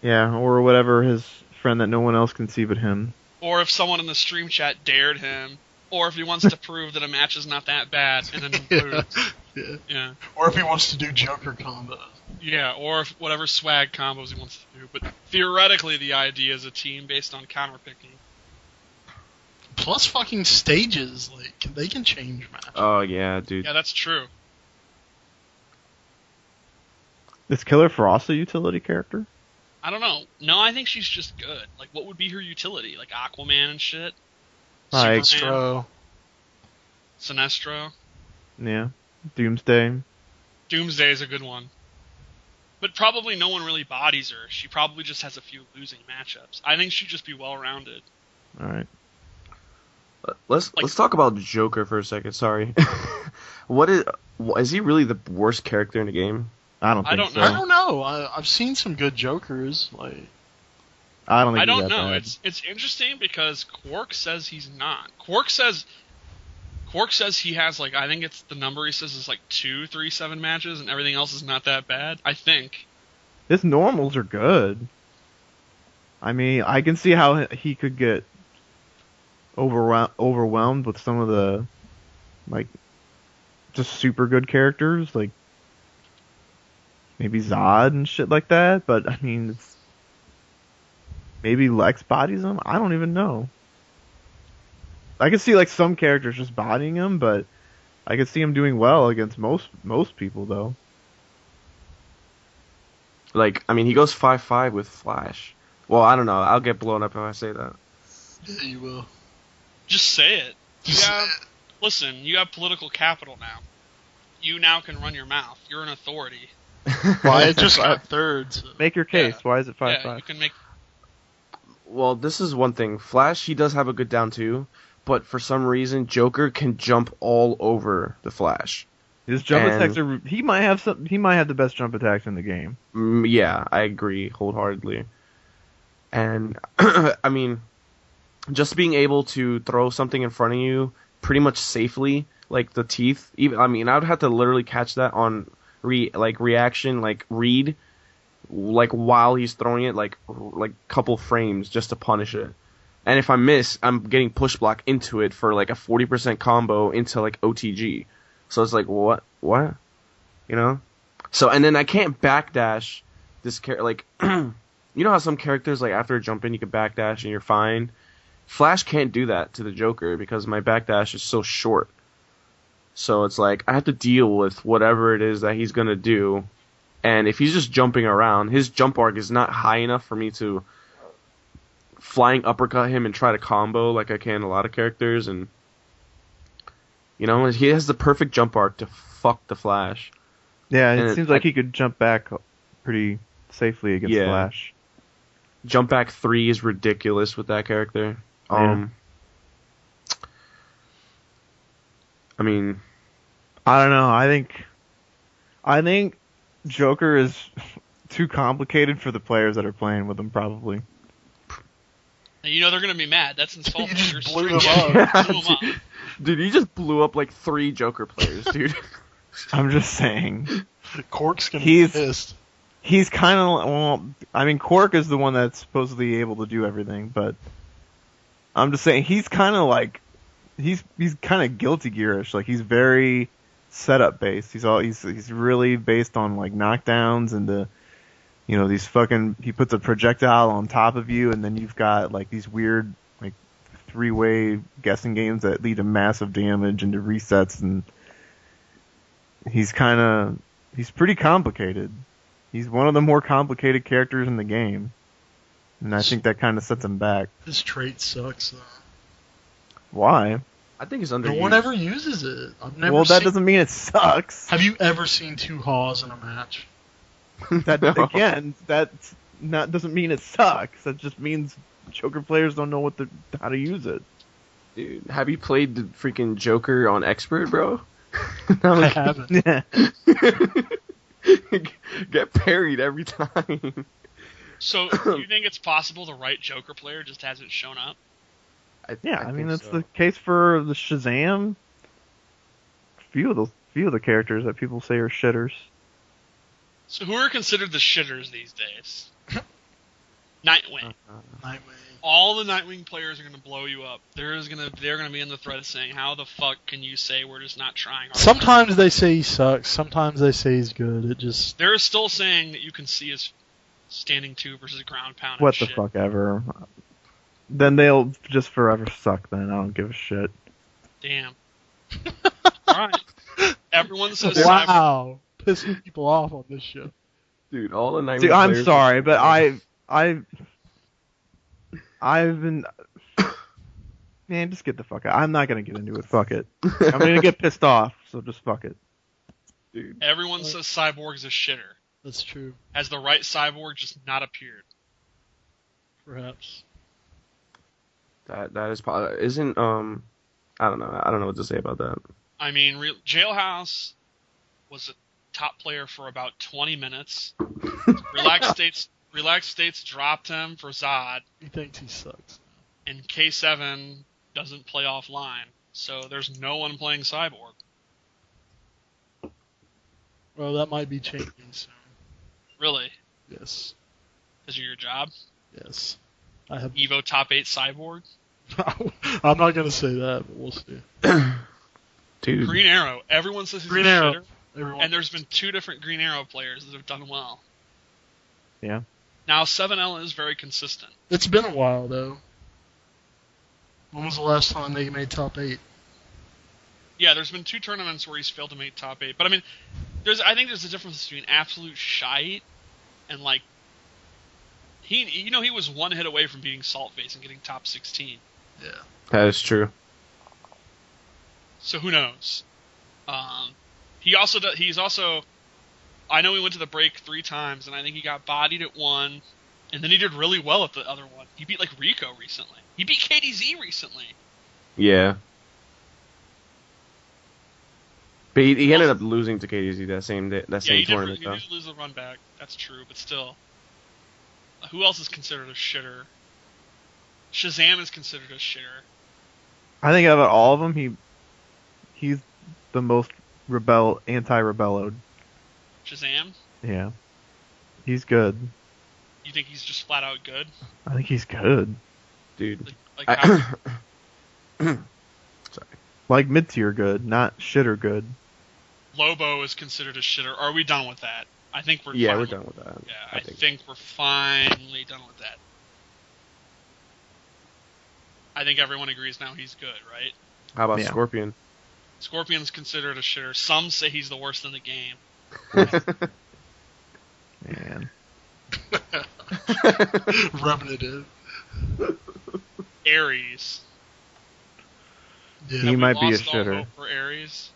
Yeah, or whatever his friend that no one else can see but him. Or if someone in the stream chat dared him, or if he wants to prove that a match is not that bad and then he loses. Yeah. Yeah. Or if he wants to do Joker combos. Yeah, or if whatever swag combos he wants to do. But theoretically, the idea is a team based on counterpicking. Plus fucking stages, like, they can change matches. Oh yeah, dude. Yeah, that's true. Is Killer Frost a utility character? I don't know. No, I think she's just good. Like, what would be her utility? Like Aquaman and shit? Like- Superman? So, Sinestro? Yeah. Doomsday. Doomsday is a good one. But probably no one really bodies her. She probably just has a few losing matchups. I think she'd just be well-rounded. Alright. Let's talk about Joker for a second. Sorry. Is he really the worst character in the game? I don't think I don't so. know. I don't know. I've seen some good Jokers. Like, I don't think I don't he's that know. bad. It's interesting because Quark says he's not. Quark says he has like, I think it's the number he says is like 2 3-7 matches and everything else is not that bad. I think. His normals are good. I mean, I can see how he could get overwhelmed with some of the, like, just super good characters, like maybe Zod and shit like that. But I mean, it's maybe Lex bodies him. I don't even know. I can see like some characters just bodying him, but I could see him doing well against most people though. Like, I mean, he goes 5'5" with Flash. Well, I don't know. I'll get blown up if I say that. yeah, you will. Just say it. Listen, you have political capital now. You now can run your mouth. You're an authority. Why it just got third? So. Make your case. Yeah. Why is it 5-5? Yeah, you can make. Well, this is one thing. Flash, he does have a good down too, but for some reason, Joker can jump all over the Flash. His jump And- attacks are. He might have some. He might have the best jump attacks in the game. Yeah, I agree wholeheartedly. And I mean, just being able to throw something in front of you pretty much safely, like the teeth. Even I mean, I would have to literally catch that on reaction, like read, like while he's throwing it, like couple frames just to punish it. And if I miss, I'm getting push block into it for like a 40% combo into like OTG. So it's like what, you know? So and then I can't backdash this like. You know how some characters, like, after a jump in, you can backdash and you're fine? Flash can't do that to the Joker because my backdash is so short. So it's like, I have to deal with whatever it is that he's going to do. And if he's just jumping around, his jump arc is not high enough for me to flying uppercut him and try to combo like I can a lot of characters. And, you know, he has the perfect jump arc to fuck the Flash. Yeah, And it seems like he could jump back pretty safely against Yeah. Flash. Jump back 3 is ridiculous with that character. Yeah. I mean, I don't know. I think Joker is too complicated for the players that are playing with him. Probably. You know they're gonna be mad. That's insulting. You just You're blew straight- them up. Blew 'em up. dude, you just blew up like 3 Joker players, dude. I'm just saying. Cork's gonna He's- be pissed. He's kind of well. I mean, Cork is the one that's supposedly able to do everything, but I'm just saying he's kind of like he's kind of Guilty Gearish. Like he's very setup based. He's really based on like knockdowns and these fucking. He puts a projectile on top of you, and then you've got like these weird like 3-way guessing games that lead to massive damage and to resets, and he's pretty complicated. He's one of the more complicated characters in the game. And I think that kind of sets him back. His trait sucks, though. Why? I think it's No underused. one ever uses it. I've never Well, that seen... doesn't mean it sucks. Have you ever seen 2 Haws in a match? That No. again, that's not doesn't mean it sucks. That just means Joker players don't know how to use it. Dude, have you played the freaking Joker on Expert, bro? I haven't. Yeah. Get parried every time. So, do you think it's possible the right Joker player just hasn't shown up? Yeah, I mean think that's so. the case for the Shazam. Few of the characters that people say are shitters. So, who are considered the shitters these days? Nightwing. Nightwing. All the Nightwing players are going to blow you up. They're going to be in the thread saying, "How the fuck can you say we're just not trying hard?" Sometimes they say he sucks. Sometimes they say he's good. It just... They're still saying that you can see his standing 2 versus ground pound. What and the shit. fuck ever. Then they'll just forever suck. Then I don't give a shit. Damn. Alright. Everyone says Cyborg. Wow. Pissing people off on this show. Dude, all the Nightwing See, I'm players- sorry, but I've been. Man, just get the fuck out. I'm not gonna get into it. Fuck it. I'm gonna get pissed off, so just fuck it. Dude. Everyone says Cyborg is a shitter. That's true. Has the right Cyborg just not appeared? Perhaps. That is isn't I don't know what to say about that. I mean, Jailhouse was a top player for about 20 minutes. Relaxed States dropped him for Zod, He thinks he sucks. and K7 doesn't play offline, so there's no one playing Cyborg. Well, that might be changing soon. Really? Yes. Because of your job? Yes. I have. Evo top 8 Cyborg? I'm not gonna say that, but we'll see. Dude. Green Arrow. Everyone says he's Green a Arrow. shitter, Everyone. and there's been 2 different Green Arrow players that have done well. Yeah. Now, 7L is very consistent. It's been a while though. When was the last time they made top 8? Yeah, there's been 2 tournaments where he's failed to make top 8. But I mean, I think there's a difference between absolute shite and like he was 1 hit away from beating Saltface and getting top 16. Yeah. That is true. So who knows? He's also. I know he went to the break 3 times, and I think he got bodied at one, and then he did really well at the other one. He beat like Rico recently. He beat KDZ recently. Yeah. But he ended up losing to KDZ that same day, tournament. He did lose the run back. That's true, but still. Who else is considered a shitter? Shazam is considered a shitter. I think out of all of them, he's the most anti-rebelloed. Shazam? Yeah. He's good. You think he's just flat out good? I think he's good. Dude. Like how? Sorry. Like mid-tier good, not shitter good. Lobo is considered a shitter. Are we done with that? I think we're we're done with that. Yeah, I think we're finally done with that. I think everyone agrees now he's good, right? How about Scorpion? Scorpion's considered a shitter. Some say he's the worst in the game. Man. Rubbing it in. Ares. Yeah. He might be a Lost all shitter. hope for Ares.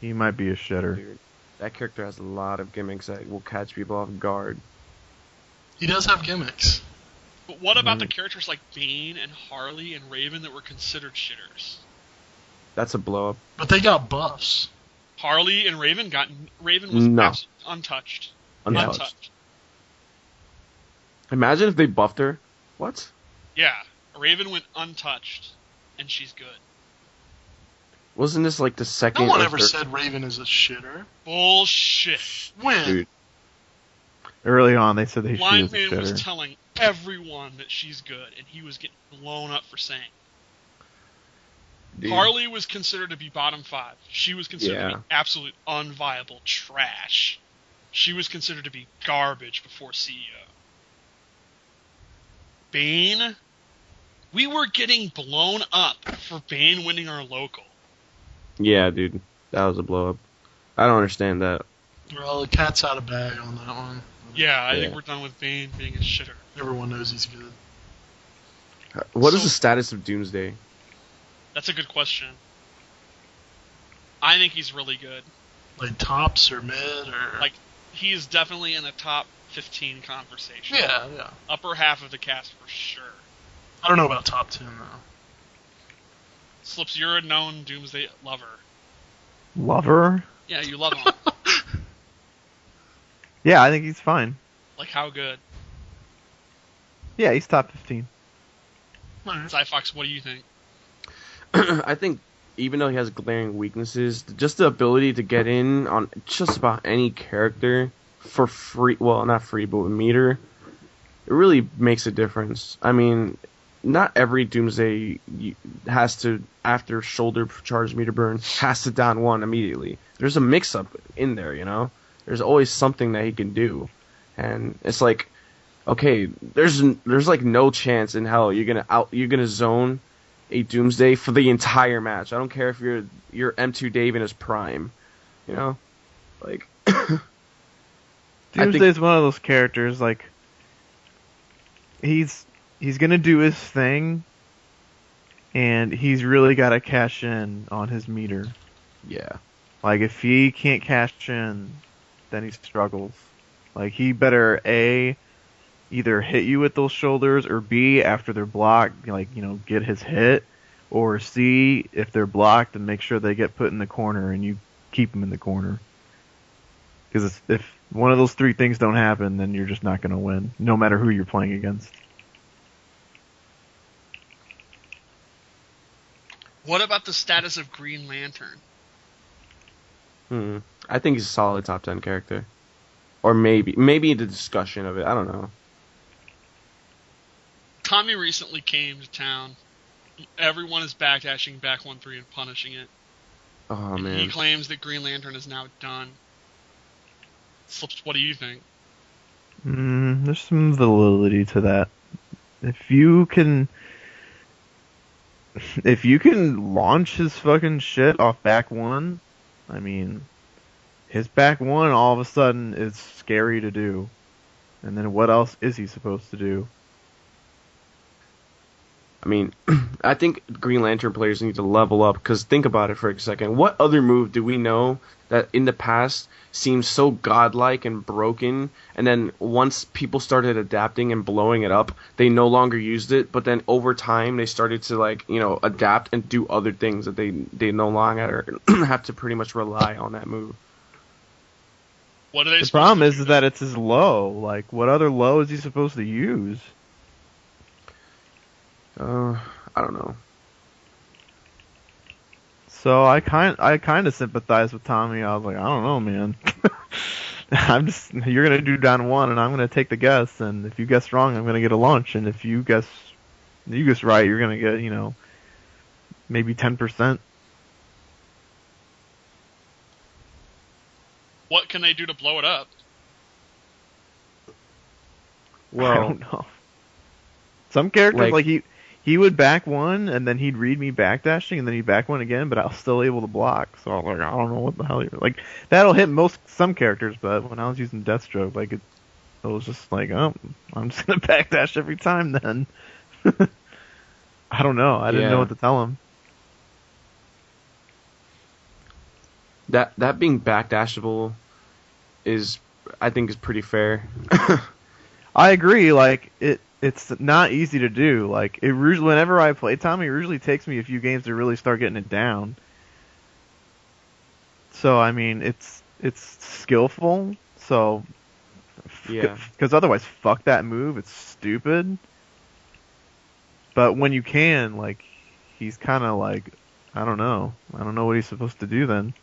He might be a shitter. Dude, that character has a lot of gimmicks that will catch people off guard. He does have gimmicks. But what about the characters like Bane and Harley and Raven that were considered shitters? That's a blow up. But they got buffs. Harley and Raven was absolutely untouched. Untouched. Imagine if they buffed her. What? Yeah, Raven went untouched, and she's good. Wasn't this like the second? No one ever said Raven is a shitter. Bullshit. When? Dude. Early on, they said that she was a Lineman was shitter. telling everyone that she's good, and he was getting blown up for saying. Dude. Harley was considered to be bottom 5. She was considered to be absolute unviable trash. She was considered to be garbage before CEO. Bane? We were getting blown up for Bane winning our local. Yeah, dude. That was a blow up. I don't understand that. Well, the cat's out of bag on that one. Yeah, I think we're done with Bane being a shitter. Everyone knows he's good. What is the status of Doomsday? That's a good question. I think he's really good. Like tops or mid or... Like, he is definitely in the top 15 conversation. Yeah. Upper half of the cast for sure. I don't know about top 10, though. Slips, you're a known Doomsday lover. Lover? Yeah, you love him. Yeah, I think he's fine. Like, how good? Yeah, he's top 15. Right. Zyphox, what do you think? I think even though he has glaring weaknesses, just the ability to get in on just about any character for free, well, not free, but with meter, it really makes a difference. I mean, not every Doomsday has to, after shoulder charge meter burn, has to down one immediately. There's a mix-up in there, you know? There's always something that he can do. And it's like, okay, there's like no chance in hell you're gonna zone a Doomsday for the entire match. I don't care if you're M2 Dave in his prime, you know, like Doomsday's one of those characters like he's gonna do his thing, and he's really got to cash in on his meter. Yeah, like if he can't cash in, then he struggles. Like he better either hit you with those shoulders, or B, after they're blocked, like, you know, get his hit, or C, if they're blocked, and make sure they get put in the corner and you keep them in the corner. Because if one of those three things don't happen, then you're just not going to win, no matter who you're playing against. What about the status of Green Lantern? I think he's a solid top 10 character. Or maybe the discussion of it, I don't know. Tommy recently came to town. Everyone is backdashing back 1-3 and punishing it. Oh, and man. he claims that Green Lantern is now done. Slips, what do you think? There's some validity to that. If you can launch his fucking shit off back one, I mean, his back one all of a sudden is scary to do. And then what else is he supposed to do? I mean, I think Green Lantern players need to level up, because think about it for a second. What other move do we know that in the past seemed so godlike and broken, and then once people started adapting and blowing it up, they no longer used it, but then over time they started to, like, you know, adapt and do other things that they no longer have to pretty much rely on that move. What are they? The problem is that it's his low. Like, what other low is he supposed to use? I don't know. So I kind of sympathize with Tommy. I was like, I don't know, man. You're gonna do down one, and I'm gonna take the guess. And if you guess wrong, I'm gonna get a lunch. And if you guess right, you're gonna get, you know, maybe 10%. What can they do to blow it up? Well, I don't know. Some characters, like he would back one, and then he'd read me backdashing, and then he'd back one again, but I was still able to block. So I was like, I don't know what the hell you're... Like, that'll hit some characters, but when I was using Deathstroke, like, it was just like, oh, I'm just going to backdash every time then. I don't know. I didn't know what to tell him. That being backdashable I think is pretty fair. I agree. Like, it's not easy to do. Like, it usually, whenever I play Tommy, it usually takes me a few games to really start getting it down. So I mean, it's skillful. So Yeah. Because otherwise, fuck that move. It's stupid. But when you can, like, he's kind of like, I don't know what he's supposed to do then.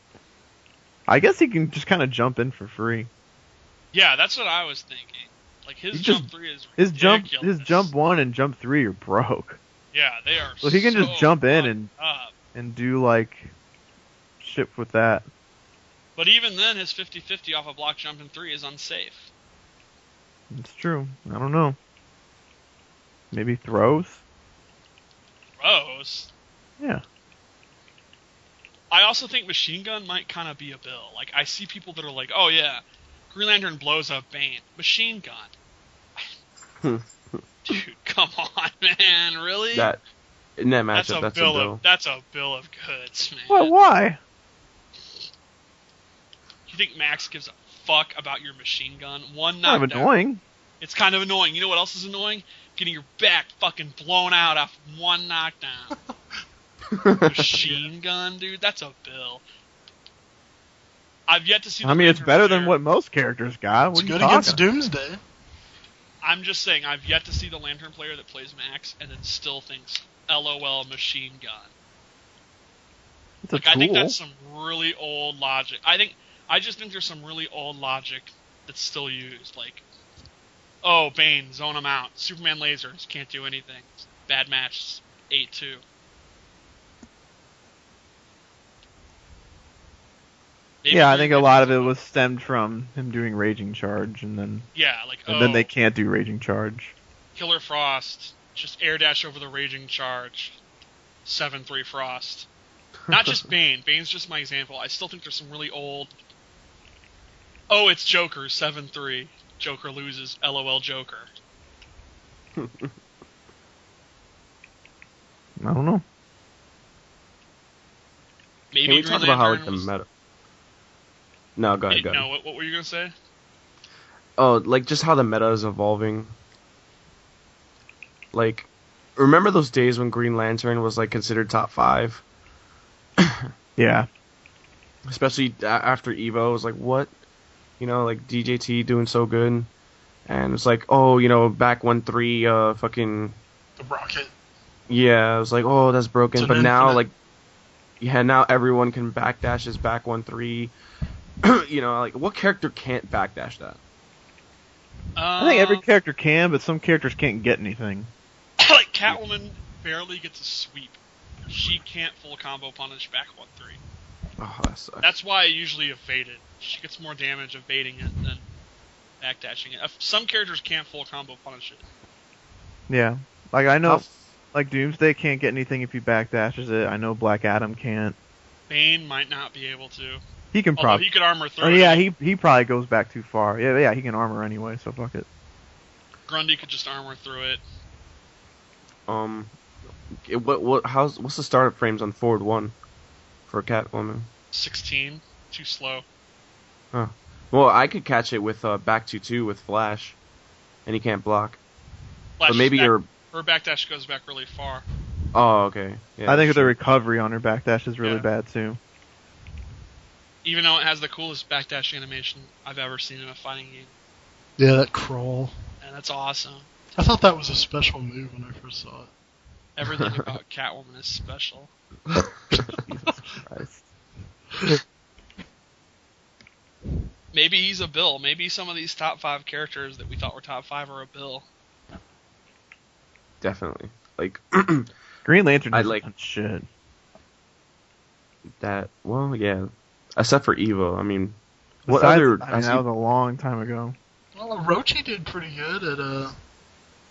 I guess he can just kind of jump in for free. Yeah, that's what I was thinking. Like, his jump 3 is his ridiculous. jump 1 and jump 3 are broke. Yeah, they are. So he can just jump in up. and do, like, shit with that. But even then, his 50-50 off a block jump in 3 is unsafe. It's true. I don't know. Maybe throws? Throws? Yeah. I also think Machine Gun might kind of be a bill. Like, I see people that are like, oh yeah, Green Lantern blows up Bane. Machine Gun. Dude, come on, man. Really? In that matchup, that's a bill. That's a bill of goods, man. Well, why? You think Max gives a fuck about your machine gun? One Kind knockdown. of annoying. It's kind of annoying. You know what else is annoying? Getting your back fucking blown out off one knockdown. Machine gun, dude. That's a bill. I've yet to see. I mean, it's better than what most characters got. It's What are you good talking against Doomsday. I'm just saying, I've yet to see the Lantern player that plays Max and then still thinks, LOL, machine gun. It's a Like, tool. I think that's some really old logic. I just think there's some really old logic that's still used. Like, oh, Bane, zone him out. Superman lasers, can't do anything. Bad match, 8-2. Maybe Yeah, I think a lot of it was stemmed from him doing Raging Charge, and then then they can't do Raging Charge. Killer Frost, just air dash over the Raging Charge, 7-3 Frost. Not just Bane. Bane's just my example. I still think there's some really old. Oh, it's Joker, 7-3. Joker loses. LOL, Joker. I don't know. Maybe Can we Green talk about how, like, Lantern the was- meta? No, go ahead. No, what were you gonna say? Oh, like, just how the meta is evolving. Like, remember those days when Green Lantern was, like, considered top 5? Yeah. Especially after Evo, it was like, what? You know, like, DJT doing so good. And it's like, oh, you know, back 1-3, fucking... The rocket. Yeah, I was like, oh, that's broken. It's But an now, infinite. like, yeah, now everyone can backdash his back 1-3. You know, like, what character can't backdash that? I think every character can, but some characters can't get anything. Like, Catwoman barely gets a sweep. She can't full combo punish back 1-3. Oh, that sucks. That's why I usually evade it. She gets more damage evading it than backdashing it. Some characters can't full combo punish it. Yeah. Like, I know, How- like, Doomsday can't get anything if he backdashes it. I know Black Adam can't. Bane might not be able to. He can Although probably... he could armor through Oh, it. yeah, he probably goes back too far. Yeah, he can armor anyway, so fuck it. Grundy could just armor through it. What's the startup frames on Ford 1 for Catwoman? 16, too slow. Huh. Well, I could catch it with back 2-2 with Flash, and he can't block. Flash But maybe her backdash goes back really far. Oh, okay. Yeah, I think the sure. recovery on her backdash is really Yeah. bad too. Even though it has the coolest backdash animation I've ever seen in a fighting game. Yeah, that crawl. And that's awesome. I thought that was a special move when I first saw it. Everything about Catwoman is special. Christ. Maybe he's a Bill. Maybe some of these top 5 characters that we thought were top 5 are a Bill. Definitely. Like Green Lantern I is like- shit. that. Well, yeah. Except for Evo. I mean, what Besides, other? I mean, that was a long time ago. Well, Orochi did pretty good at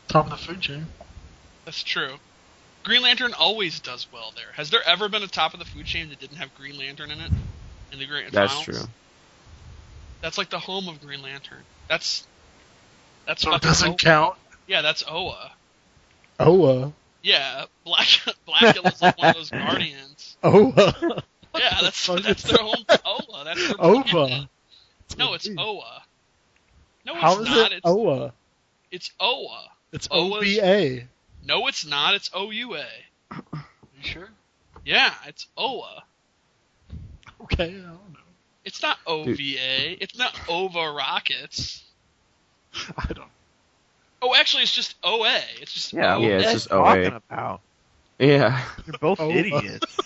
top of the food chain. That's true. Green Lantern always does well there. Has there ever been a top of the food chain that didn't have Green Lantern in it? In the Grand That's Finals? true. That's like the home of Green Lantern. That's So it fucking doesn't Oa. count. Yeah, that's Oa. Oa. Yeah, Blackula's like one of those Guardians. Oa. Yeah, that's their home. Oa. That's their Ova. planet. No, it's Oa. No, it's How is not. it Oa? It's Oa. It's Oa's- OVA. No, it's not. It's OUA. You sure? Yeah, it's Oa. Okay, I don't know. It's not OVA. It's not OVA Rockets. I don't. Oh, actually, it's just OA. It's just Yeah, OA. Yeah, it's what just are you talking OA. about? Yeah, You're both Oa. idiots.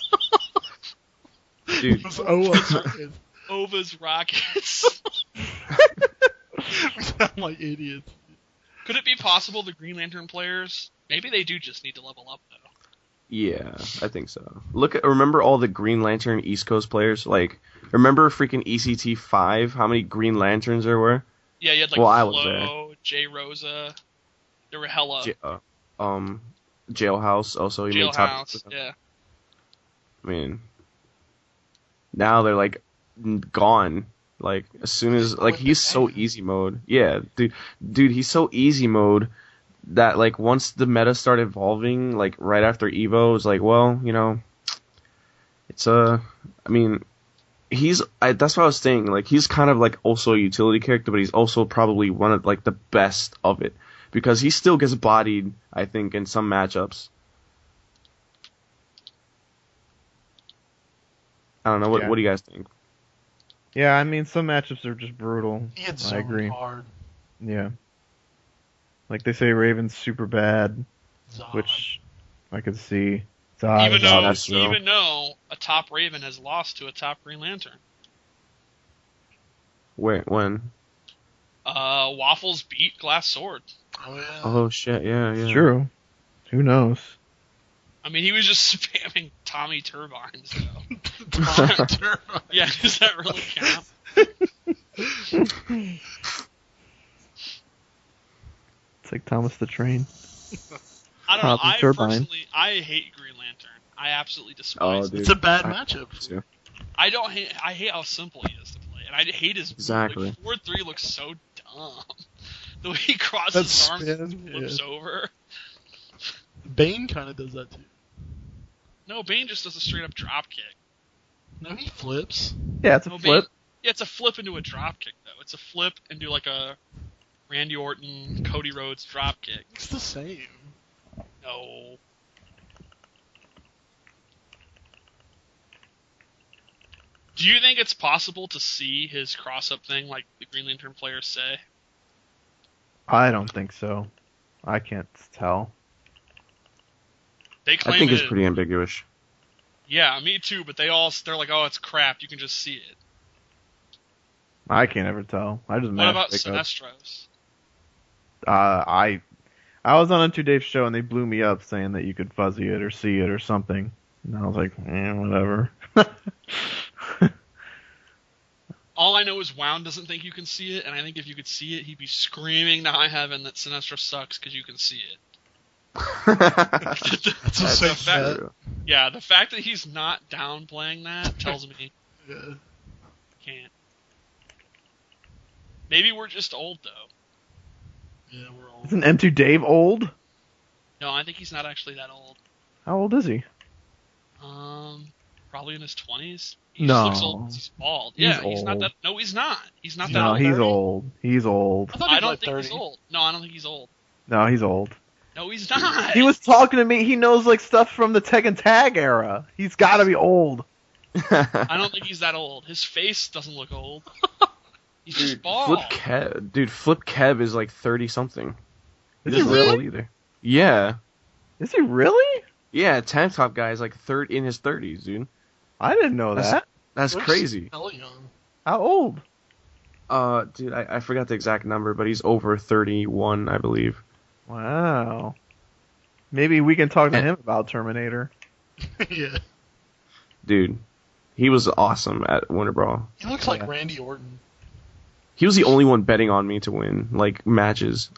dude. It's Oa. OVA's Rockets. We sound like idiots. Could it be possible the Green Lantern players, maybe they do just need to level up, though? Yeah, I think so. Remember all the Green Lantern East Coast players? Like, remember freaking ECT 5? How many Green Lanterns there were? Yeah, you had like Well, I was Flo, J. Rosa. There were hella. Jailhouse also. He made top. Jailhouse, yeah. I mean, now they're like gone. Like as soon as like he's so easy mode. Yeah, dude, he's so easy mode that like once the meta started evolving, like right after Evo, it was like, well, you know, it's I mean, that's what I was saying. Like he's kind of like also a utility character, but he's also probably one of like the best of it because he still gets bodied, I think, in some matchups. I don't know. What do you guys think? Yeah, I mean, some matchups are just brutal. He hits I so agree. hard. Yeah. Like they say Raven's super bad, Zod. which I could see. Zod, Even no, though, that's true. even though a top Raven has lost to a top Green Lantern. Wait, when? Waffles beat Glass Sword. Oh yeah. Oh shit! Yeah, yeah. It's true. Who knows? I mean, he was just spamming Tommy Turbines, though. Turbo. Yeah, does that really count? It's like Thomas the Train. I don't know. Tommy I Turbine. personally, I hate Green Lantern. I absolutely Oh, despise dude. it. It's a bad I- matchup. too. I don't hate. I hate how simple he is to play, and I hate his Exactly. Like, 4-3 looks so dumb. The way he crosses That his arms and spin, flips yeah. over. Bane kind of does that too. No, Bane just does a straight up drop kick. No, he flips. Yeah, it's a No, flip. Bane, yeah, it's a flip into a drop kick though. It's a flip into like a Randy Orton, Cody Rhodes drop kick. It's the same. No. Do you think it's possible to see his cross-up thing like the Green Lantern players say? I don't think so. I can't tell. They claim I think it's it- pretty ambiguous. Yeah, me too, but they're like, oh, it's crap, you can just see it. I can't ever tell. I just What mash about pick up. Sinestros? I was on Two Dave's show and they blew me up saying that you could fuzzy it or see it or something. And I was like, whatever. All I know is Wound doesn't think you can see it, and I think if you could see it, he'd be screaming to high heaven that Sinestro sucks because you can see it. That's a That's safe bet. true. Yeah, the fact that he's not downplaying that tells me Yeah. can't. Maybe we're just old, though. Yeah, we're all. Isn't M2 Dave old? No, I think he's not actually that old. How old is he? Probably in his 20s. He No. just looks old 'cause he's bald. He's Yeah, he's not old. that. No, he's not. He's not that No, old. he's 30? old. He's old. I thought he I was don't like think 30. he's old. No, I don't think he's old. No, he's old. No, he's not. He was talking to me. He knows like stuff from the Tekken Tag era. He's got to be old. I don't think he's that old. His face doesn't look old. He's just bald. Flip Kev is like 30 something. He Is he doesn't look really? old either. Yeah. Is he really? Yeah, Tank Top guy is like in his 30s, dude. I didn't know That's- that. That's Looks crazy. hella young. How old? Dude, I forgot the exact number, but he's over 31, I believe. Wow. Maybe we can talk to And- him about Terminator. Yeah. Dude, he was awesome at Winter Brawl. He looks like Yeah. Randy Orton. He was the only one betting on me to win, like, matches.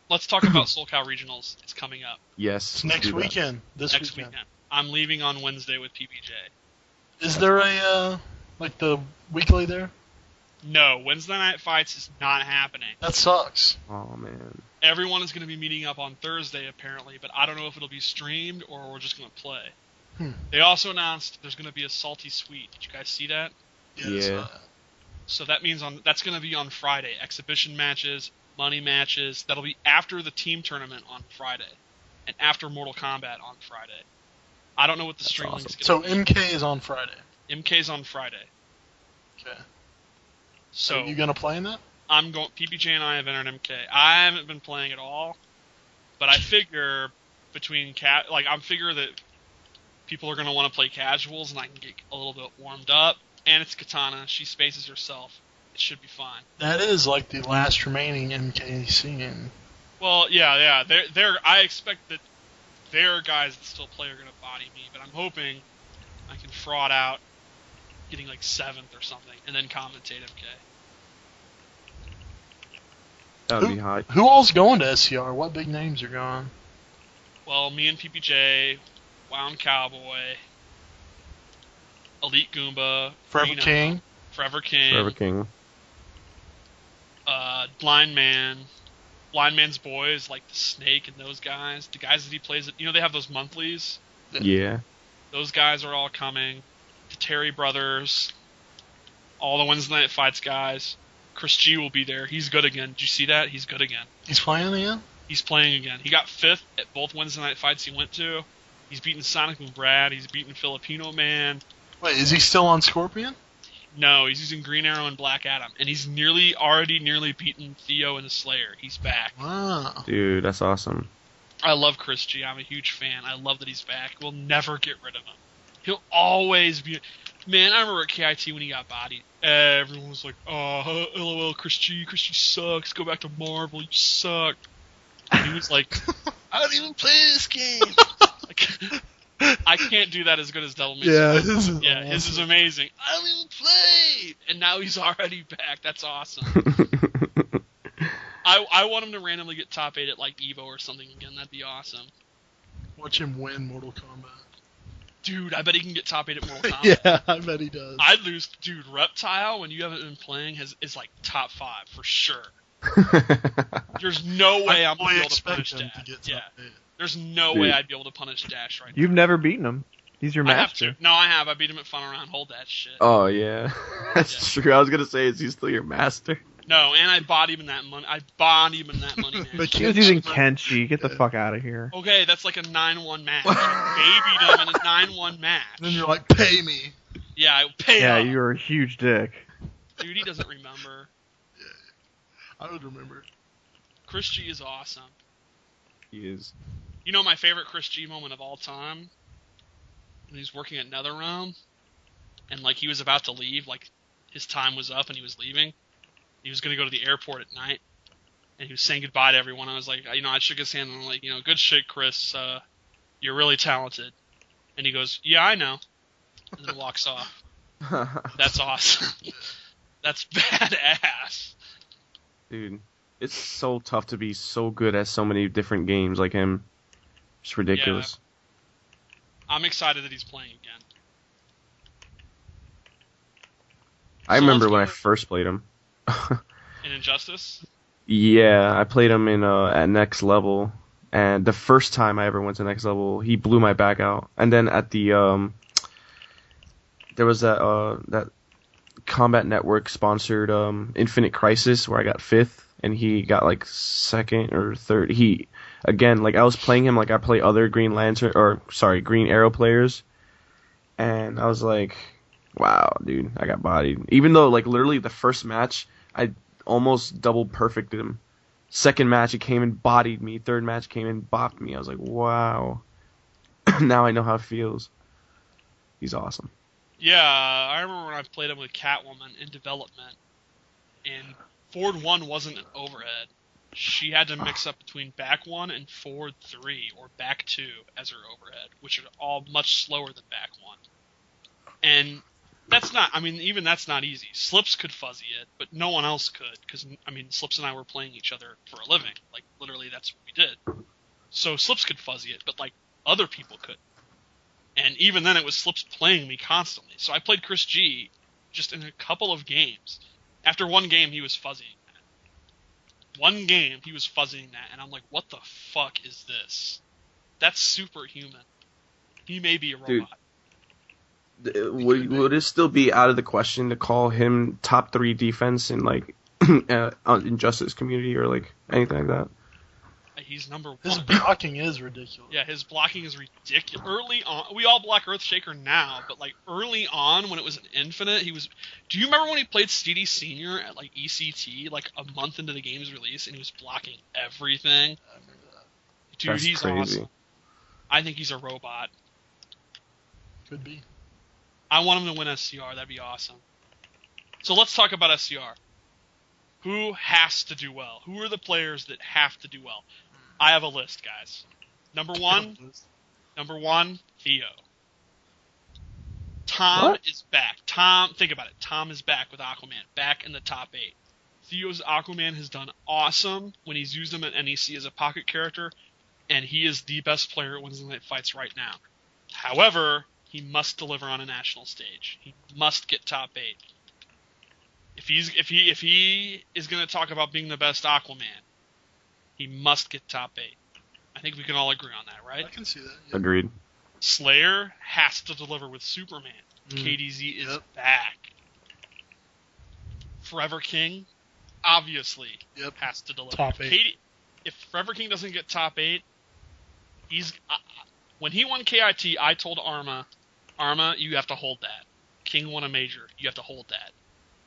Let's talk about SoulCal Regionals. It's coming up Yes. It's let's next do that. weekend. This next weekend. weekend. I'm leaving on Wednesday with PBJ. Is there a like the weekly there? No, Wednesday night fights is not happening. That sucks. Oh, man. Everyone is going to be meeting up on Thursday, apparently, but I don't know if it'll be streamed or we're just going to play. They also announced there's going to be a Salty Sweet. Did you guys see that? Yeah. So that means that's going to be on Friday. Exhibition matches, money matches. That'll be after the team tournament on Friday, and after Mortal Kombat on Friday. I don't know what the stream awesome. link's So going to MK is on Friday. be. MK's on Friday. Okay. So Are you gonna play in that? I'm going. PPJ and I have entered MK. I haven't been playing at all, but I figure I figure that people are going to want to play casuals, and I can get a little bit warmed up. And it's Katana. She spaces herself. It should be fine. That is like the last remaining MK scene. Well, yeah. I expect that their guys that still play are going to body me, but I'm hoping I can fraud out getting like 7th or something, and then commentate MK. That would be hot. Who all's going to SCR? What big names are going? Well, me and PPJ, Wound Cowboy, Elite Goomba, Forever Reno, King? Forever King, Forever King. Blind Man, Blind Man's Boys, like the Snake and those guys. The guys that he plays, they have those monthlies. Yeah. Those guys are all coming. The Terry Brothers, all the Wednesday Night Fights guys. Chris G will be there. He's good again. Did you see that? He's good again. He's playing again? He's playing again. He got 5th at both Wednesday Night Fights he went to. He's beaten Sonic and Brad. He's beaten Filipino Man. Wait, is he still on Scorpion? No, he's using Green Arrow and Black Adam. And he's already nearly beaten Theo and the Slayer. He's back. Wow. Dude, that's awesome. I love Chris G. I'm a huge fan. I love that he's back. We'll never get rid of him. He'll always be... Man, I remember at KIT when he got bodied. Everyone was like, oh, LOL, Chris G sucks. Go back to Marvel, you suck. And he was like, I don't even play this game. I can't do that as good as Devil May Cry. Yeah, his is Yeah, his is awesome. amazing. I don't even play! And now he's already back. That's awesome. I want him to randomly get top 8 at like Evo or something again. That'd be awesome. Watch him win Mortal Kombat. Dude, I bet he can get top 8 at Mortal Kombat. Yeah, I bet he does. I'd lose. Dude, Reptile, when you haven't been playing, is like top 5 for sure. There's no way I'm going to fully be able to expect punish him Dash. to get Yeah. top 8. There's no Dude. way I'd be able to punish Dash right You've now. never beaten him. He's your I have master. to. No, I have. I beat him at Fun Around. Hold that shit. Oh, yeah. That's true. I was going to say, is he still your master? No, and I bodied him in that money. money But match. He was using Kenshi. Get the fuck out of here. Okay, that's like a 9-1 match. I babied him in a 9-1 match. Then you're like, pay me. Yeah, I pay Yeah, up. you're a huge dick. Dude, he doesn't remember. I would remember. Chris G is awesome. He is. You know my favorite Chris G moment of all time? When he was working at NetherRealm, and like he was about to leave, like his time was up and he was leaving. He was going to go to the airport at night, and he was saying goodbye to everyone. I was like, I shook his hand and I'm like, good shit, Chris. You're really talented. And he goes, yeah, I know. And then walks off. That's awesome. That's badass. Dude, it's so tough to be so good at so many different games like him. It's ridiculous. I'm excited that he's playing again. I So remember let's when go I with- first played him. In Injustice? Yeah, I played him in at next level, And the first time I ever went to next level, he blew my back out. And then at the there was that Combat Network sponsored Infinite Crisis where I got 5th and he got like 2nd or 3rd. He again, like I was playing him like I play other Green Arrow players, and I was like, wow, dude, I got bodied. Even though like literally the first match I almost double perfected him. Second match he came and bodied me. Third match came and bopped me. I was like, wow. Now I know how it feels. He's awesome. Yeah, I remember when I played him with Catwoman in development, and forward 1 wasn't an overhead. She had to mix up between back 1 and forward 3, or back 2 as her overhead, which are all much slower than back 1. And that's not, I mean, even that's not easy. Slips could fuzzy it, but no one else could, because, I mean, Slips and I were playing each other for a living. Like, literally, that's what we did. So Slips could fuzzy it, but, like, other people could. And even then, it was Slips playing me constantly. So I played Chris G just in a couple of games. After one game, he was fuzzying that. One game, he was fuzzying that, and I'm like, what the fuck is this? That's superhuman. He may be a robot. Dude, would it still be out of the question to call him top 3 defense in, like, Injustice community or, like, anything like that? He's number 1. His blocking is ridiculous. Yeah, his blocking is ridiculous. Early on, we all block Earthshaker now, but like early on when it was an infinite, he was. Do you remember when he played Steedy Senior at like ECT, like a month into the game's release, and he was blocking everything? I remember that. Dude, That's he's crazy. awesome. I think he's a robot. Could be. I want him to win SCR. That'd be awesome. So let's talk about SCR. Who has to do well? Who are the players that have to do well? I have a list, guys. Number one, Theo. Tom is back. Think about it. Tom is back with Aquaman, back in the top 8. Theo's Aquaman has done awesome when he's used him at NEC as a pocket character, and he is the best player at Wednesday Night Fights right now. However, he must deliver on a national stage. He must get top 8. If he is going to talk about being the best Aquaman, he must get top 8. I think we can all agree on that, right? I can see that. Yeah. Agreed. Slayer has to deliver with Superman. KDZ is back. Forever King, obviously, has to deliver. Top 8. If Forever King doesn't get top 8, he's when he won KIT, I told Arma, you have to hold that. King won a major, you have to hold that.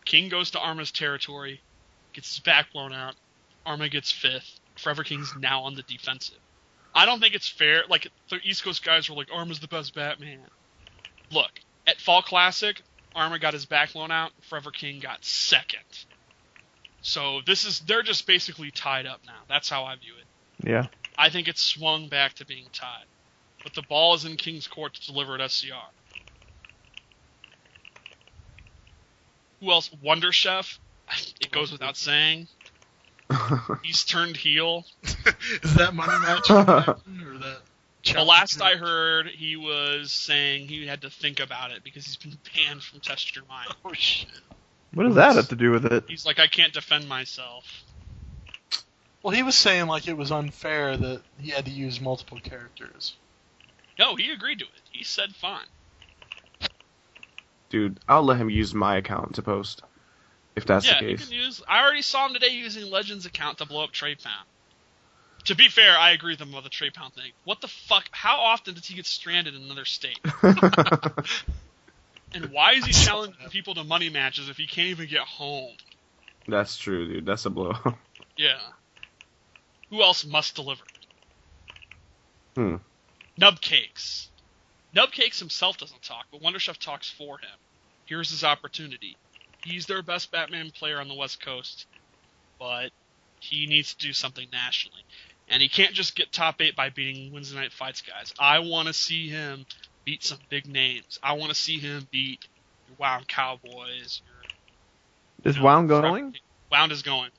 King goes to Arma's territory, gets his back blown out. Arma gets 5th. Forever King's now on the defensive. I don't think it's fair. Like, the East Coast guys were like, Arma's the best Batman. Look, at Fall Classic, Arma got his back blown out. Forever King got 2nd. So they're just basically tied up now. That's how I view it. Yeah. I think it's swung back to being tied. But the ball is in King's court to deliver at SCR. Who else? Wonder Chef. It goes without saying. He's turned heel. Is that money match or that? The last I heard, he was saying he had to think about it because he's been banned from Test Your Mind. Oh shit! What does that have to do with it? He's like, I can't defend myself. Well, he was saying like it was unfair that he had to use multiple characters. No, he agreed to it. He said fine. Dude, I'll let him use my account to post. If that's the Yeah, he case. can use. I already saw him today using Legends account to blow up Trey Pound. To be fair, I agree with him about the Trey Pound thing. What the fuck? How often does he get stranded in another state? And why is he challenging people to money matches if he can't even get home? That's true, dude. That's a blow. Yeah. Who else must deliver? Nubcakes. Nubcakes himself doesn't talk, but Wonder Chef talks for him. Here's his opportunity. He's their best Batman player on the West Coast, but he needs to do something nationally. And he can't just get top 8 by beating Wednesday Night Fights guys. I want to see him beat some big names. I want to see him beat your Wound Cowboys. Is Wound going? Wound is going.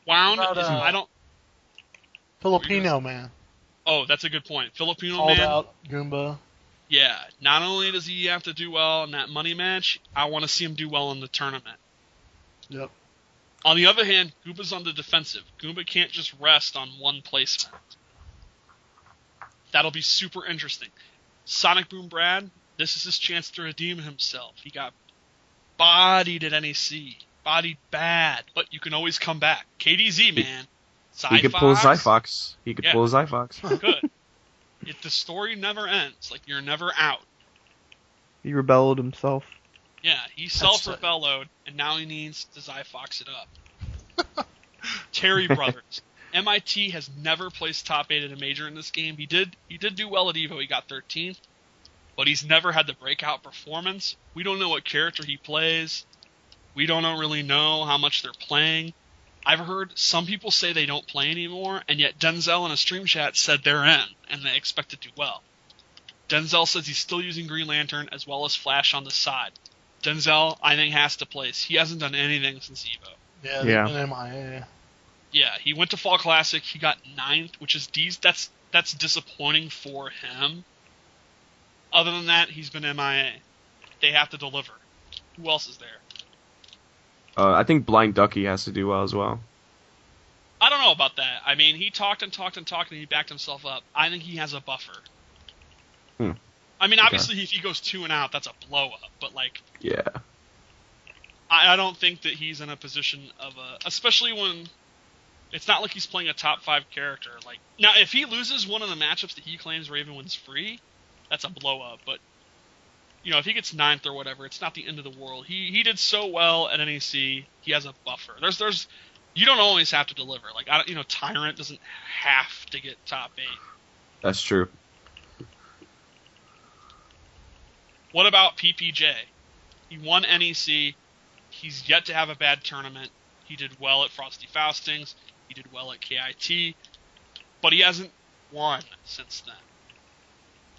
Wound What about, is... I don't... Filipino man. Oh, that's a good point. Filipino Called man... out Goomba. Yeah, not only does he have to do well in that money match, I want to see him do well in the tournament. Yep. On the other hand, Goomba's on the defensive. Goomba can't just rest on one placement. That'll be super interesting. Sonic Boom Brad, this is his chance to redeem himself. He got bodied at NEC. Bodied bad, but you can always come back. KDZ, man. He could pull Zyphox. He could pull Zyphox. Good. The story never ends. Like, you're never out. He rebelled himself. Yeah, he self-rebelled, and now he needs to Zyphox it up. Terry Brothers. MIT has never placed top 8 at a major in this game. He did do well at EVO. He got 13th, but he's never had the breakout performance. We don't know what character he plays. We don't really know how much they're playing. I've heard some people say they don't play anymore, and yet Denzel in a stream chat said they're in, and they expect to do well. Denzel says he's still using Green Lantern as well as Flash on the side. Denzel, I think, has to place. He hasn't done anything since EVO. Yeah, they've been MIA. Yeah, he went to Fall Classic. He got 9th, which is that's disappointing for him. Other than that, he's been MIA. They have to deliver. Who else is there? I think Blind Ducky has to do well as well. I don't know about that. I mean, he talked and he backed himself up. I think he has a buffer. I mean, obviously, if he goes 2 and out, that's a blow up. But yeah, I don't think that he's in a position of especially when it's not like he's playing a top 5 character. Like, now, if he loses one of the matchups that he claims Raven wins free, that's a blow up. But if he gets 9th or whatever, it's not the end of the world. He did so well at NEC. He has a buffer. There's you don't always have to deliver. Like, Tyrant doesn't have to get top 8. That's true. What about PPJ? He won NEC. He's yet to have a bad tournament. He did well at Frosty Faustings. He did well at KIT. But he hasn't won since then.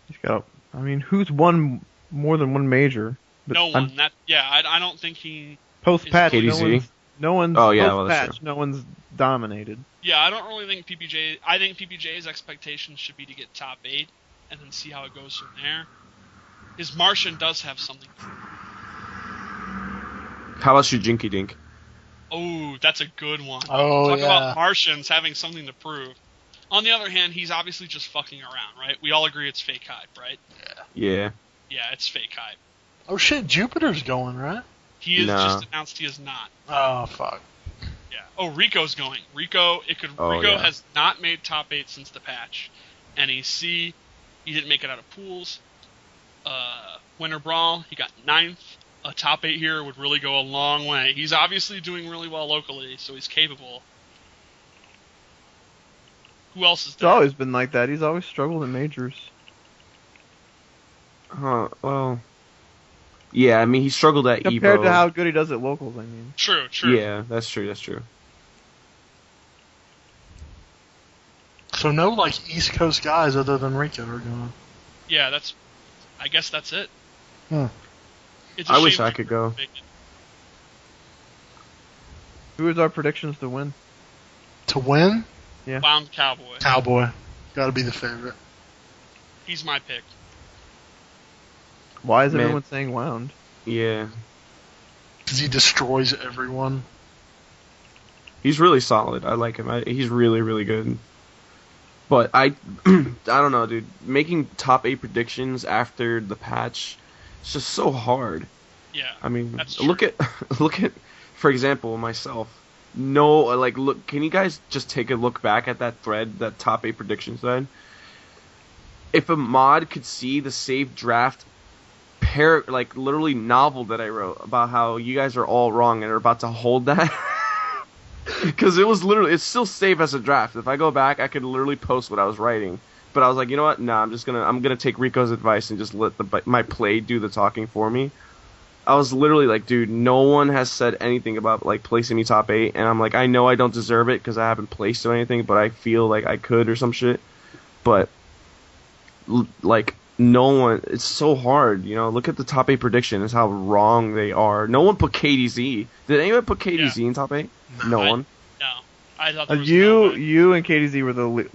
He's got. Who's won more than one major? No one. I don't think he. Post patch, KDZ. no one's. Oh yeah, post patch, no one's dominated. Yeah, I don't really think PPJ. I think PPJ's expectations should be to get top 8 and then see how it goes from there. His Martian does have something. How about Jinky Dink? Oh, that's a good one. Oh, Talk about Martians having something to prove. On the other hand, he's obviously just fucking around, right? We all agree it's fake hype, right? Yeah. Yeah, it's fake hype. Oh shit, Jupiter's going, right? He has just announced he is not. Oh fuck. Yeah. Oh, Rico's going. Rico has not made top 8 since the patch. NEC, he didn't make it out of pools. Winter Brawl, he got 9th. A top 8 here would really go a long way. He's obviously doing really well locally, so he's capable. Who else is there? It's always been like that. He's always struggled in majors. Well, yeah. He struggled at compared EVO. to how good he does at locals. True. Yeah, that's true. So no East Coast guys other than Rico are going. Yeah, I guess that's it. It's a I shame wish I could go. Who is our predictions to win? To win? Yeah. Wound Cowboy. Cowboy. Got to be the favorite. He's my pick. Why is everyone saying Wound? Yeah. Because he destroys everyone. He's really solid. I like him. He's really, really good. But I don't know, dude. Making top 8 predictions after the patch, it's just so hard. Yeah. That's look true. at, for example, myself. Look. Can you guys just take a look back at that thread, that top 8 predictions thread? If a mod could see the save draft literally novel that I wrote about how you guys are all wrong and are about to hold that. Because it's still safe as a draft. If I go back, I could literally post what I was writing. But I was like, you know what? Nah, I'm gonna take Rico's advice and just let my play do the talking for me. I was literally like, dude, no one has said anything about placing me top 8, and I'm like, I know I don't deserve it because I haven't placed or anything, but I feel like I could or some shit. But no one, it's so hard, Look at the top 8 prediction. Is how wrong they are. No one put KDZ. Did anyone put KDZ in top 8? No one. No, I thought there was you and KDZ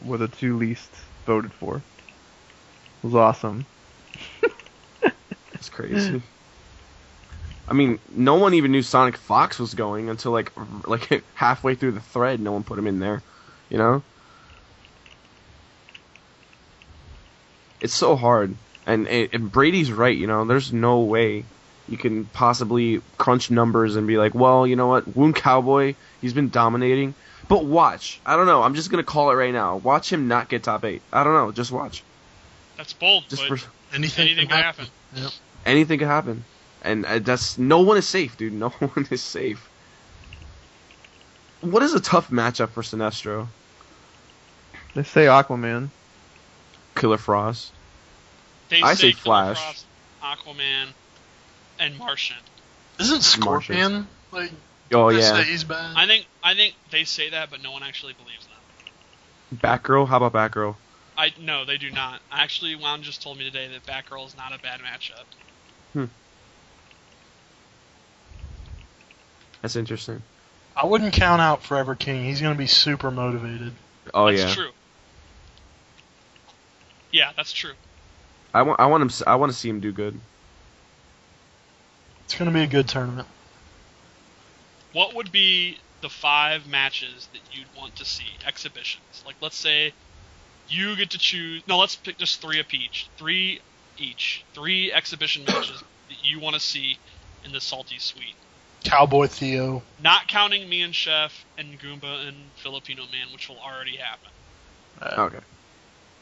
were the 2 least voted for. It was awesome. That's crazy. I mean, no one even knew Sonic Fox was going until like halfway through the thread. No one put him in there, you know. It's so hard, and Brady's right. You know, there's no way you can possibly crunch numbers and be like, well, you know what, Wound Cowboy, he's been dominating. But watch, I don't know. I'm just gonna call it right now. Watch him not get top 8. I don't know. Just watch. That's bold, Just but for, anything can happen. Yep. anything could happen, and that's no one is safe, dude. No one is safe. What is a tough matchup for Sinestro? They say Aquaman. Killer Frost. I say Killer Flash. Frost, Aquaman, and Martian. Isn't Scorpion like? Oh they yeah. say he's bad. I think they say that, but no one actually believes them. Batgirl. How about Batgirl? No, they do not. Actually, Juan just told me today that Batgirl is not a bad matchup. That's interesting. I wouldn't count out Forever King. He's going to be super motivated. Oh That's yeah. true. Yeah, that's true. I want to see him do good. It's going to be a good tournament. What would be the 5 matches that you'd want to see? Exhibitions. Like, let's say you get to choose... No, let's pick just 3 each. 3 each. 3 exhibition matches that you want to see in the Salty Suite. Cowboy Theo. Not counting me and Chef and Goomba and Filipino Man, which will already happen. Okay.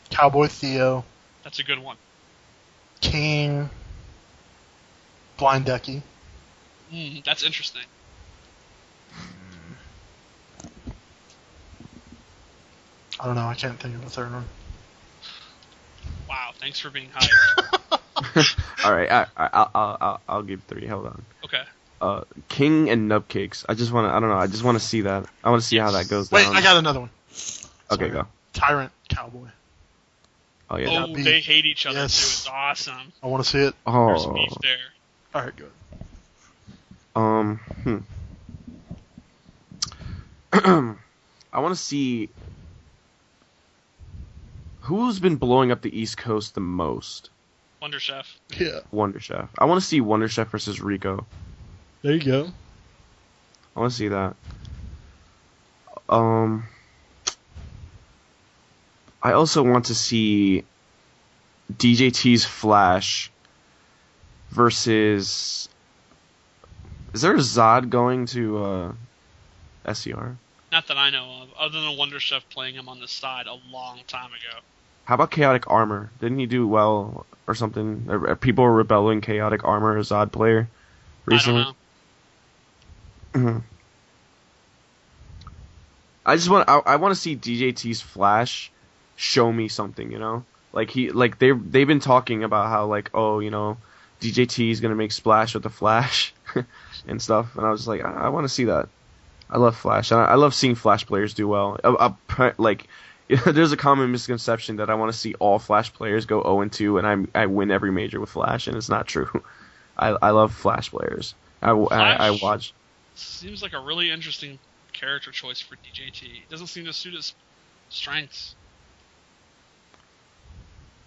Cowboy Theo. That's a good one. King. Blind Ducky. That's interesting. I don't know. I can't think of a third one. Wow, thanks for being hyped. All right. I'll give 3. Hold on. Okay. King and Nubcakes. I just want to. I don't know. I just want to see that. I want to see how that goes Wait, down. I got another one. Okay, Sorry. go. Tyrant Cowboy. Oh yeah. Oh, that'd be- they hate each other Yes. too. It's awesome. I want to see it. There's Oh. beef there. All right, good. I want to see who's been blowing up the East Coast the most. Wonder Chef. Yeah. Wonder Chef. I want to see Wonder Chef versus Rico. There you go. I want to see that. I also want to see DJT's Flash versus. Is there a Zod going to SCR? Not that I know of, other than Wonder Chef playing him on the side a long time ago. How about Chaotic Armor? Didn't he do well or something? People were rebelling Chaotic Armor, a Zod player, recently. I don't know. I just want. I want to see DJT's Flash show me something. You know, they've been talking about how DJT is gonna make Splash with the Flash and stuff, and I was like, I want to see that. I love Flash, and I love seeing Flash players do well. There's a common misconception that I want to see all Flash players go 0-2, and I win every major with Flash, and it's not true. I love Flash players. I watch. Seems like a really interesting character choice for DJT. It doesn't seem to suit his strengths.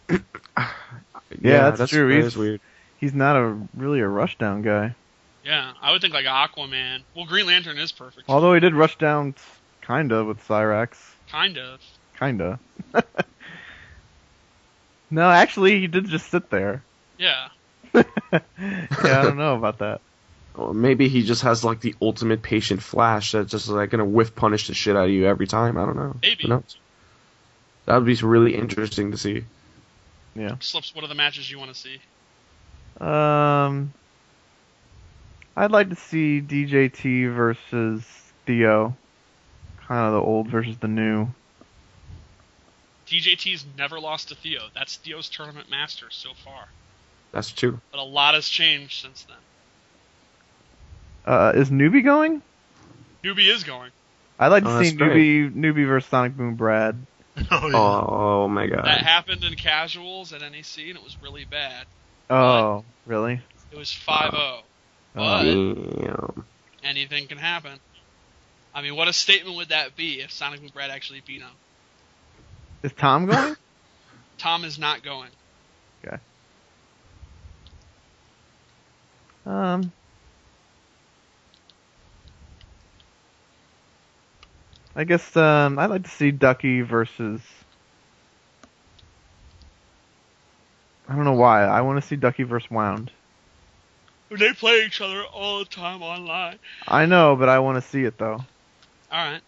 Yeah, that's true. That He's is weird. He's not really a rushdown guy. Yeah, I would think like Aquaman. Well, Green Lantern is perfect. Although he did rush down kinda with Cyrax. Kind of. Kinda. No, actually, he did just sit there. Yeah. Yeah, I don't know about that. Or maybe he just has the ultimate patient Flash that's just gonna whiff punish the shit out of you every time. I don't know. Maybe. Who knows? That would be really interesting to see. Yeah. Slips, what are the matches you want to see? I'd like to see DJT versus Theo. Kind of the old versus the new. DJT's never lost to Theo. That's Theo's tournament master so far. That's true. But a lot has changed since then. Is Newbie going? Newbie is going. I'd like to Oh, see that's great. Newbie versus Sonic Boom Brad. Oh, yeah. Oh my god. That happened in casuals at NEC, and it was really bad. Oh, really? It was 5-0. But Damn. anything can happen. I mean, what a statement would that be if Sonic and Brad actually beat him? Is Tom going? Tom is not going. Okay. I guess I'd like to see Ducky versus. I don't know why. I want to see Ducky versus Wound. They play each other all the time online. I know, but I want to see it though. Alright.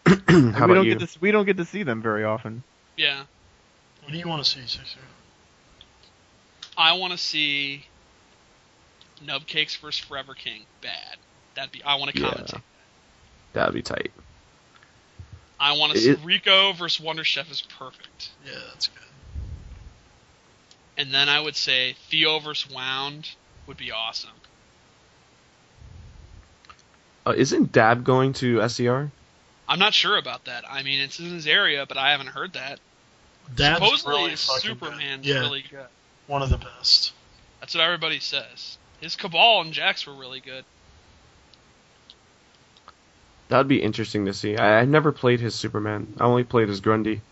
How about you? We don't get to see them very often. Yeah. What do you want to see, Sixer? I want to see Nubcakes versus Forever King. Bad. I want to commentate. Yeah. That'd be tight. I want to see Rico versus Wonder Chef is perfect. Yeah, that's good. And then I would say Theo versus Wound would be awesome. Isn't Dab going to SCR? I'm not sure about that. I mean, it's in his area, but I haven't heard that. Dab's Supposedly, really fucking Superman's good. Yeah, really good. one of the best. That's what everybody says. His Cabal and Jax were really good. That'd be interesting to see. I never played his Superman. I only played his Grundy.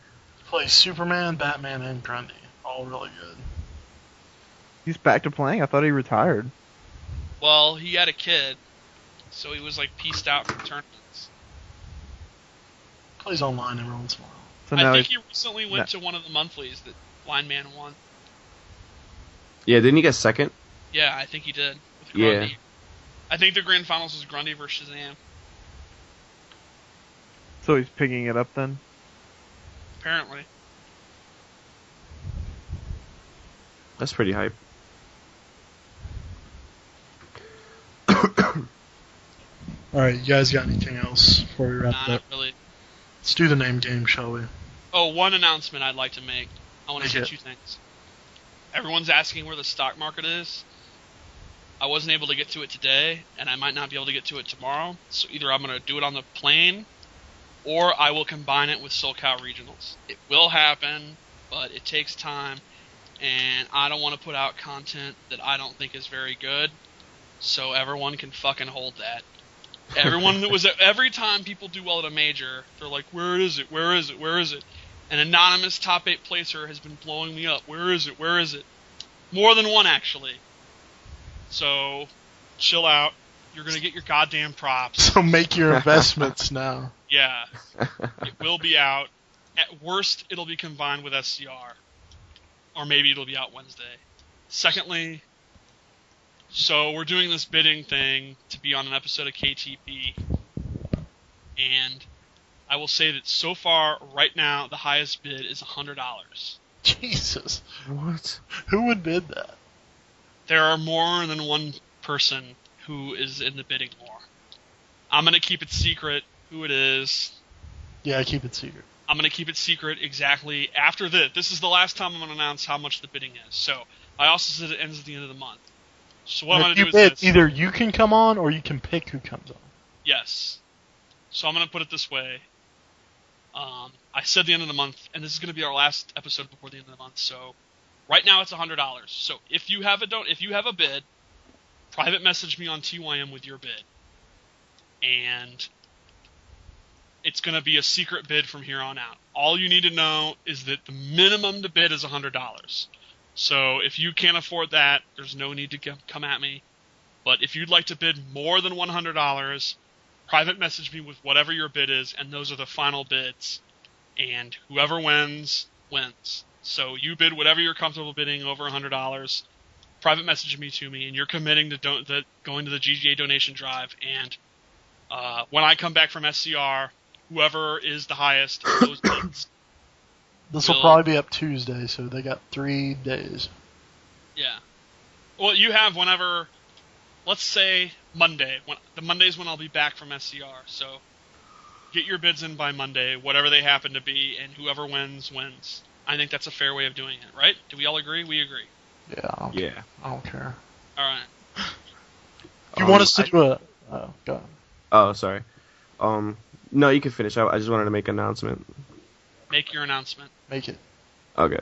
Plays Superman, Batman, and Grundy. All really good. He's back to playing. I thought he retired. Well, he had a kid, so he was like pieced out from tournaments. Plays online every once in a while. So I now think he's, he recently went to one of the monthlies that Blind Man won. Yeah, didn't he get second? Yeah, I think he did. With Yeah. Grundy. I think the grand finals was Grundy versus Shazam. so he's picking it up then. Apparently. That's pretty hype. Alright, you guys got anything else before we wrap Nah, it not up? really. Let's do the name game, shall we? Oh, one announcement I'd like to make. I want to say Make it. 2 things. Everyone's asking where the stock market is. I wasn't able to get to it today, and I might not be able to get to it tomorrow. So either I'm going to do it on the plane, or I will combine it with SoCal Regionals. It will happen, but it takes time, and I don't want to put out content that I don't think is very good. So everyone can fucking hold that. Every time people do well at a major, they're like, where is it? Where is it? Where is it? An anonymous top 8 placer has been blowing me up. Where is it? Where is it? More than one, actually. So, chill out. You're going to get your goddamn props. So make your investments now. Yeah. It will be out. At worst, it'll be combined with SCR. Or maybe it'll be out Wednesday. Secondly, so we're doing this bidding thing to be on an episode of KTP. And I will say that so far, right now, the highest bid is $100. Jesus. What? Who would bid that? There are more than one person who is in the bidding war. I'm going to keep it secret who it is. Yeah, keep it secret. I'm going to keep it secret exactly after this. This is the last time I'm going to announce how much the bidding is. So, I also said it ends at the end of the month. So what I'm going to do is this. Either you can come on or you can pick who comes on. Yes. So I'm going to put it this way. I said the end of the month, and this is going to be our last episode before the end of the month. So right now it's $100. So if you have a bid, private message me on TYM with your bid. And it's going to be a secret bid from here on out. All you need to know is that the minimum to bid is $100. So if you can't afford that, there's no need to come at me. But if you'd like to bid more than $100, private message me with whatever your bid is, and those are the final bids. And whoever wins, wins. So you bid whatever you're comfortable bidding over $100. Private message me, and you're committing to going to the GGA donation drive. And when I come back from SCR, whoever is the highest, those bids. This will probably be up Tuesday, so they got 3 days. Yeah. Well, you have whenever, let's say Monday. The Monday's when I'll be back from SCR. So get your bids in by Monday, whatever they happen to be, and whoever wins, wins. I think that's a fair way of doing it, right? Do we all agree? We agree. Yeah. Yeah. I don't care. All right. If you want us to do a... Oh, go ahead. Oh, sorry. No, you can finish. I just wanted to make an announcement. Make your announcement. Make it. Okay.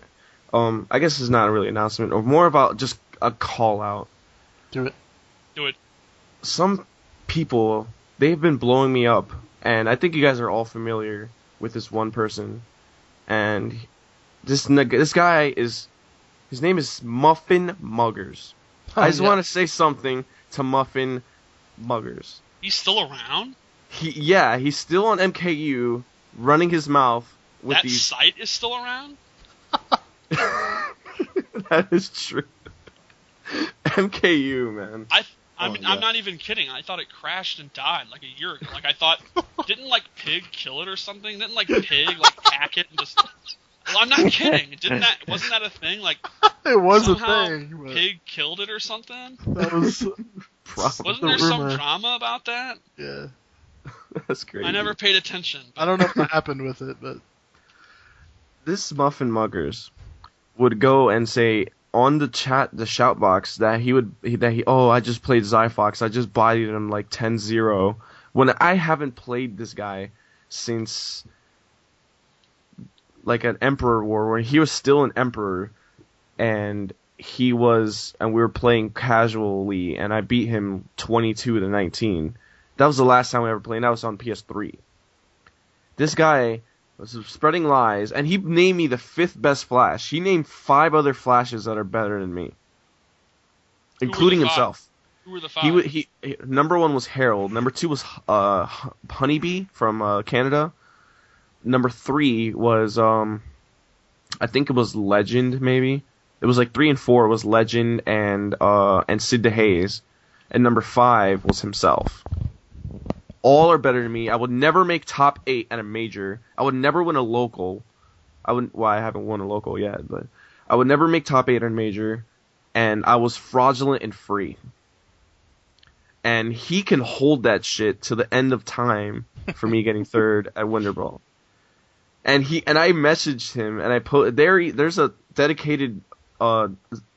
I guess it's not really an announcement, or more about just a call out. Do it. Do it. Some people, they've been blowing me up, and I think you guys are all familiar with this one person. And this guy his name is Muffin Muggers. I just want to say something to Muffin Muggers. He's still around? He's still on MKU, running his mouth with That these. site is still around? That is true. MKU, man. I'm not even kidding. I thought it crashed and died like a year ago. Like I thought, didn't like Pig kill it or something? Didn't like Pig like hack it and just? Well, I'm not kidding. Wasn't that a thing? Like It was a somehow thing. But Pig killed it or something? that was Wasn't the there some rumor. drama about that? Yeah. That's crazy. I never paid attention. I don't know what happened with it, but This Muffin Muggers would go and say on the shout box that I just played Zyphox. I just bodied him like 10-0. When I haven't played this guy since like an Emperor War, where he was still an Emperor, and we were playing casually, and I beat him 22-19. That was the last time we ever played, and that was on PS3. This guy was spreading lies, and he named me the 5th best Flash. He named 5 other Flashes that are better than me, including the 5? himself. Who were the 5? He number 1 was Harold. Number 2 was Honeybee from Canada. Number 3 was I think it was Legend, maybe. It was like 3 and 4 was Legend and Sid DeHaze, and number 5 was himself. All are better than me. I would never make top 8 at a major. I would never win a local. I haven't won a local yet, but I would never make top 8 at a major, and I was fraudulent and free. And he can hold that shit to the end of time for me getting 3rd at Winter Brawl. And I messaged him, and I put there's a dedicated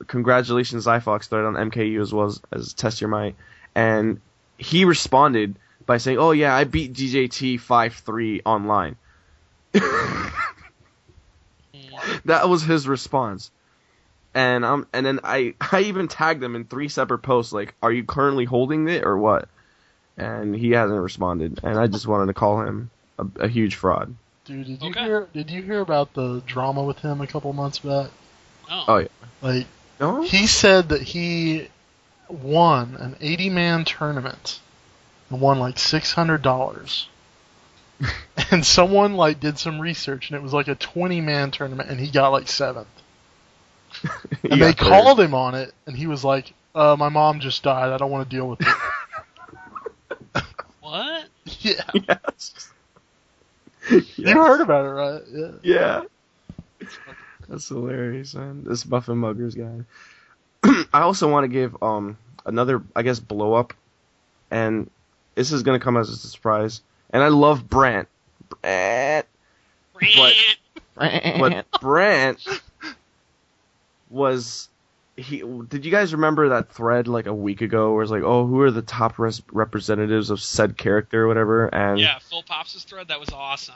congratulations Zyphox thread on MKU as well as Test Your Might, and he responded by saying, "Oh yeah, I beat DJT 5-3 online." That was his response. And then I even tagged him in 3 separate posts, like, "Are you currently holding it or what?" And he hasn't responded, and I just wanted to call him a huge fraud. dude, Okay. did you hear about the drama with him a couple months back? Oh yeah. Like No? he said that he won an 80-man tournament and won like $600. And someone like did some research, and it was like a 20-man tournament, and he got like 7th. And they called him on it, and he was like, "My mom just died. I don't want to deal with it." What? Yeah. Yes. You heard about it, right? Yeah. Yeah. That's hilarious, man. This Muffin Muggers guy. I also want to give another, I guess, blow up, and this is gonna come as a surprise. And I love Brant. But Brant was did you guys remember that thread like a week ago where it's like, oh, who are the top representatives of said character or whatever? And Yeah, Phil Pops' thread, that was awesome.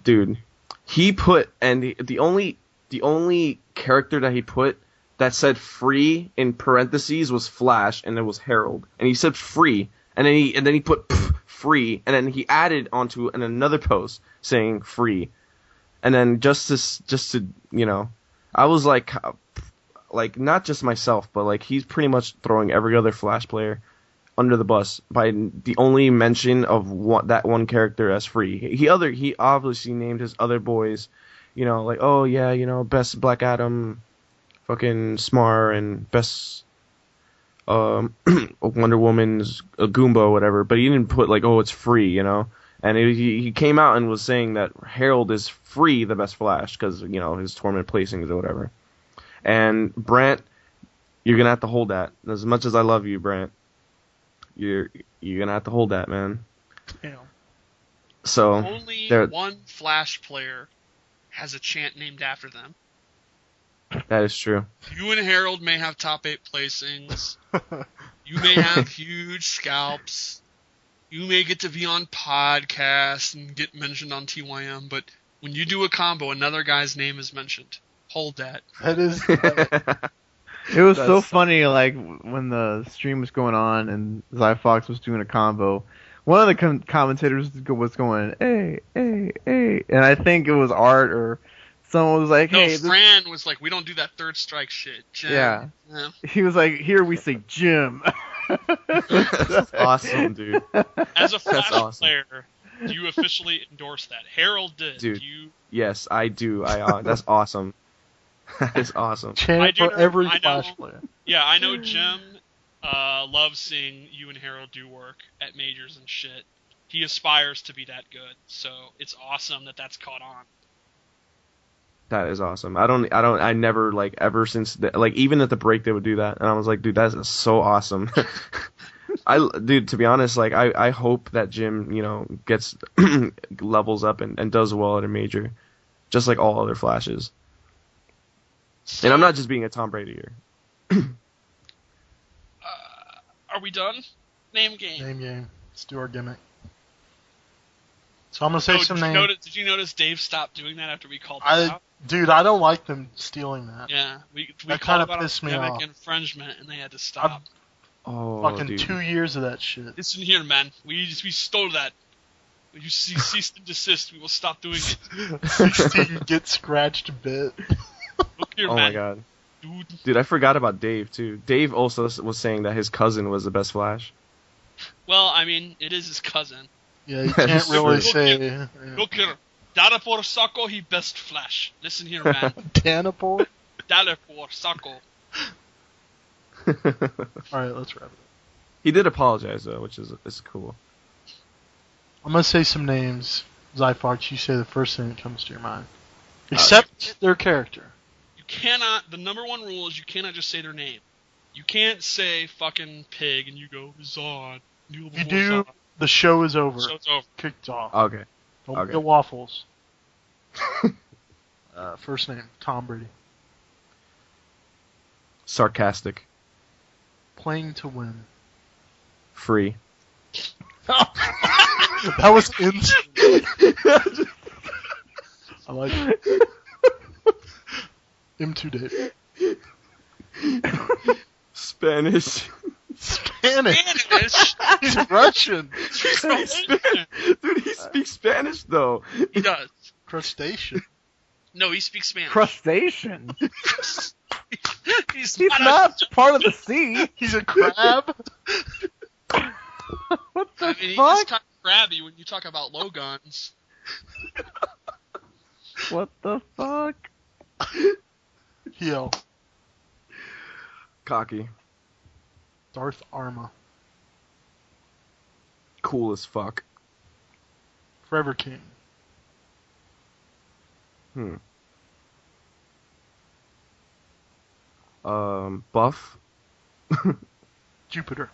dude, he put, and the only character that he put that said free in parentheses was Flash, and it was Harold, and he said free, and then he put free, and then he added onto another post saying free, and then just to I was like not just myself, but like he's pretty much throwing every other Flash player under the bus by the only mention of that one character as free. He obviously named his other boys, like, oh yeah, best Black Adam, fucking Smar, and best Wonder Woman's Goomba or whatever, but he didn't put like, oh, it's free, And he came out and was saying that Harold is free the best Flash because his tournament placings or whatever. And Brant, you're gonna have to hold that. As much as I love you, Brant, you're gonna have to hold that, man. Damn. So Only one Flash player has a chant named after them. that is true. You and Harold may have top 8 placings. You may have huge scalps. You may get to be on podcasts and get mentioned on TYM, but when you do a combo, another guy's name is mentioned. Hold that. That is. It was so funny, like, when the stream was going on and Zyphox was doing a combo. One of the commentators was going, hey, hey, hey. And I think it was Art or someone was like, hey. No, Fran was like, we don't do that third strike shit. Jim. Yeah. Yeah. He was like, here we say Jim. That's awesome, dude. As a Flash awesome. player, do you officially endorse that? Harold did. Dude. Do you? Yes, I do. That's awesome. That is awesome. Chant I do for know- every I know- Flash player. Yeah, I know Jim loves seeing you and Harold do work at majors and shit. He aspires to be that good, so it's awesome that that's caught on. That is awesome. I never, like, ever since, like, even at the break they would do that, and I was like, dude, that is so awesome. Dude, to be honest, like, I hope that Jim, you know, gets, levels up and does well at a major, just like all other Flashes. And I'm not just being a Tom Brady here. Are we done? Name game. Name game. Let's do our gimmick. So I'm gonna say Oh, some did, you names. notice, did you notice Dave stopped doing that after we called him out? Dude, I don't like them stealing that. Yeah, we That called kinda about pissed me gimmick off. infringement, and they had to stop. Oh, Fucking dude. 2 years of that shit. Listen here, man. We stole that. When you cease and desist, we will stop doing it. 16 get scratched a bit. Look here, Oh man. my god. Dude. I forgot about Dave, too. Dave also was saying that his cousin was the best Flash. Well, I mean, it is his cousin. Yeah, you can't really Look say. here. Look here. Dalipor Sacco, he best Flash. Listen here, man. Danapor? Dalipor Sacco. Alright, let's wrap it up. He did apologize, though, which is cool. I'm gonna say some names. Zyphox, you say the first thing that comes to your mind. Except their character. You cannot, the number one rule is you cannot just say their name. You can't say fucking pig and you go, Zod. You do, the show is over. So it's over. Kicked off. Okay. Don't okay. get waffles. First name, Tom Brady. Sarcastic. Playing to win. Free. That was instant. I like it. M2 Dave. Spanish. Spanish. Spanish? He's Russian. Dude, he speaks Spanish, though. He does. Crustacean. No, he speaks Spanish. Crustacean. He's He's not part of the sea. He's a crab. What the I mean, he's fuck? just kind of crabby when you talk about low guns. What the fuck? Heel. Cocky. Darth Arma. Cool as fuck. Forever King. Buff. Jupiter.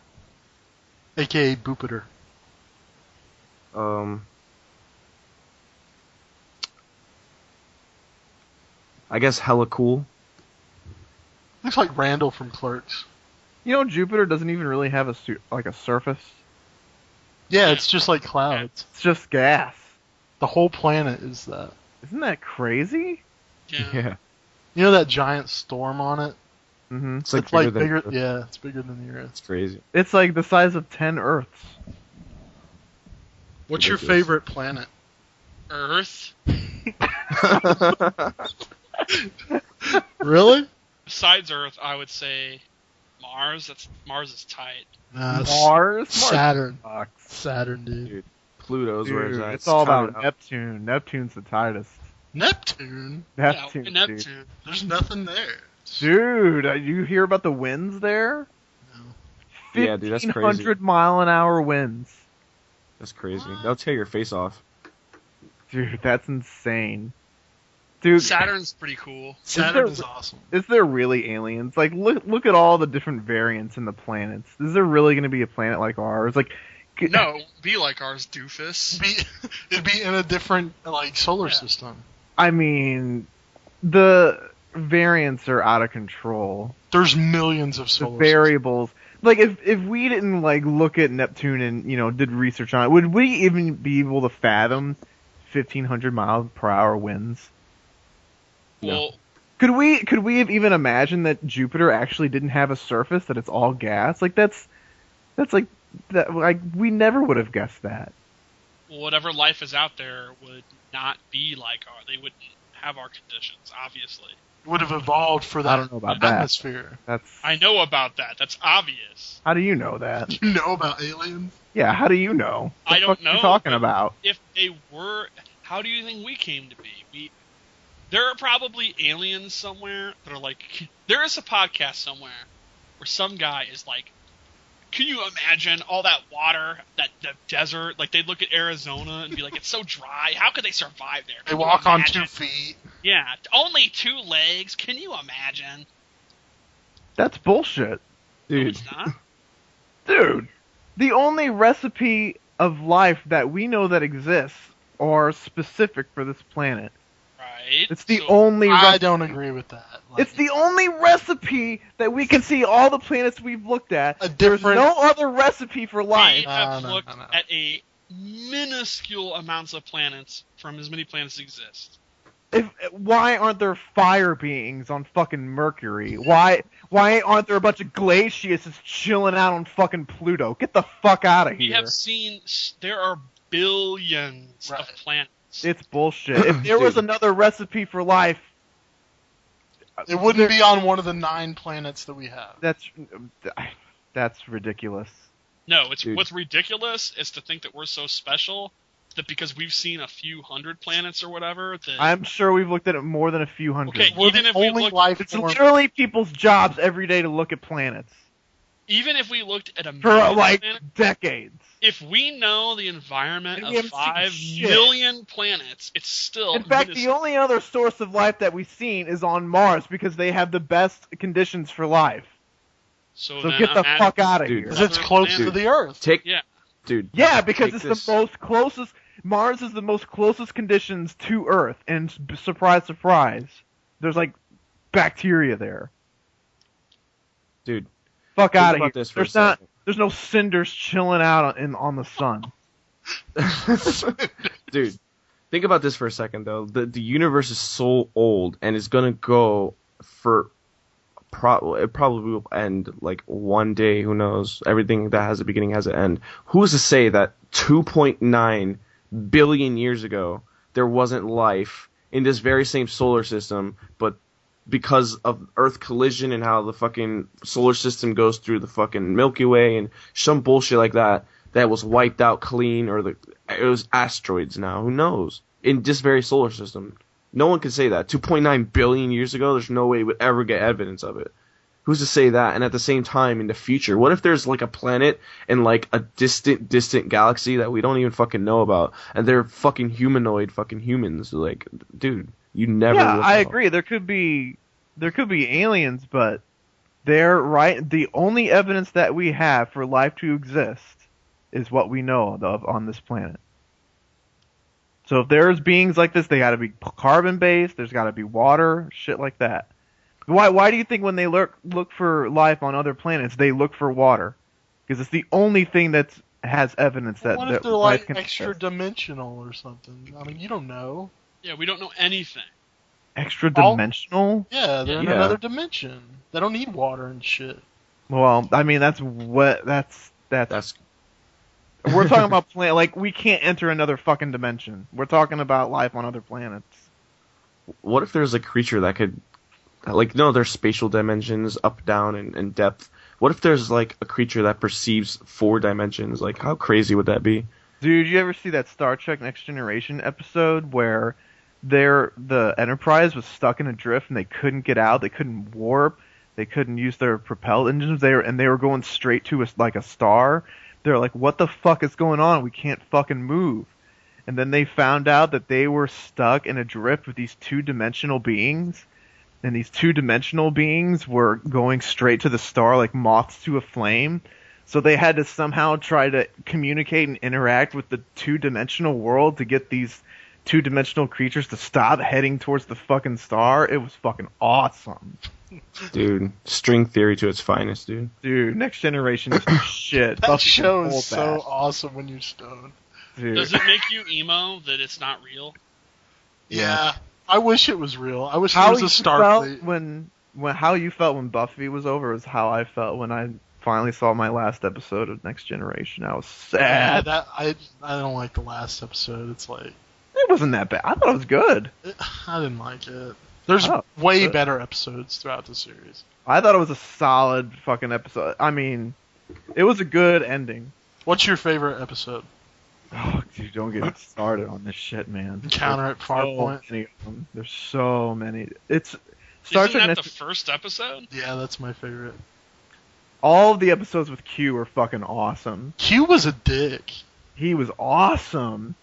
AKA Boopiter. I guess hella cool. Looks like Randall from Clerks. You know, Jupiter doesn't even really have a surface. Yeah, it's just like clouds. It's just gas. The whole planet is that. Isn't that crazy? Yeah. You know that giant storm on it? Mm-hmm. It's like It's like bigger bigger. than Yeah, it's bigger than the Earth. It's crazy. It's like the size of 10 Earths. What's your Ridiculous. favorite planet? Earth. Really? Besides Earth, I would say Mars. Mars is tight. Nah, Mars? Saturn. Sucks. Saturn, dude. Dude, Pluto's where it's Dude, at. it's all counted about out. Neptune. Neptune's the tightest. Neptune? Neptune, Yeah, dude. Neptune. There's nothing there. Dude, you hear about the winds there? No. Yeah, dude, that's crazy. 1,500-mile-an-hour winds. That's crazy. That'll tear your face off. Dude, that's insane. Dude, Saturn's pretty cool. Saturn there- is awesome. is there really aliens? Like, look at all the different variants in the planets. Is there really going to be a planet like ours? Like, No, be like ours, doofus. It'd be in a different solar system. I mean, the variants are out of control. There's millions of The solar variables. Like, if we didn't look at Neptune and did research on it, would we even be able to fathom 1,500 miles per hour winds? Well, Could we have even imagined that Jupiter actually didn't have a surface, that it's all gas? Like that's like that. Like we never would have guessed that. whatever life is out there would not be like our. They wouldn't have our conditions, obviously. would have evolved for that I don't know about that. atmosphere. I know about that. That's obvious. How do you know that? You know about aliens? Yeah, how do you know? I don't know. What are you talking about? If they were, how do you think we came to be? There are probably aliens somewhere that are like. There is a podcast somewhere where some guy is like, can you imagine all that water, the desert? Like, they'd look at Arizona and be like, it's so dry. How could they survive there? They walk on 2 feet. Yeah, only 2 legs. Can you imagine? That's bullshit. No, Dude, it's not. Dude, the only recipe of life that we know that exists are specific for this planet. Right. It's the So, only I don't agree with that. Like, It's the only recipe that we can see all the planets we've looked at. A There's different- no other recipe for we life. have No. looked at a minuscule amounts of planets from as many planets exist. Why aren't there fire beings on fucking Mercury? Why aren't there a bunch of glaciers just chilling out on fucking Pluto? Get the fuck out of We here. have seen there are billions of planets. It's bullshit. If there was Dude. another recipe for life, It wouldn't be on one of the 9 planets that we have. that's ridiculous. No, Dude. what's ridiculous is to think that we're so special that because we've seen a few hundred planets or whatever that I'm sure we've looked at it more than a few hundred. Okay, We're even the if we only looked- life It's form. literally people's jobs every day to look at planets even if we looked at a for million like planets, decades. if we know the environment And we of haven't seen 5 shit. million planets, it's still In fact, the minuscule. only other source of life that we've seen is on Mars because they have the best conditions for life. So then get the imagine- fuck out of Dude, here. Because it's close to Dude. the Earth. Yeah. dude. Yeah, because take it's this- the most closest. Mars is the most closest conditions to Earth, and surprise, surprise, there's like bacteria there. Dude, Fuck think out of about here. this for a There's not. second. There's no cinders chilling out on the sun. Dude, think about this for a second though. The universe is so old and it's gonna go for it probably will end like one day. Who knows? Everything that has a beginning has an end. Who's to say that 2.9 billion years ago there wasn't life in this very same solar system, but because of Earth collision and how the fucking solar system goes through the fucking Milky Way and some bullshit like that, that was wiped out clean, or it was asteroids now. Who knows? In this very solar system. No one can say that. 2.9 billion years ago, there's no way we would ever get evidence of it. Who's to say that? And at the same time, in the future, what if there's like a planet in like a distant galaxy that we don't even fucking know about, and they're fucking humanoid fucking humans? Like, dude, you never Yeah, will I know. agree. There could be aliens, but they're right. The only evidence that we have for life to exist is what we know of on this planet. So if there's beings like this, they got to be carbon based. There's got to be water, shit like that. Why do you think when they look for life on other planets, they look for water? Because it's the only thing that has evidence that What that if they're life like can extra exist. dimensional or something? I mean, you don't know. Yeah, we don't know anything. Extra dimensional? Yeah, they're in Yeah. another dimension. They don't need water and shit. Well, I mean that's That's we're talking about like we can't enter another fucking dimension. We're talking about life on other planets. what if there's a creature that could, like, no, there's spatial dimensions, up, down, and depth. What if there's like a creature that perceives 4 dimensions? Like, how crazy would that be? Dude, you ever see that Star Trek Next Generation episode where the Enterprise was stuck in a drift and they couldn't get out, they couldn't warp, they couldn't use their propelled engines, they were going straight to a star. They're like, what the fuck is going on? We can't fucking move. And then they found out that they were stuck in a drift with these 2-dimensional beings. And these 2-dimensional beings were going straight to the star like moths to a flame. So they had to somehow try to communicate and interact with the 2-dimensional world to get these 2-dimensional creatures to stop heading towards the fucking star. It was fucking awesome. Dude, string theory to its finest, dude. Dude, Next Generation is the shit. That Buffy show can pull is so back. awesome when you're stoned. Dude. Does it make you emo that it's not real? Yeah. I wish it was real. I wish there How was you a felt Starfleet. when how you felt when Buffy was over is how I felt when I finally saw my last episode of Next Generation. I was Yeah, sad. that I don't like the last episode. It's like It wasn't that bad. I thought it was good. I didn't like it. There's Oh, way good. better episodes throughout the series. I thought it was a solid fucking episode. I mean, it was a good ending. What's your favorite episode? Oh, dude, don't get me started on this shit, man. Encounter at There's Farpoint. many of them. There's so many. It's Star Isn't Trek. that the first episode? Yeah, that's my favorite. All of the episodes with Q are fucking awesome. Q was a dick. He was awesome.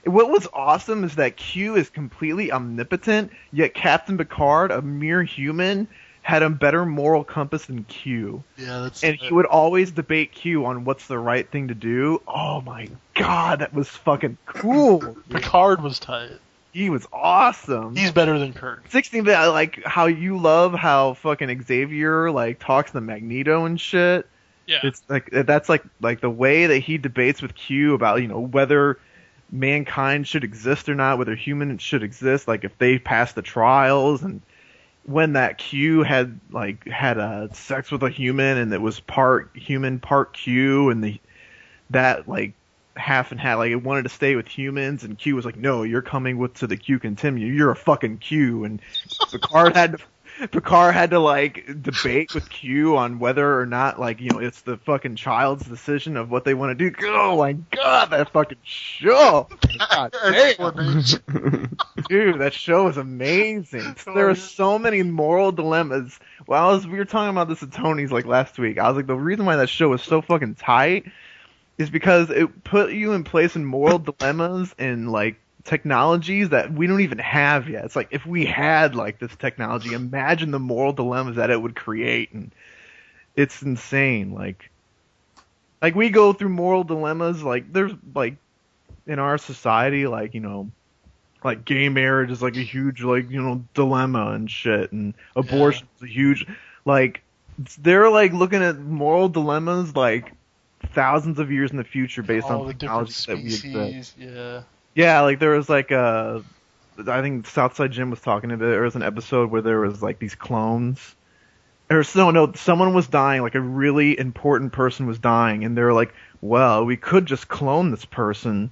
What was awesome is that Q is completely omnipotent, yet Captain Picard, a mere human, had a better moral compass than Q. Yeah, that's. And he would always debate Q on what's the right thing to do. Oh my god, that was fucking cool. dude. Picard was tight. He was awesome. He's better than Kirk. 16 bit, like how you love how fucking Xavier like talks to Magneto and shit. Yeah. It's like that's like the way that he debates with Q about, you know, whether mankind should exist or not, whether humans should exist, like if they pass the trials, and when that Q had sex with a human and it was part human, part Q, and that like half and half, like it wanted to stay with humans, and Q was like, no, you're coming to the Q continuum, you're a fucking Q, and Picard had to like debate with Q on whether or not, like, you know, it's the fucking child's decision of what they want to do. Oh my god, that fucking show! God damn. Dude, that show is amazing. There are so many moral dilemmas. Well, we were talking about this at Tony's like last week. I was like, the reason why that show is so fucking tight is because it put you in place in moral dilemmas and like technologies that we don't even have yet. It's like, if we had like this technology, imagine the moral dilemmas that it would create, and it's insane. Like we go through moral dilemmas, like there's like in our society, like, you know, like gay marriage is like a huge, like, you know, dilemma and shit, and abortion is a huge, like, they're like looking at moral dilemmas like thousands of years in the future based All on the different technology that we exist. species. Yeah. Yeah, like there was like I think Southside Jim was talking about it. There was an episode where there was like these clones, or no, someone was dying, like a really important person was dying, and they were like, well, we could just clone this person,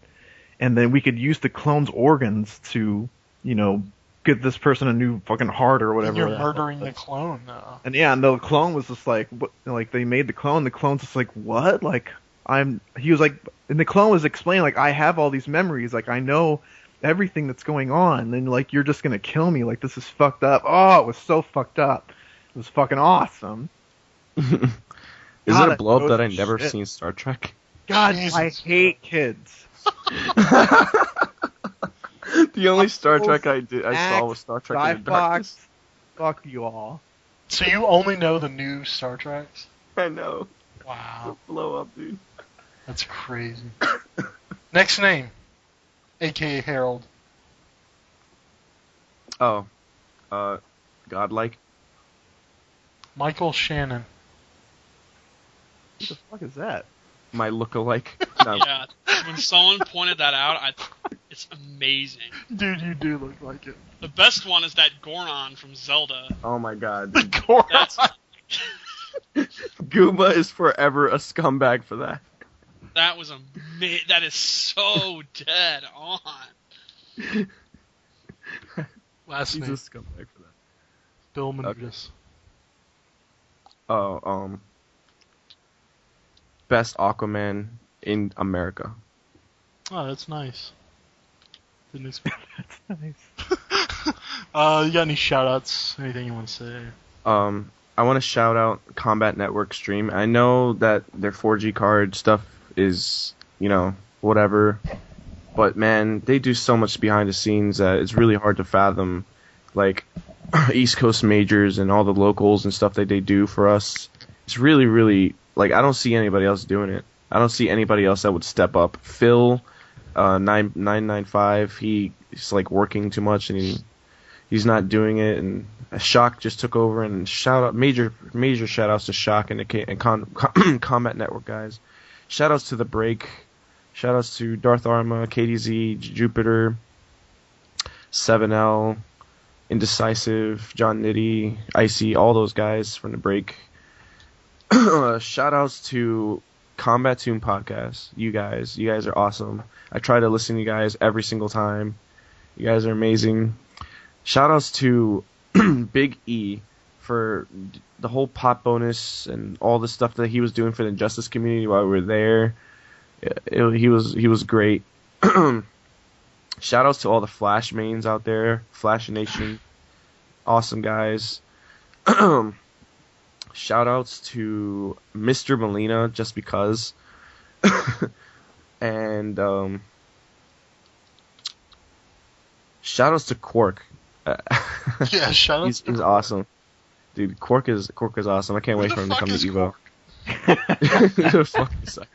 and then we could use the clone's organs to, you know, get this person a new fucking heart or whatever. And you're murdering the clone now. And yeah, and the clone was just like, what, like they made the clone's just like, what? Like, he was like, and the clone was explaining, like, I have all these memories, like, I know everything that's going on, and like, you're just gonna kill me, like, this is fucked up. Oh, it was so fucked up. It was fucking awesome. Is God, it a blow up that I shit. never seen Star Trek? God, Jesus. I hate kids. The only Star Trek I saw was Star Trek Into Darkness. Zyphox, fuck you all. So you only know the new Star Treks? I know. Wow. Blow up, dude. That's crazy. Next name. A.K.A. Harold. Oh. Godlike. Michael Shannon. What the fuck is that? My look-alike. No. Yeah. When someone pointed that out, it's amazing. Dude, you do look like it. The best one is that Goron from Zelda. Oh my god. That's Gooba is forever a scumbag for that. that was amazing. That is so dead on. Last He's a name. scumbag for that. Bill Menendez. Oh, best Aquaman in America. Oh, that's nice. Didn't expect. That's nice. You got any shout-outs? Anything you want to say? I want to shout out Combat Network stream. I know that their 4G card stuff is, you know, whatever, but man, they do so much behind the scenes that it's really hard to fathom. Like East Coast majors and all the locals and stuff that they do for us. It's really, really, like, I don't see anybody else doing it. I don't see anybody else that would step up. Phil 995, he's like working too much and he's not doing it, and Shock just took over, and major shout outs to Shock and Combat Network guys. Shout outs to The Break, shout outs to Darth Arma, KDZ, Jupiter, 7L, Indecisive, John Nitty, Icy, all those guys from The Break. Shout outs to Combat Tune Podcast. You guys are awesome. I try to listen to you guys every single time. You guys are amazing. Shout outs to Big E for the whole pop bonus and all the stuff that he was doing for the Injustice community while we were there. He was great. Shout outs to all the Flash mains out there, Flash Nation, awesome guys. Shout outs to Mr. Molina just because, and shout outs to Quark. Yeah, shout outs. He's awesome, dude. Quark is awesome. I can't wait for him to come to Evo. Fucking suck.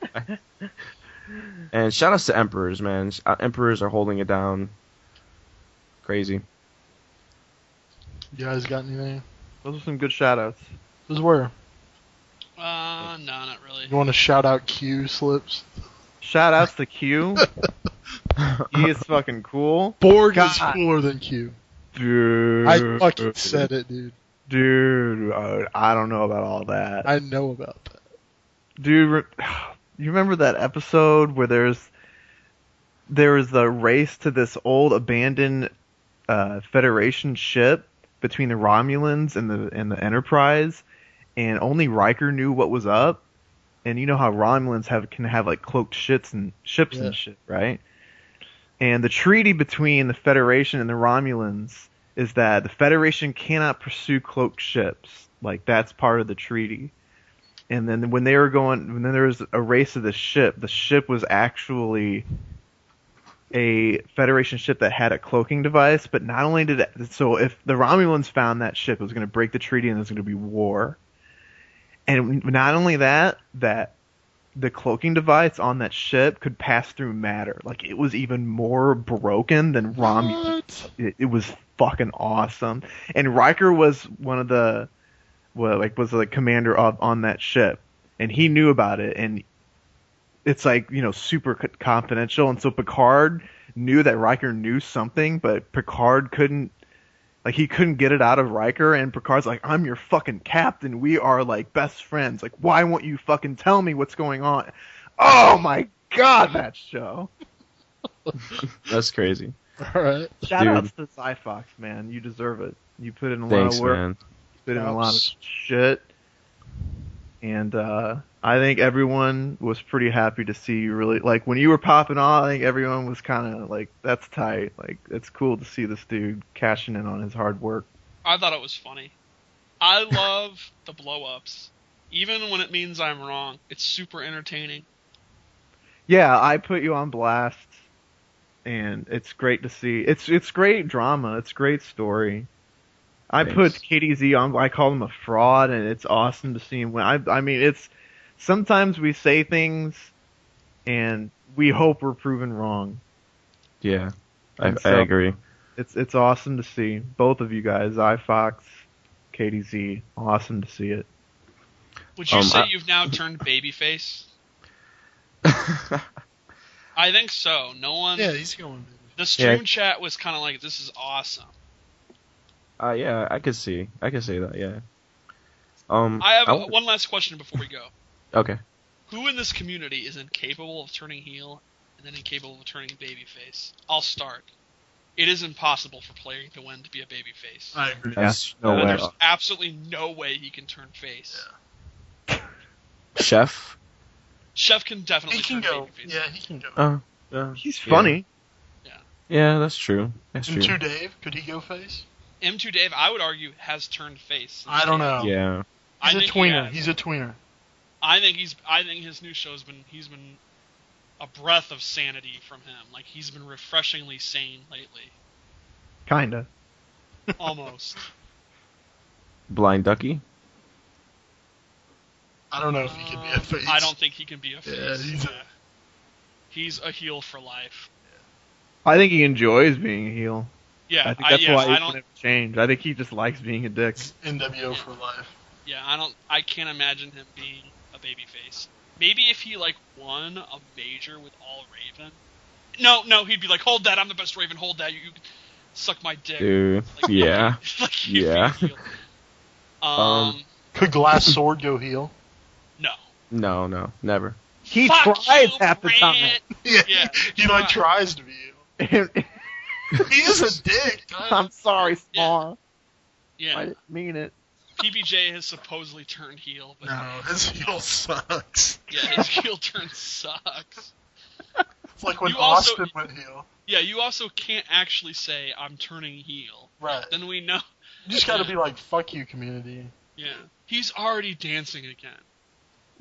And shout outs to Emperors, man. Emperors are holding it down. Crazy. You guys got anything? Those are some good shoutouts. This is where? No, not really. You want to shout out Q slips? Shoutouts to Q. He is fucking cool. Borg is cooler than Q. Dude. I fucking said it, dude. Dude, I don't know about all that. I know about that. Dude, you remember that episode where there was a race to this old abandoned Federation ship between the Romulans and the Enterprise, and only Riker knew what was up. And you know how Romulans can have like cloaked ships and shit, right? And the treaty between the Federation and the Romulans is that the Federation cannot pursue cloaked ships. Like, that's part of the treaty. And then when there was a race of the ship was actually a Federation ship that had a cloaking device, but not only did it, so if the Romulans found that ship, it was going to break the treaty and there was going to be war. And not only that the cloaking device on that ship could pass through matter. Like, it was even more broken than Romulans. It was fucking awesome. And Riker was was the commander on that ship, and he knew about it, and it's like, super confidential. And so Picard knew that Riker knew something, but Picard couldn't get it out of Riker, and Picard's like, I'm your fucking captain. We are like best friends. Like, why won't you fucking tell me what's going on? Oh my god, that show. That's crazy. Alright. Shout outs to Zyphox, man. You deserve it. You put in a lot of work. Man. Put in a lot of shit. And I think everyone was pretty happy to see you really, like, when you were popping off, I think everyone was kind of like, that's tight. Like, it's cool to see this dude cashing in on his hard work. I thought it was funny. I love the blow-ups. Even when it means I'm wrong, it's super entertaining. Yeah, I put you on blast, and it's great to see. It's great drama. It's great story. I put KDZ on. I call him a fraud, and it's awesome to see him win. I mean, it's sometimes we say things, and we hope we're proven wrong. Yeah, I agree. It's awesome to see both of you guys, iFox, KDZ. Awesome to see it. Would you say you've now turned babyface? I think so. No one. Yeah, he's going. The stream chat was kind of like, "This is awesome." Yeah, I could say that. Yeah. I have one last question before we go. Okay. Who in this community is incapable of turning heel and then incapable of turning babyface? I'll start. It is impossible for player to win to be a babyface. I agree. There's no way. There's absolutely no way he can turn face. Yeah. Chef can definitely turn babyface. Yeah, he can go. Yeah. He's funny. Yeah, that's true. That's true. M2 Dave, could he go face? M2 Dave, I would argue, has turned face. I don't know. Yeah. He's a tweener. He's a tweener. I think his new show's been a breath of sanity from him. Like, he's been refreshingly sane lately. Kinda. Almost. Blind Ducky? I don't know if he can be a face. I don't think he can be a face. Yeah, he's a heel for life. I think he enjoys being a heel. Yeah, I think that's why he never changed. I think he just likes being a dick. NWO for life. Yeah, I can't imagine him being a babyface. Maybe if he won a major with all Raven. No, he'd be like, hold that, I'm the best Raven, hold that, you can suck my dick. Dude, yeah. Yeah. Could Glass Sword go heel? No. No, never. He Fuck tries you, half the time. Yeah, he tries to be heel. He is a dick. I'm sorry, Small. Yeah. I didn't mean it. PBJ has supposedly turned heel, but No, his heel sucks. yeah, his heel turn sucks. It's like when You also- Austin went heel. Yeah, you also can't actually say I'm turning heel. Right. Then we know. You just gotta be like, fuck you, community. Yeah, he's already dancing again.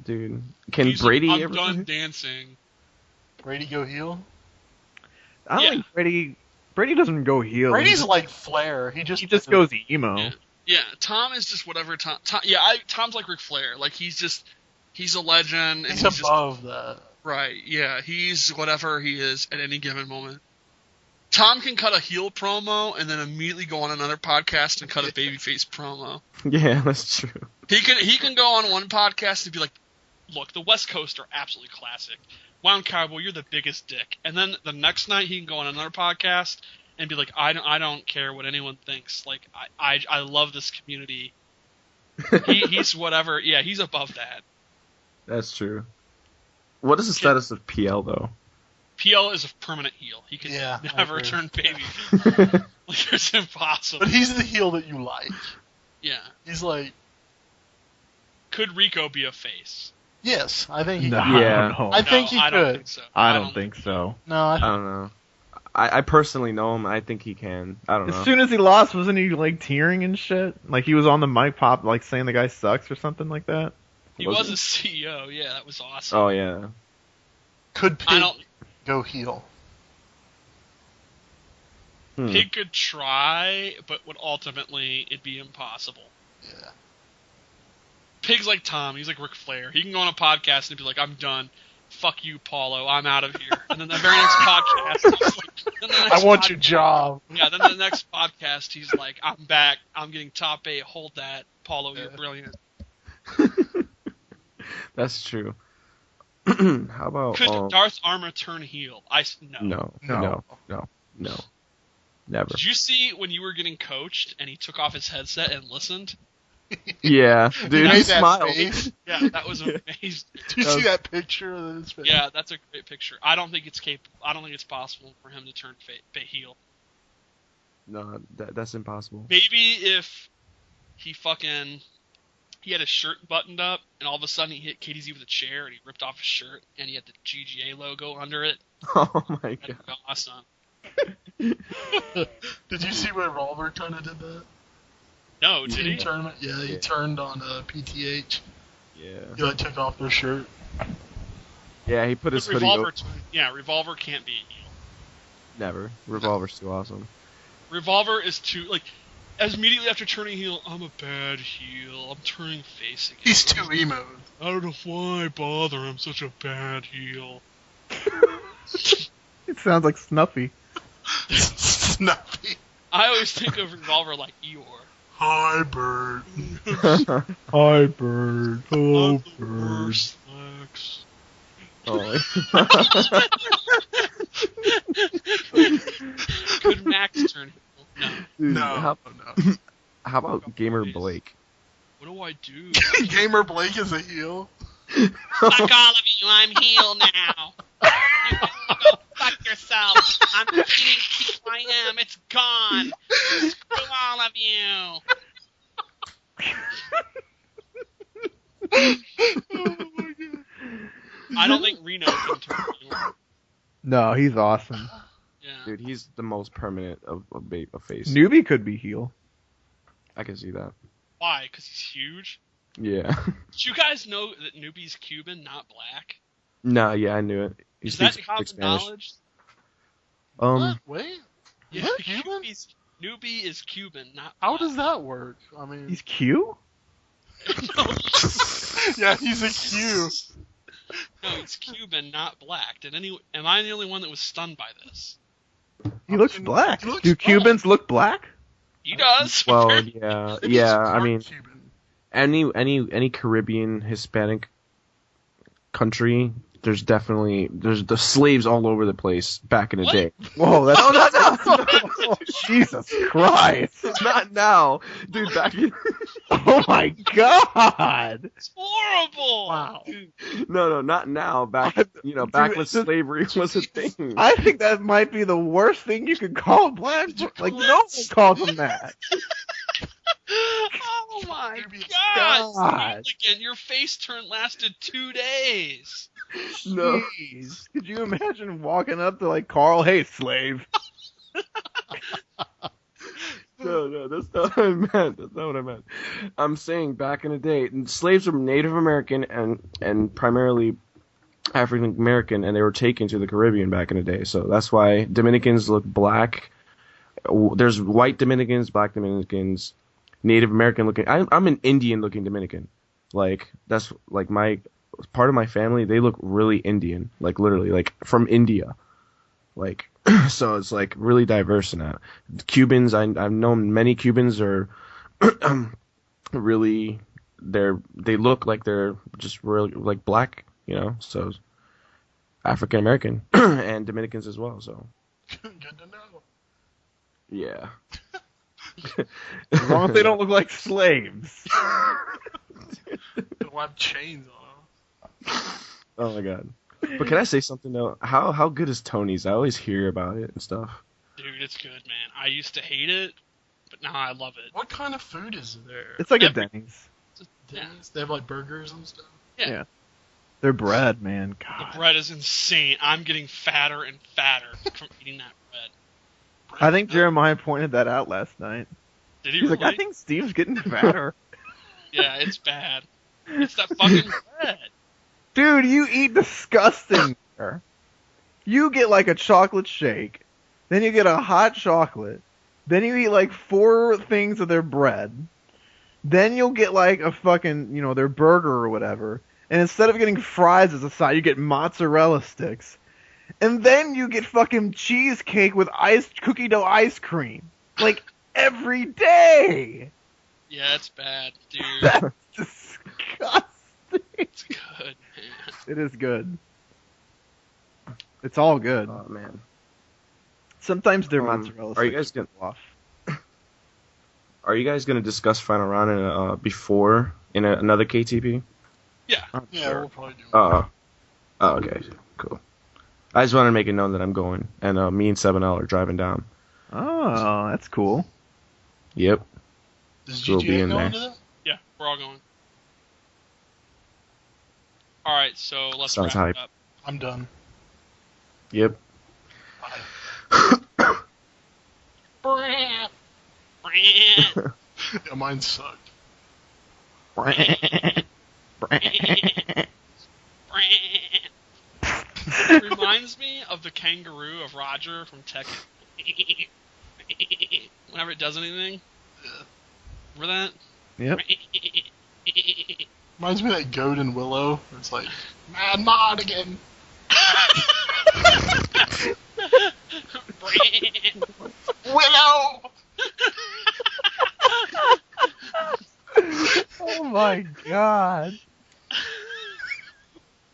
Dude, can He's Brady like, I'm ever? done dancing. Brady go heel? I don't Yeah. think Brady doesn't go heel. Brady's like Flair. He just goes emo. Yeah. Yeah, Tom is just whatever Tom. Tom's like Ric Flair. Like he's a legend. And He's just, above that. right. Yeah, he's whatever he is at any given moment. Tom can cut a heel promo and then immediately go on another podcast and cut a babyface promo. Yeah, that's true. He can go on one podcast and be like, "Look, the West Coast are absolutely classic. Wound Cowboy, you're the biggest dick." And then the next night he can go on another podcast and be like, I don't care what anyone thinks. Like I love this community. He's whatever. Yeah, he's above that. That's That's true. What is the status of PL though? PL is a permanent heel. He can Yeah, I never agree. turn baby. Like it's impossible. But he's the heel that you like. Yeah. He's like, Could Rico be a face? yes, I think he No, could. Yeah. I don't know. I think he I don't could. think so. I don't think so. No, I I don't know. I personally know him. I think he can. I don't know. As soon as he lost, wasn't he like tearing and shit? Like he was on the mic pop, like saying the guy sucks or something like that. He Was was he? a CEO. Yeah, that was awesome. Oh yeah. could I Pig don't. go heel? Hmm. Pig could try, but would ultimately it'd be impossible. Yeah. Pig's like Tom. He's like Ric Flair. He can go on a podcast and be like, "I'm done. Fuck you, Paulo. I'm out of here." And then the very next podcast, he's like, then the I next want your job. Yeah. Then the next podcast, he's like, "I'm back. I'm getting top 8. Hold that, Paulo. You're Yeah. brilliant." That's true. How about Could Darth Armor turn heel? No. no, never. Did you see when you were getting coached and he took off his headset and listened? Yeah, dude, he made that smiled. face. Yeah, that was amazing. Do you see that picture of his face? Yeah, that's a great picture. I don't think it's capable. I don't think it's possible for him to turn heel. No, that's impossible. Maybe if he had his shirt buttoned up and all of a sudden he hit KDZ with a chair and he ripped off his shirt and he had the GGA logo under it. Oh my That'd god. be awesome. Did you see where Revolver kind of did that? No, did In he? tournament? Yeah, he Yeah. turned on PTH. Yeah. He like took off their shirt. Yeah, he put his hoodie over. Revolver can't be heel. Never. Revolver's too awesome. Revolver is too as immediately after turning heel, I'm a bad heel. I'm turning face again. He's too emo. I don't know why I bother. I'm such a bad heel. It sounds like Snuffy. Snuffy. I always think of Revolver like Eeyore. Hi, Bird. Hi, bird. Oh, I'm the bird. worst, Lex. Oh. Could Max turn heel? No. Dude, No. how about Gamer Blake? What do I do? Gamer Blake is a heel. Fuck all of you. I'm heel now. You can go fuck yourself. I'm eating TYM. It's gone. Screw all of you. I don't think Reno can turn heel. No, he's awesome. Yeah. Dude, he's the most permanent of face. Newbie could be heel. I can see that. Why? Because he's huge? Yeah. Did you guys know that Newbie's Cuban, not black? Nah, yeah, I knew it. He Is that speaks common Spanish. knowledge? What? Wait. Yeah, What? Cuban? Newbie is Cuban, not How black. does that work? I mean, He's Q? yeah, he's a Q. No, he's Cuban, not black. Am I the only one that was stunned by this? He looks black. He looks Do black. Cubans look black? He does. Well, yeah, yeah. I Part mean, Cuban. any Caribbean Hispanic country, there's the slaves all over the place back in the What? day. Whoa, that's No, Jesus Christ! not now, dude. Back in Oh my God! It's horrible. Wow. no, not now. Back back when Dude, slavery was a thing. I think that might be the worst thing you could call black. Like no one calls him that. Oh my Dubious God! Again, your face turn lasted 2 days. No. Jeez. Could you imagine walking up to like Carl, hey slave? No, that's not what I meant. That's not what I meant. I'm saying back in the day, slaves were Native American and primarily African American, and they were taken to the Caribbean back in the day. So that's why Dominicans look black. There's white Dominicans, black Dominicans, Native American looking. I'm an Indian looking Dominican. Like that's like my part of my family. They look really Indian, like literally, like from India. Like so, it's like really diverse in that. Cubans, I've known many Cubans are really they look like they're just really like black, you know. So African American and Dominicans as well. So Good to know. yeah. As long as they don't look like slaves. They'll have chains on them. Oh my god. But can I say something though? How good is Tony's? I always hear about it and stuff. Dude, it's good, man. I used to hate it, but now I love it. What kind of food is there? It's like a Every- Denny's. Denny's? They have like burgers and stuff. Yeah. Their bread, man. The God. bread is insane. I'm getting fatter and fatter from eating that bread. I think Jeremiah pointed that out last night. Did he He's really? like, I think Steve's getting fatter. Yeah, it's bad. It's that fucking bread. Dude, you eat disgusting there. You get like a chocolate shake, then you get a hot chocolate, then you eat like 4 things of their bread, then you'll get like a fucking, you know, their burger or whatever, and instead of getting fries as a side, you get mozzarella sticks. And then you get fucking cheesecake with cookie dough ice cream. Like, every day! Yeah, it's bad, dude. That's disgusting. It's good, man. It is good. It's all good. Oh man. Sometimes their mozzarella are you sticks guys go off. Are you guys gonna discuss final round in another KTP? Yeah. Yeah, we'll probably do it. Oh, okay, cool. I just wanted to make it known that I'm going, and me and 7L are driving down. Oh, that's cool. Yep. Does we'll be GTA in go there. into that? Yeah, we're all going. Alright, so let's Sounds wrap it hype. up. I'm done. Yep. Brant. Yeah, mine sucked. It reminds me of the kangaroo of Roger from Tekken. Whenever it does anything. Remember that? Yep. Reminds me of that goat in Willow, where it's like, Mad Mod again. Willow! Oh my god.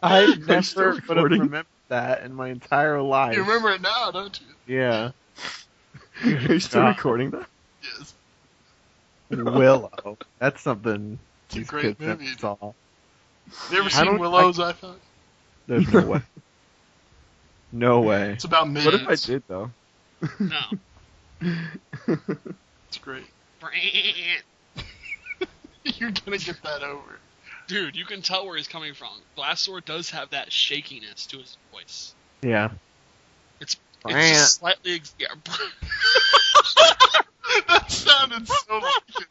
I never still would have recording? remembered that in my entire life. You remember it now, don't you? Yeah. Are you still God. recording that? Yes. Willow. That's something It's a these great kids never movie. saw. You ever I seen don't- Willow's, I thought? There's no way. No way. It's about What if I minutes. did though? No. It's great. Brant. You're gonna get that over. Dude, you can tell where he's coming from. Glassdoor does have that shakiness to his voice. Yeah. It's Brant. just slightly... Yeah, That sounded so like him.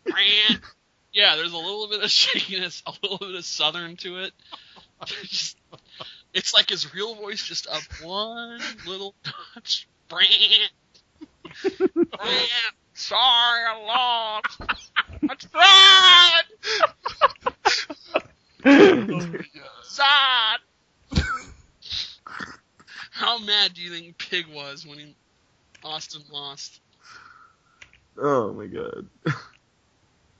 Brant. Yeah, there's a little bit of shakiness, a little bit of southern to it. It's like his real voice just up one little notch. Brant. Brant. Sorry, I lost. I tried. Oh my god. Sad. How mad do you think Pig was when Austin lost? Oh my god.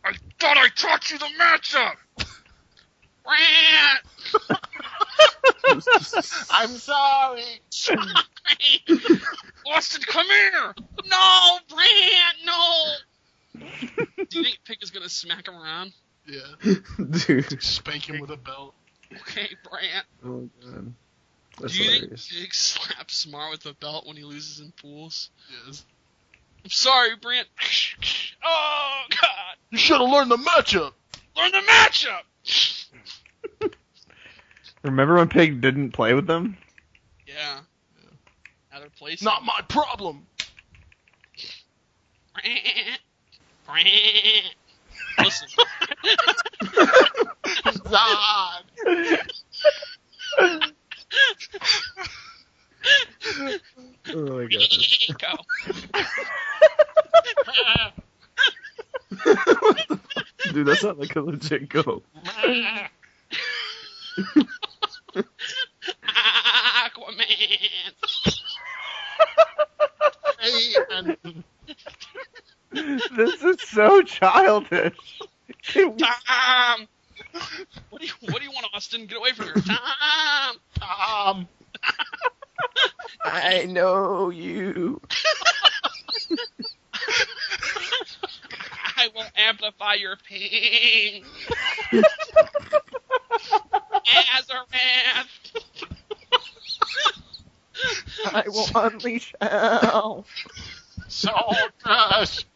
I thought I taught you the matchup. Brant. I'm sorry. Austin, come here! No, Brant, no! Do you think Pick is gonna smack him around? Yeah. Dude. Spank him with a belt. Okay, Brant. Oh god. That's Do you think hilarious. Pig slaps Smart with a belt when he loses in pools? Yes. I'm sorry, Brent. Oh, God. You should have learned the matchup. Learn the matchup. Remember when Pig didn't play with them? Yeah. Now they're placing. Not my problem. Listen. Zod. Oh my god. Go. Dude, that's not like a legit go. Aquaman. This is so childish. Tom. What do you want, Austin? Get away from here, Tom. Tom. I know you. I will amplify your pain. Azarath. I will unleash hell. So trash.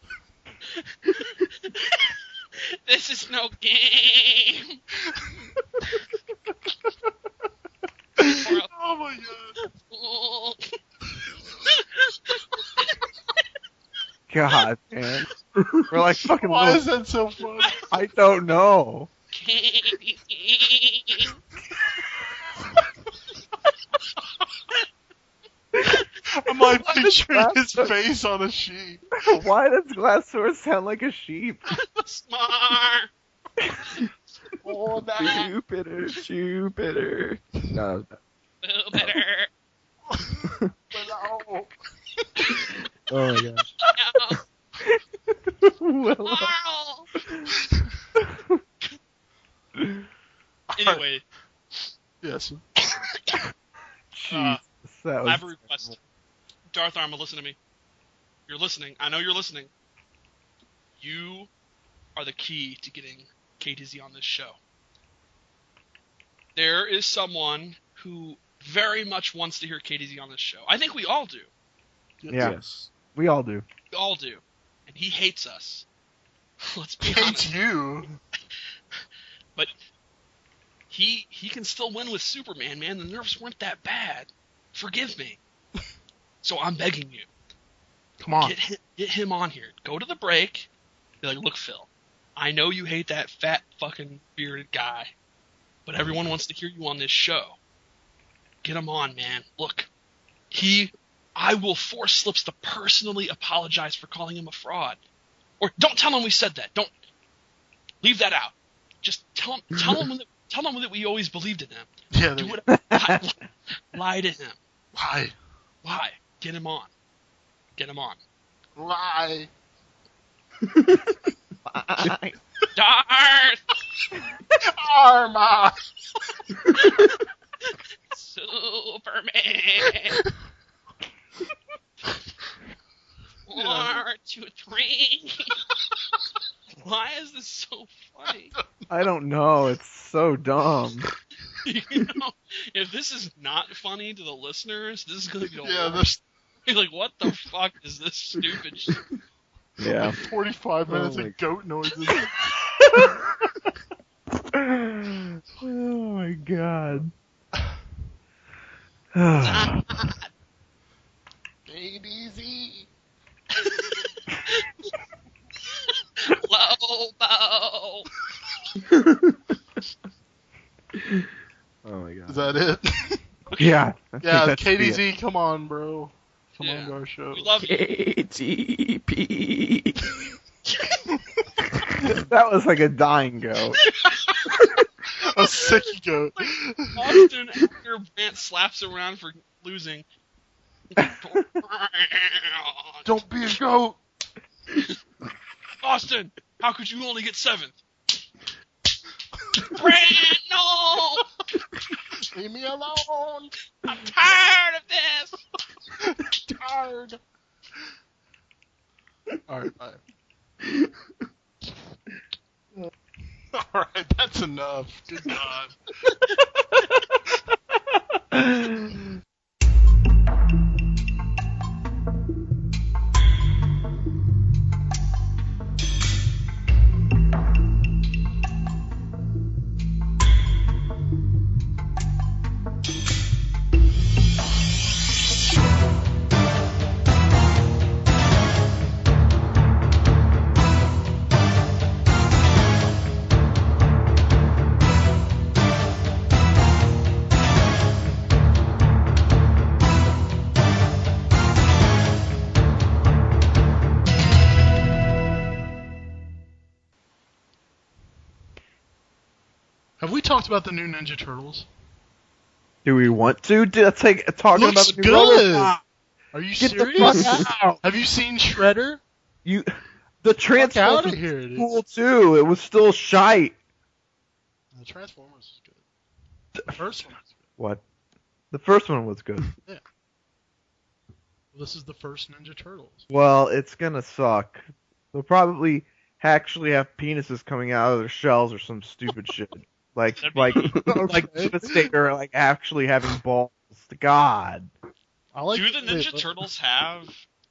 This is no game. Oh my god. God, man. We're like fucking Why little... is that so funny? I don't know. I'm like picturing his face on a sheet. Why does Glassdoor sound like a sheep? Smart. Oh, that. Jupiter, Jupiter. No, Better. Hello. oh my god. Willow. Anyway, Yes. Jesus, that I was... have a request. Darth Arma, listen to me. You're listening. I know you're listening. You are the key to getting KTZ on this show. There is someone who very much wants to hear KTZ on this show. I think we all do. Yeah, Yes. we all do. We all do. And he hates us. Let's be Hates honest. you. But he can still win with Superman, man. The nerfs weren't that bad. Forgive me. So I'm begging you. Come on. Get him on here. Go to the break. Be like, look, Phil, I know you hate that fat fucking bearded guy, but everyone wants to hear you on this show. Get him on, man. Look, I will force Slips to personally apologize for calling him a fraud. Or don't tell him we said that. Don't leave that out. Just tell him that we always believed in him. Yeah. Do it. Lie to him. Lie. Lie. Get him on. Get him on. Lie. Darth! Arma. Superman! 1, 2, 3. Why is this so funny? I don't know. It's so dumb. You know, if this is not funny to the listeners, this is gonna be Yeah, worse. Like, what the fuck is this stupid shit? Yeah. 45 minutes my of goat noises. Oh my god. ADZ. Lobo! Oh my god. Is that it? Yeah. I think Yeah, that should be it. KDZ, come on, bro. Come Yeah. on to our show. We love you. ATP. That was like a dying goat. A sick goat. Austin after Brant slaps around for losing. Don't be a goat. Austin, how could you only get 7th? Brant, no! Leave me alone. I'm tired of this! Tired. Alright, bye. Alright, that's enough. Good God. talked about the new Ninja Turtles? Do we want to? Let's talking Looks about the new good. Robocop. Are you Get the serious? fuck out. Have you seen Shredder? The outta Transformers here, was dude. cool too. It was still shite. The Transformers is good. The first one was good. What? The first one was good. Well, this is the first Ninja Turtles. Well, it's gonna suck. They'll probably actually have penises coming out of their shells or some stupid shit. Like Devastator, like actually having balls. God. I like Do the Ninja Turtles have,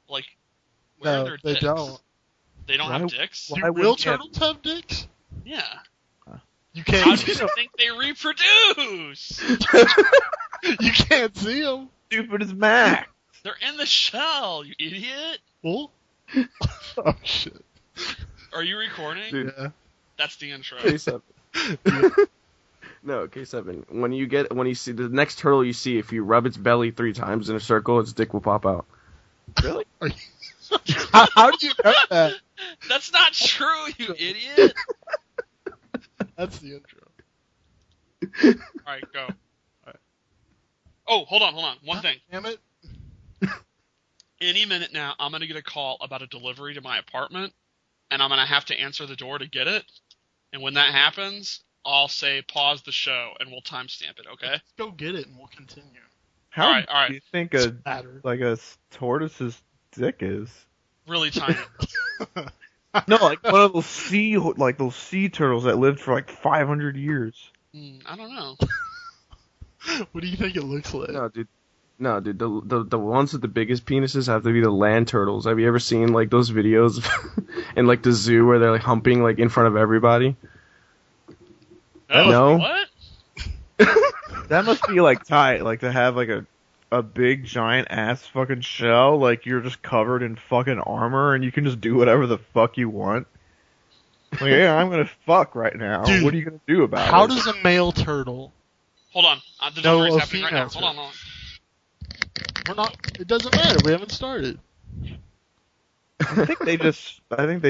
like, where are No, their they dicks? don't. They don't Why- have dicks? Do why real wouldn't you have- turtles have dicks? Yeah. You How can't. do you think they reproduce? You can't see them. Stupid as Mac. They're in the shell, you idiot. Well. Oh shit. Are you recording? Dude. Yeah. That's the intro. K7. No, K7. When you see the next turtle you see, if you rub its belly 3 times in a circle, its dick will pop out. Really? How do you know that? That's not true, you idiot. That's the intro. Alright, go. Oh, hold on. One thing. Damn it. Any minute now, I'm going to get a call about a delivery to my apartment, and I'm going to have to answer the door to get it. And when that happens, I'll say pause the show, and we'll timestamp it, okay? Let's go get it and we'll continue. How All right. do you think Matter. a tortoise's dick is? Really tiny. No, like one of those sea turtles that lived for like 500 years. I don't know. What do you think it looks like? No, dude. The ones with the biggest penises have to be the land turtles. Have you ever seen like those videos in like the zoo where they're like humping like in front of everybody? No. What? That must be like tight, like to have like a big giant ass fucking shell, like you're just covered in fucking armor and you can just do whatever the fuck you want. Like, yeah, I'm gonna fuck right now. Dude, what are you gonna do about How it? does a male turtle? Hold on. The No, delivery's a happening right now. female Hold on. We're not. It doesn't matter. We haven't started. I think they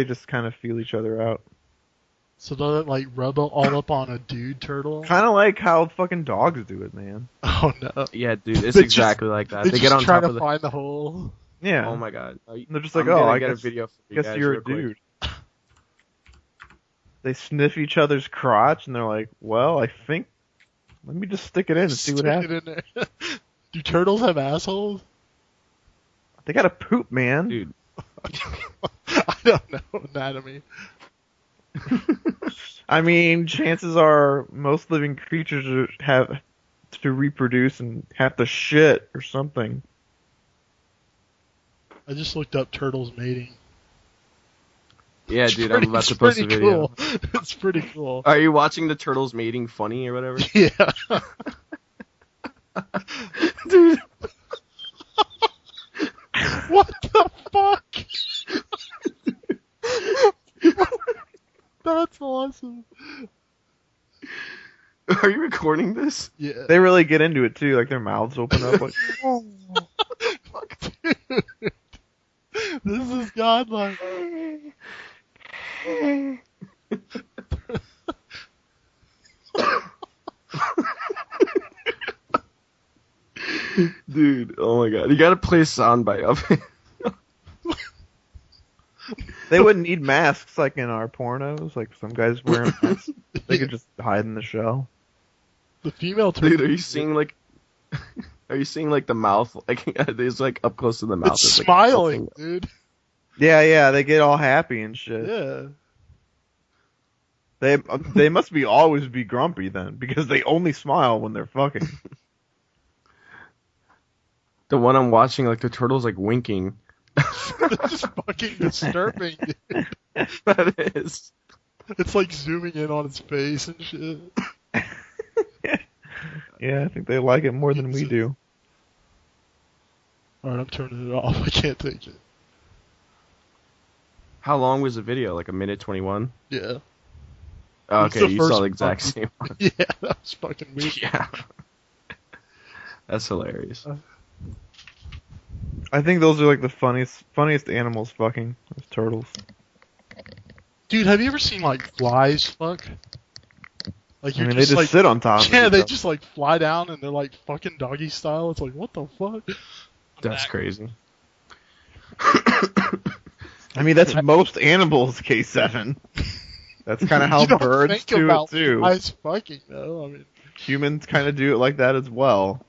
just kind of feel each other out. So does it like rub all up on a dude turtle? Kind of like how fucking dogs do it, man. Oh no. Yeah, dude. It's They exactly like that. They They just get on try top to of the. find the hole. Yeah. Oh my god. And they're just like, I'm gonna I get guess, a video for you guess guys you're real a quick. dude. They sniff each other's crotch and they're like, well, I think, let me just stick it in and see what Stick happens. it in there. Do turtles have assholes? They gotta poop, man. Dude. I don't know anatomy. I mean, chances are most living creatures have to reproduce and have to shit or something. I just looked up turtles mating. Yeah, It's dude. pretty- I'm about to it's post a pretty video. Cool. It's pretty cool. Are you watching the turtles mating funny or whatever? Yeah. Dude. What the fuck? That's awesome. Are you recording this? Yeah. They really get into it too, like their mouths open up like, Dude. This is godlike. Dude, oh my god. You gotta play a soundbite of it. they wouldn't need masks like in our pornos, like some guys wearing masks. They could just hide in the shell. The female turtle. Dude, are you seeing like the mouth? Like it's like up close to the mouth. It's like, smiling, dude. Yeah, they get all happy and shit. Yeah. They must be always be grumpy then, because they only smile when they're fucking. The one I'm watching, like the turtle's like winking. That's fucking disturbing, dude. That is. It's like zooming in on its face and shit. Yeah, I think they like it more than we do. Alright, I'm turning it off. I can't take it. How long was the video? Like a minute 21? Yeah. Oh, It's okay, the you first saw the exact one. same one. Yeah, that was fucking weird. Yeah. That's hilarious. I think those are like the funniest animals fucking, is turtles. Dude, have you ever seen like flies fuck? Like I you're mean, they just like, sit on top. yeah, of they each other. just like fly down and they're like fucking doggy style. It's like what the fuck? That's back. crazy. I mean, that's most animals, K7. That's kind of how You don't birds think do about it too. flies fucking though. I mean, Humans kind of do it like that as well.